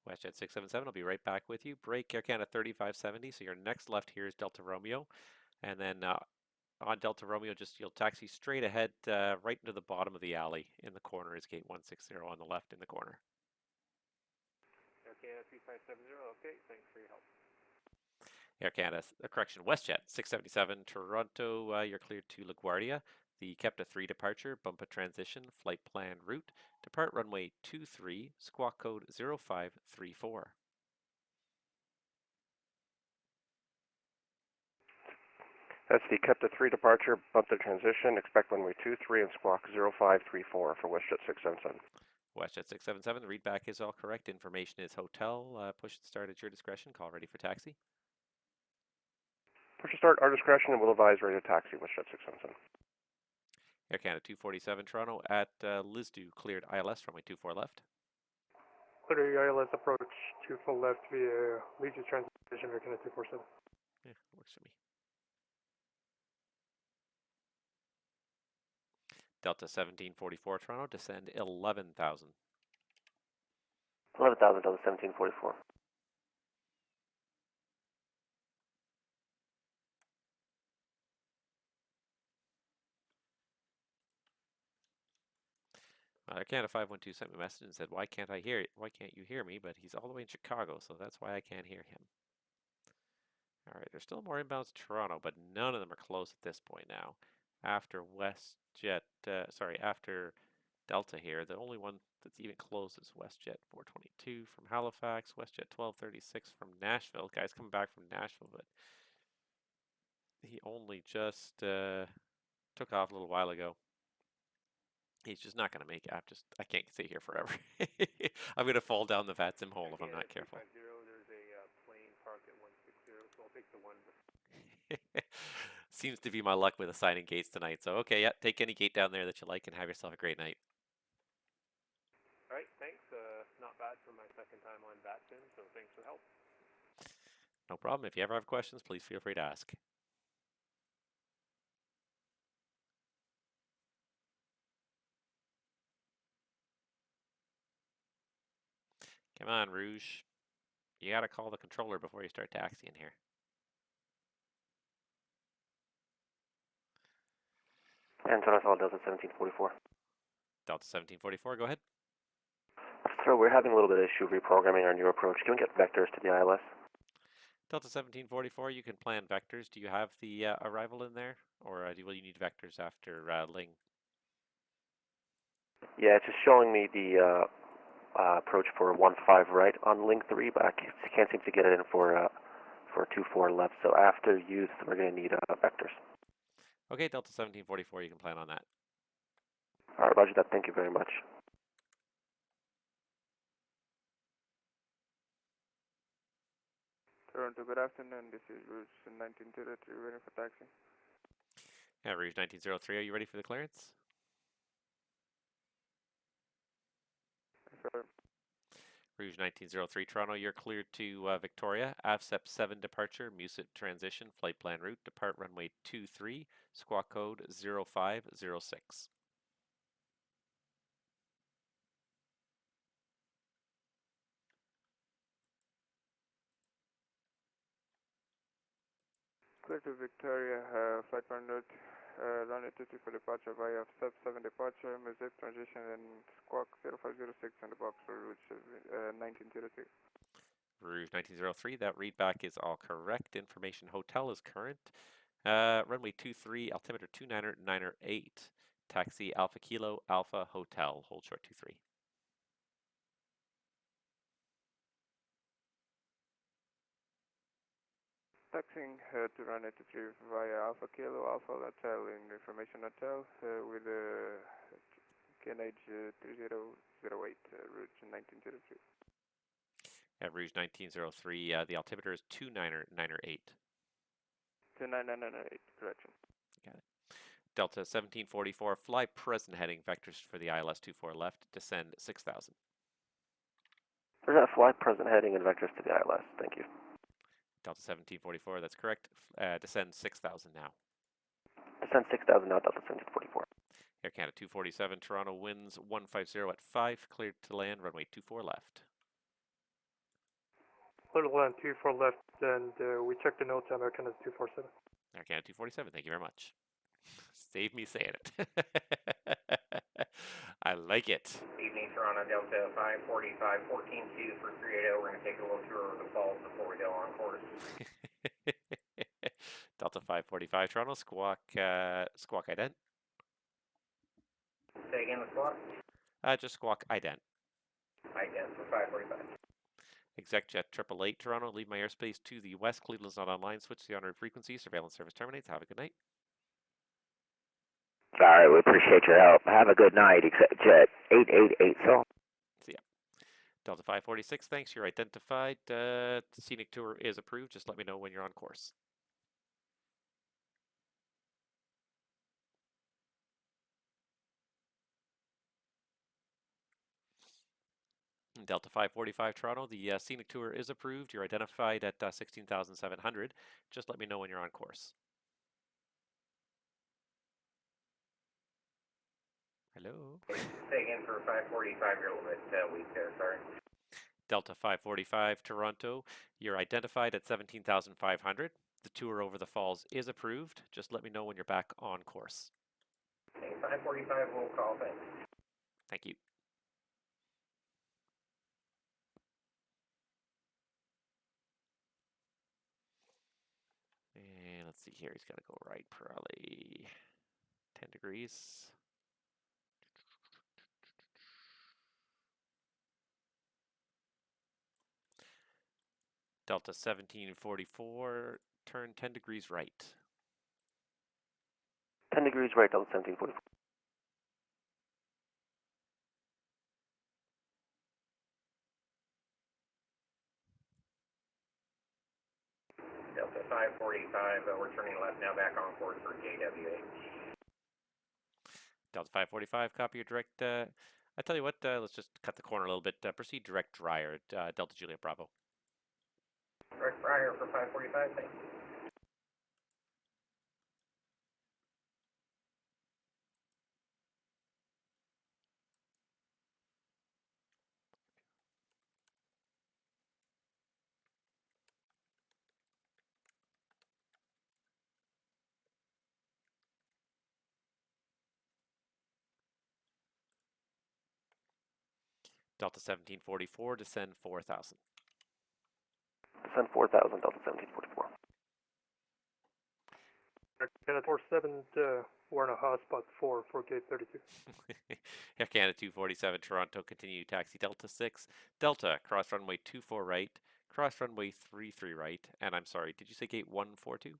WestJet 677, I'll be right back with you. Break Air Canada 3570, so your next left here is Delta Romeo. And then on Delta Romeo, just you'll taxi straight ahead right into the bottom of the alley. In the corner is gate 160 on the left in the corner. Air Canada 3570, okay, thanks for your help. Air Canada, WestJet 677, Toronto, you're cleared to LaGuardia. The Kepta 3 departure, Bumpa transition, flight plan route. Depart runway 23, squawk code 0534. That's the cut to 3 departure, bump to transition, expect runway 23 and squawk 0534 for WestJet 677. WestJet 677, the readback is all correct. Information is hotel. Push and start at your discretion. Call ready for taxi. Push to start our discretion and we'll advise ready to taxi WestJet 677. Air Canada 247 Toronto at Lisdu, cleared ILS, runway 24 left. Clear ILS approach 24 left via Legion transition, Air Canada 247. Yeah, works for me. Delta 1744 Toronto, descend 11,000. 11,000, Delta 1744. Air Canada 512 sent me a message and said, "Why can't I hear it? Why can't you hear me?" But he's all the way in Chicago, so that's why I can't hear him. All right, there's still more inbounds to Toronto, but none of them are close at this point now. After after Delta here, the only one that's even close is WestJet 422 from Halifax, WestJet 1236 from Nashville. Guy's coming back from Nashville, but he only just took off a little while ago. He's just not going to make it. I can't stay here forever. I'm going to fall down the VATSIM hole if I'm not careful. There's a plane parked at 160, so I'll take the one. Seems to be my luck with assigning gates tonight. So, okay, yeah, take any gate down there that you like and have yourself a great night. All right, thanks. Not bad for my second time on VATSIM, so thanks for the help. No problem. If you ever have questions, please feel free to ask. Come on, Rouge. You got to call the controller before you start taxiing here. Anton, Delta 1744. Delta 1744, go ahead. So we're having a little bit of issue reprogramming our new approach. Can we get vectors to the ILS? Delta 1744, you can plan vectors. Do you have the arrival in there? Or will you need vectors after Ling? Yeah, it's just showing me the approach for 15 right on Link 3, but I can't seem to get it in for 24 left. So after youth, we're going to need vectors. Okay, Delta 1744, you can plan on that. All right, roger that. Thank you very much. Toronto, good afternoon. This is Rouge 1903, waiting for taxi. Yeah, Rouge 1903, are you ready for the clearance? Affirm. Rouge 1903 Toronto, you're cleared to Victoria. AVSEP 7 departure, Musit transition, flight plan route, depart runway 23, squawk code 0506. Clear to Victoria, flight plan route, runway 23 for departure via AVSEP 7 departure, Musit transition and squawk 0506 on the box for Rouge 1903. Rouge 1903, that readback is all correct. Information hotel is current. Runway 23, altimeter 29908. Taxi Alpha Kilo Alpha Hotel. Hold short 23. Taxiing to runway 23 via Alpha Kilo Alpha Hotel in Information Hotel with KNH 3008, Rouge 1903. At Rouge 1903, the altimeter is 29908. 29908, correction. Got it. Delta 1744, fly present heading, vectors for the ILS 24 left, descend 6000. There's that fly present heading and vectors to the ILS. Thank you. Delta 1744, that's correct. Descend 6000 now. Descend 6,000 now, Delta 1744. Air Canada 247, Toronto winds 150 at 5, cleared to land, runway 24 left. Clear to land 24 left, and we checked the notes on Air Canada 247. Air Canada 247, thank you very much. Save me saying it. I like it. Evening, Toronto, Delta 545, 14-2 for 380. We're going to take a little tour of the falls before we go on course. Delta 545, Toronto, squawk ident. Say again, the squawk? Just squawk ident. Ident for 545. ExecJet 888 Toronto, leave my airspace to the west. Cleveland's not online. Switch to the honored frequency. Surveillance service terminates. Have a good night. All right, we appreciate your help. Have a good night, ExecJet 888. So. See ya. Delta 546, thanks. You're identified. Scenic tour is approved. Just let me know when you're on course. Delta 545 Toronto, the scenic tour is approved. You're identified at 16,700. Just let me know when you're on course. Hello? Say again for 545, you're a little bit weak there, sorry. Delta 545 Toronto, you're identified at 17,500. The tour over the falls is approved. Just let me know when you're back on course. Okay, 545, we'll call, thanks. Thank you. And let's see here, he's got to go right probably 10 degrees. Delta 1744, turn 10 degrees right. 10 degrees right, Delta 1744. Delta 545, we're turning left now, back on course for JWH. Delta 545, copy your direct. I tell you what, let's just cut the corner a little bit. Proceed direct dryer, Delta Juliet Bravo. Direct dryer for 545, thanks. Delta 1744, descend 4,000. Descend 4,000, Delta 1744. Canada 47, we're in a hotspot 4 for gate 32. Air Canada 247, Toronto, continue taxi Delta 6. Delta, cross runway 24 right, cross runway 33 right, and I'm sorry, did you say gate 142?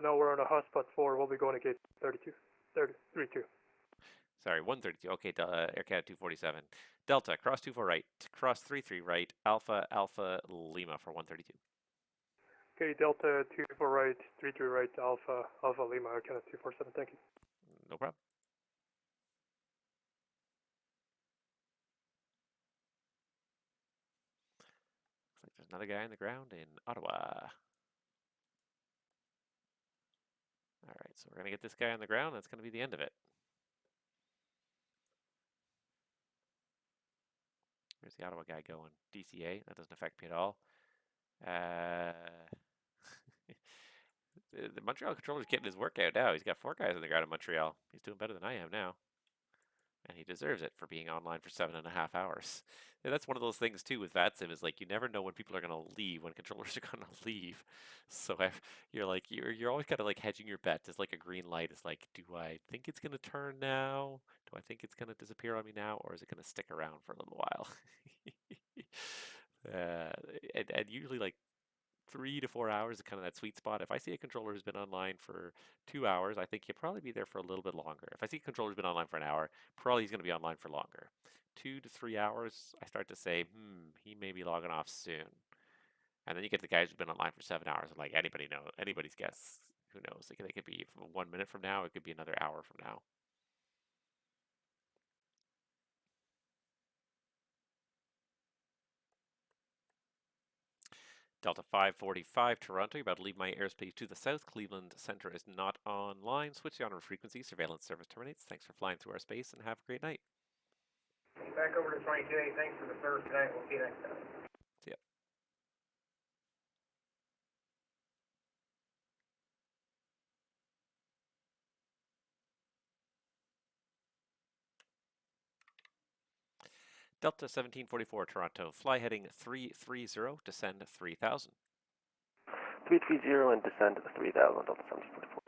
No, we're on a hotspot 4, we'll be going to gate 32. 32. Sorry, 132. Okay, Air Canada 247. Delta, cross 24 right, cross 33 right, Alpha, Alpha, Lima for 132. Okay, Delta 24 right, 33 right, Alpha, Alpha Lima, Air Canada 247, thank you. No problem. Looks like there's another guy on the ground in Ottawa. All right, so we're going to get this guy on the ground. That's going to be the end of it. Where's the Ottawa guy going? DCA, that doesn't affect me at all. The Montreal controller's getting his work out now. He's got 4 guys on the ground in Montreal. He's doing better than I am now. And he deserves it for being online for 7.5 hours. And that's one of those things too with VATSIM is like you never know when people are going to leave, when controllers are going to leave. So you're always kind of like hedging your bet. It's like a green light. It's like, do I think it's going to turn now? Do I think it's going to disappear on me now, or is it going to stick around for a little while? And usually like 3 to 4 hours is kind of that sweet spot. If I see a controller who's been online for 2 hours, I think he'll probably be there for a little bit longer. If I see a controller who's been online for an hour, probably he's going to be online for longer. 2 to 3 hours, I start to say, he may be logging off soon. And then you get the guys who've been online for 7 hours. And like anybody's guess. Who knows? They could be 1 minute from now. It could be another hour from now. Delta 545 Toronto, you're about to leave my airspace to the south. Cleveland Center is not online. Switch the honor frequency. Surveillance service terminates. Thanks for flying through our space and have a great night. Back over to 22A, thanks for the service tonight. We'll see you next time. See ya. Delta 1744 Toronto, fly heading 330, descend 3000. 330 and descend 3000, Delta 1744.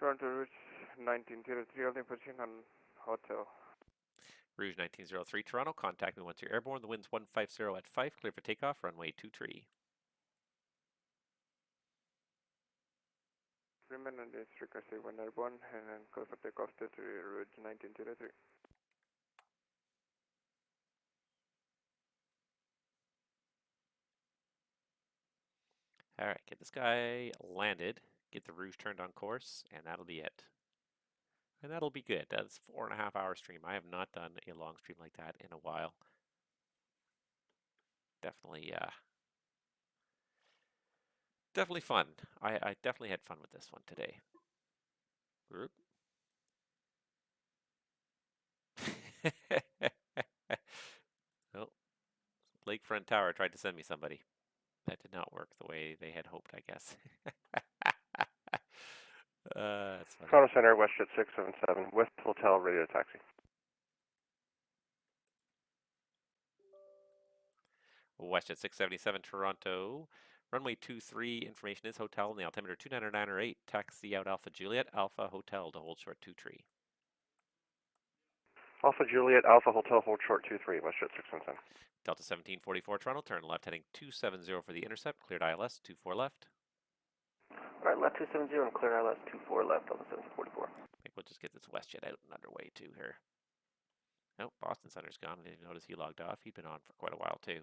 Toronto Rouge 1903, holding position on hotel. Rouge 1903 Toronto, contact me once you're airborne. The wind's 150 at 5, clear for takeoff, runway 23. Remain on this frequency when airborne and then call for takeoff to Rouge 1903. All right, get this guy landed, get the Rouge turned on course, and that'll be it. And that'll be good. That's 4.5 hour stream. I have not done a long stream like that in a while. Definitely, definitely fun. I definitely had fun with this one today. Group. Oh, Lakefront Tower tried to send me somebody. That did not work the way they had hoped, I guess. That's funny. Toronto Center, WestJet 677, West Hotel, radio taxi. WestJet 677, Toronto. Runway 23, information is hotel in the altimeter 29908. Taxi out Alpha Juliet, Alpha Hotel to hold short 23. Alpha Juliet, Alpha Hotel, hold short 23, WestJet 677. Delta 1744 Toronto, turn left heading 270 for the intercept, cleared ILS 24 left. Alright, left 270 and clear ILS 24 left, Delta 1744. I think we'll just get this WestJet out and underway too here. Oh, Boston Center's gone. I didn't notice he logged off. He'd been on for quite a while too.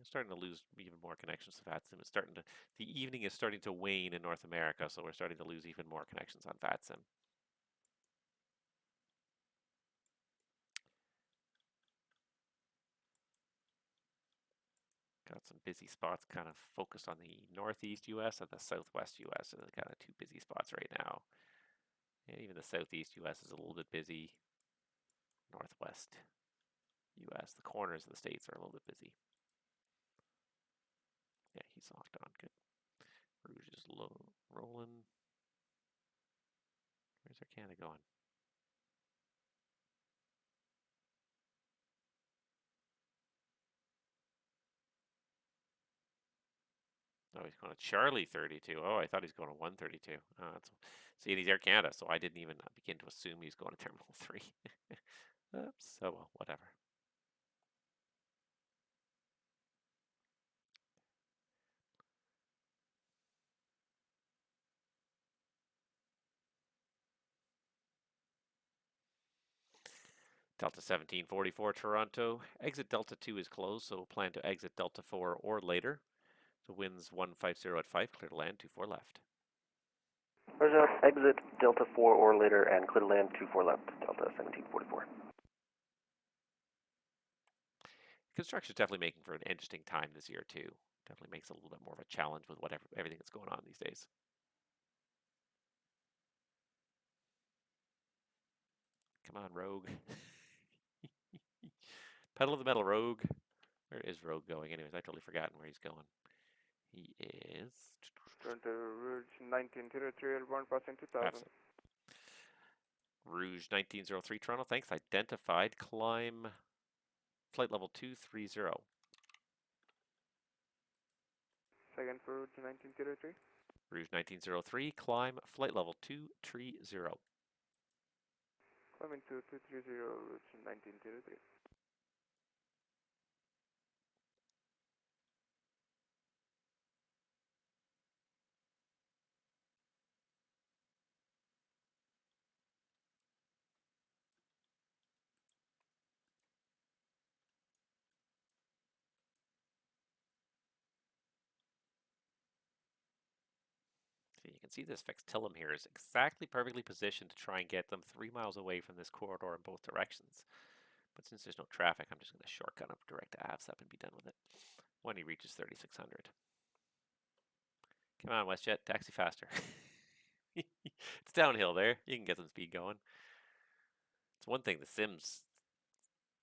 Starting to lose even more connections to VATSIM. It's starting to, the evening is starting to wane in North America, so we're starting to lose even more connections on VATSIM. Got some busy spots kind of focused on the northeast U.S. and the southwest U.S. So they're kind of two busy spots right now. And even the southeast U.S. is a little bit busy. Northwest U.S., the corners of the states are a little bit busy. Yeah, he's locked on. Good. Rouge is low, rolling. Where's our Canada going? Oh, he's going to Charlie 32. Oh, I thought he's going to 132. See, he's Air Canada, so I didn't even begin to assume he's going to Terminal 3. Oops, oh well, whatever. Delta 1744 Toronto. Exit Delta 2 is closed, so we'll plan to exit Delta 4 or later. The wind's 150 at 5, clear to land 24 left. Where's that? Exit Delta 4 or later and clear to land 24 left, Delta 1744. Construction is definitely making for an interesting time this year too. Definitely makes it a little bit more of a challenge with everything that's going on these days. Come on, Rogue. Pedal to the metal, Rogue. Where is Rogue going? Anyways, I've totally forgotten where he's going. He is... Toronto Rouge 1903, airborne passing 2000. Absolutely. Rouge 1903 Toronto, thanks. Identified. Climb flight level 230. Second for Rouge 1903. Rouge 1903, climb flight level 230. Climbing to 230, Rouge 1903. So you can see this Fextillum here is exactly perfectly positioned to try and get them 3 miles away from this corridor in both directions. But since there's no traffic, I'm just going to shortcut up direct to AVSUP and be done with it when he reaches 3600. Come on, WestJet, taxi faster. It's downhill there. You can get some speed going. It's one thing, the Sims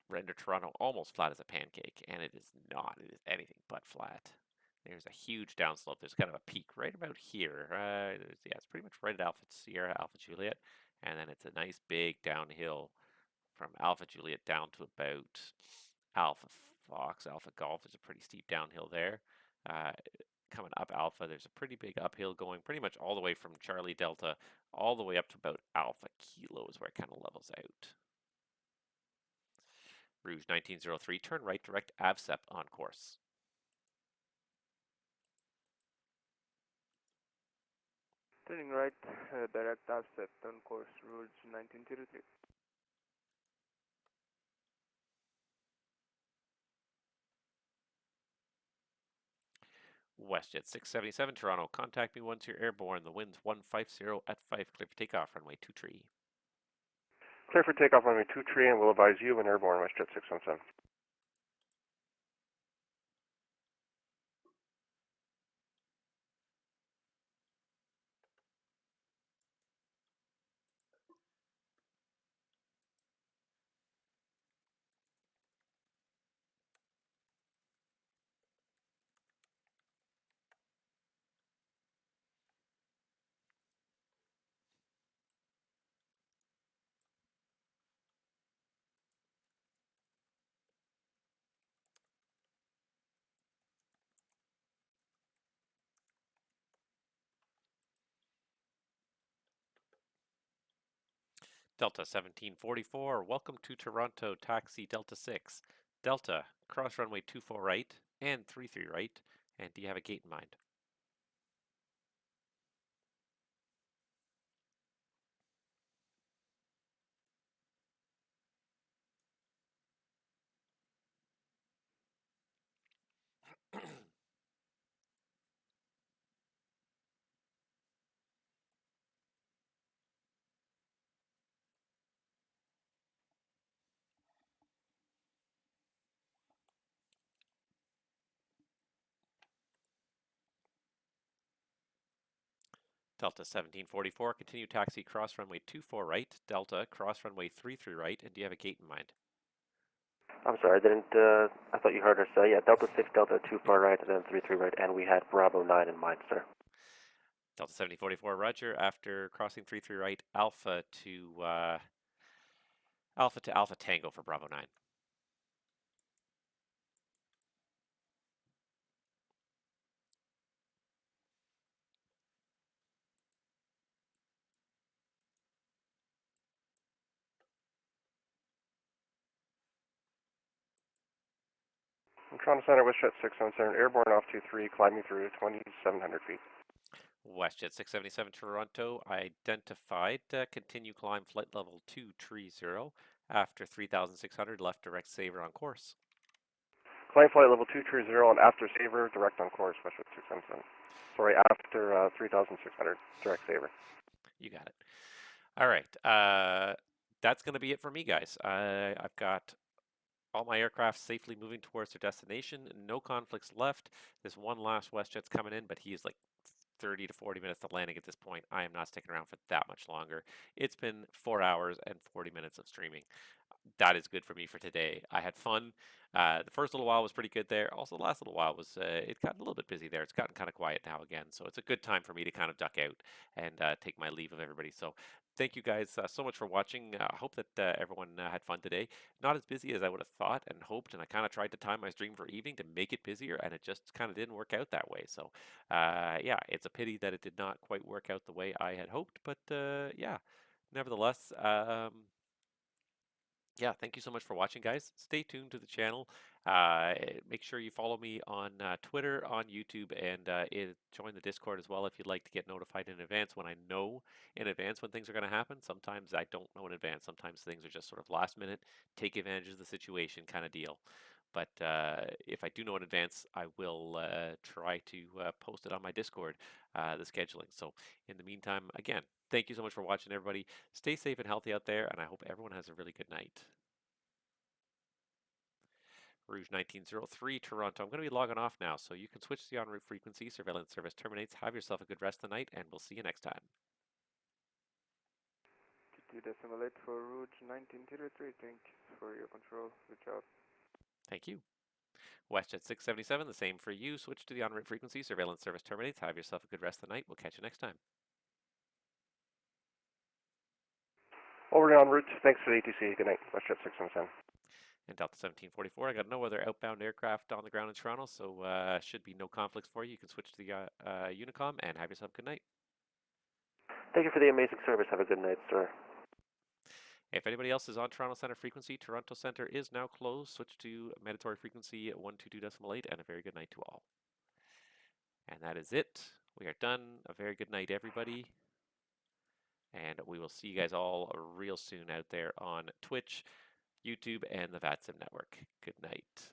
render Toronto almost flat as a pancake, and it is not. It is anything but flat. There's a huge downslope. There's kind of a peak right about here. Yeah, it's pretty much right at Alpha Sierra, Alpha Juliet, and then it's a nice big downhill from Alpha Juliet down to about Alpha Fox. Alpha Golf is a pretty steep downhill there. coming up Alpha, there's a pretty big uphill going pretty much all the way from Charlie Delta all the way up to about Alpha Kilo is where it kind of levels out. Rouge 1903, turn right, direct AVSEP on course. Turning right, direct AVSEP on course, Rouge 1903. WestJet 677, Toronto, contact me once you're airborne. The wind's 150 at 5, clear for takeoff, runway 23. Clear for takeoff runway 23, and we'll advise you when airborne, WestJet 617. Delta 1744, welcome to Toronto, taxi Delta 6. Delta, cross runway 24 right and 33 right, and do you have a gate in mind? Delta 1744, continue taxi cross runway 24 right, Delta cross runway 33 right, and do you have a gate in mind? I'm sorry, I didn't, I thought you heard us say, yeah, Delta 6, Delta 24 right, and then 33 right, and we had Bravo 9 in mind, sir. Delta 7044, roger, after crossing 33 right, Alpha to Alpha Tango for Bravo 9. Toronto Center, WestJet 617, airborne off 23, climbing through 2,700 feet. WestJet 677 Toronto identified, continue climb flight level 230 after 3,600 left direct saver on course. Climb flight level 230 and after saver, direct on course, WestJet 677. Sorry, after 3,600, direct saver. You got it. All right, that's going to be it for me, guys. I've got all my aircraft safely moving towards their destination. No conflicts left. This one last WestJet's coming in, but he is like 30 to 40 minutes to landing at this point. I am not sticking around for that much longer. It's been 4 hours and 40 minutes of streaming. That is good for me for today. I had fun. The first little while was pretty good there. Also, the last little while was, it got a little bit busy there. It's gotten kind of quiet now again. So it's a good time for me to kind of duck out and take my leave of everybody. So thank you guys so much for watching. I hope that everyone had fun today. Not as busy as I would have thought and hoped. And I kind of tried to time my stream for evening to make it busier. And it just kind of didn't work out that way. So yeah, it's a pity that it did not quite work out the way I had hoped. But yeah, nevertheless, yeah, thank you so much for watching, guys. Stay tuned to the channel. Make sure you follow me on Twitter, on YouTube, and join the Discord as well if you'd like to get notified in advance when I know in advance when things are going to happen. Sometimes I don't know in advance. Sometimes things are just sort of last minute, take advantage of the situation kind of deal. But if I do know in advance, I will try to post it on my Discord, the scheduling. So in the meantime, again, thank you so much for watching, everybody. Stay safe and healthy out there, and I hope everyone has a really good night. Rouge 1903, Toronto. I'm going to be logging off now, so you can switch to the en route frequency. Surveillance service terminates. Have yourself a good rest of the night, and we'll see you next time. 2.8 for Rouge 1903, thanks for your control. Good job. Thank you. WestJet 677, the same for you. Switch to the en route frequency. Surveillance service terminates. Have yourself a good rest of the night. We'll catch you next time. Over en route. Thanks for the ATC. Good night. WestJet 617. And Delta 1744, I got no other outbound aircraft on the ground in Toronto, so should be no conflicts for you. You can switch to the Unicom and have yourself a good night. Thank you for the amazing service. Have a good night, sir. If anybody else is on Toronto Center frequency, Toronto Center is now closed. Switch to mandatory frequency at 122.8, and a very good night to all. And that is it. We are done. A very good night, everybody. And we will see you guys all real soon out there on Twitch, YouTube, and the VATSIM network. Good night.